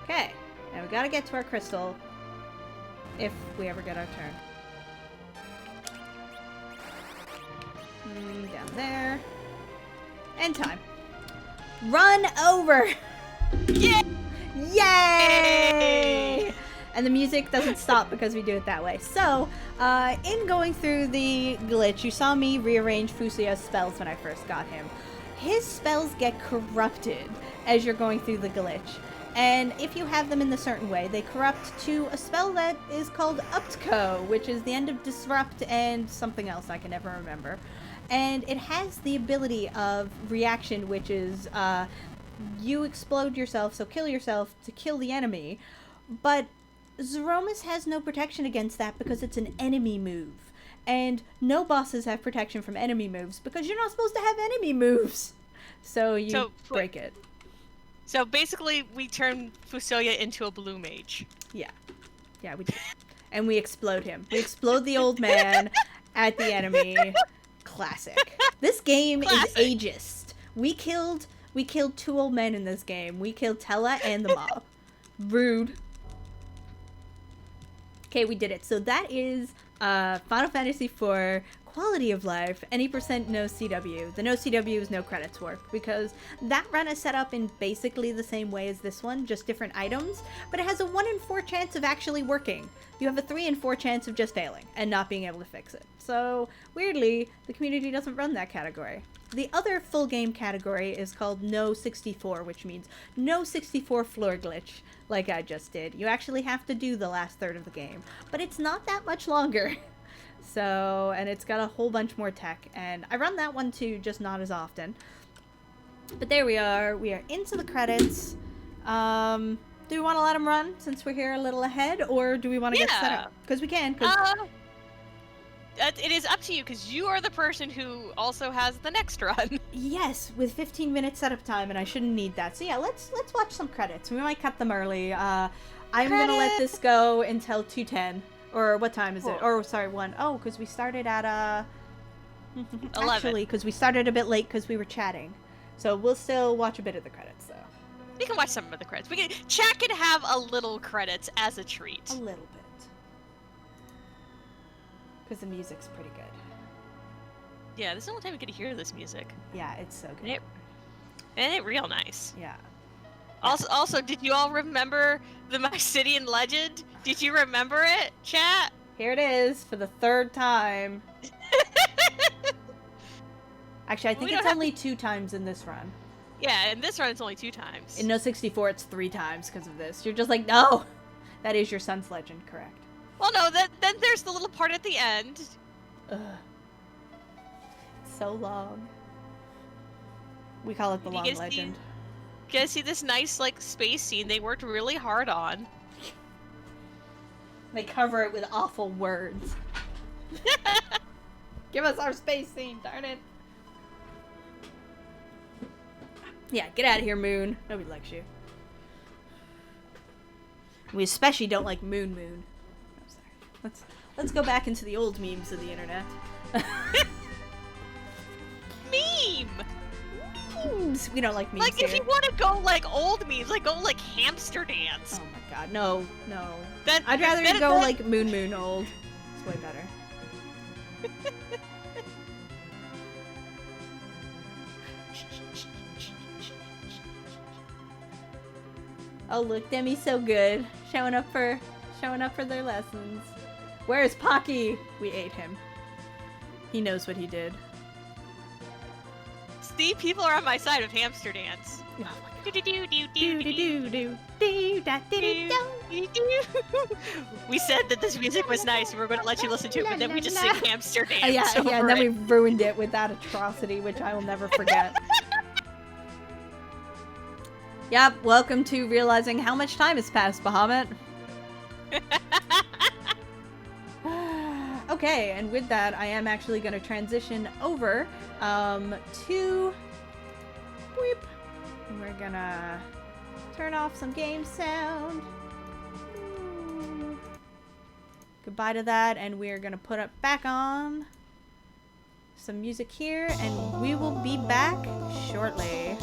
Okay, now we gotta get to our crystal if we ever get our turn. Down there. And time. Run over! Yeah! Yay! And the music doesn't stop because we do it that way. So, in going through the glitch, you saw me rearrange Fusia's spells when I first got him. His spells get corrupted as you're going through the glitch. And if you have them in a certain way, they corrupt to a spell that is called Uptco, which is the end of Disrupt and something else I can never remember. And it has the ability of reaction, which is you explode yourself, so kill yourself to kill the enemy. But Zromas has no protection against that because it's an enemy move. And no bosses have protection from enemy moves because you're not supposed to have enemy moves. So you break it. So basically, we turn Fusoya into a blue mage. Yeah. Yeah, we do. And we explode him. We explode the old man at the enemy. Classic. This game is ageist. We killed 2 old men in this game. We killed Tella and the mob. Rude. Okay, we did it. So that is Final Fantasy IV quality of life, any percent noCW. The noCW is no credits work because that run is set up in basically the same way as this one, just different items, but it has a 1 in 4 chance of actually working. You have a 3 in 4 chance of just failing and not being able to fix it. So, weirdly, the community doesn't run that category. The other full game category is called no64, which means no 64 floor glitch, like I just did. You actually have to do the last third of the game, but it's not that much longer. So, and it's got a whole bunch more tech, and I run that one too, just not as often. But there we are into the credits. Do we want to let them run since we're here a little ahead, or do we want to get set up? Because we can. It is up to you, because you are the person who also has the next run. Yes, with 15 minutes setup time, and I shouldn't need that. So yeah, let's watch some credits. We might cut them early. I'm gonna let this go until 2:10. Or what time is it? Or sorry, 1. Oh, because we started at 11. Actually, because we started a bit late because we were chatting. So we'll still watch a bit of the credits, though. We can watch some of the credits. Chat can have a little credits as a treat. A little bit. Because the music's pretty good. Yeah, this is the only time we get to hear this music. Yeah, it's so good. And it real nice. Yeah. Also, did you all remember the My City in Legend? Did you remember it, chat? Here it is for the 3rd time. Actually, I think it's only 2 times in this run. Yeah, in this run it's only 2 times. In no64 it's 3 times because of this. You're just like, no! That is your son's legend, correct. Well, no, then there's the little part at the end. Ugh. It's so long. We call it the long legend. You guys see this nice, like, space scene they worked really hard on. They cover it with awful words. Give us our space scene, darn it. Yeah, get out of here, Moon. Nobody likes you. We especially don't like Moon. I'm sorry. Let's go back into the old memes of the internet. Meme! Memes! We don't like memes Like, here. if you want to go, like, old memes, like, go, like, hamster dance. Oh my god, no. I'd rather you go, like, Moon old. It's way better. Oh look, Demi's so good. Showing up for their lessons. Where's Pocky? We ate him. He knows what he did. See, people are on my side of hamster dance. Oh We said that this music was nice and we are going to let you listen to it, but then we just sing hamster dance. Yeah, and then we ruined it with that atrocity, which I will never forget. Yep, welcome to realizing how much time has passed, Bahamut. Okay, and with that, I am actually going to transition over to... Weep. We're gonna turn off some game sound. Goodbye to that, and we're gonna put it back on some music here, and we will be back shortly.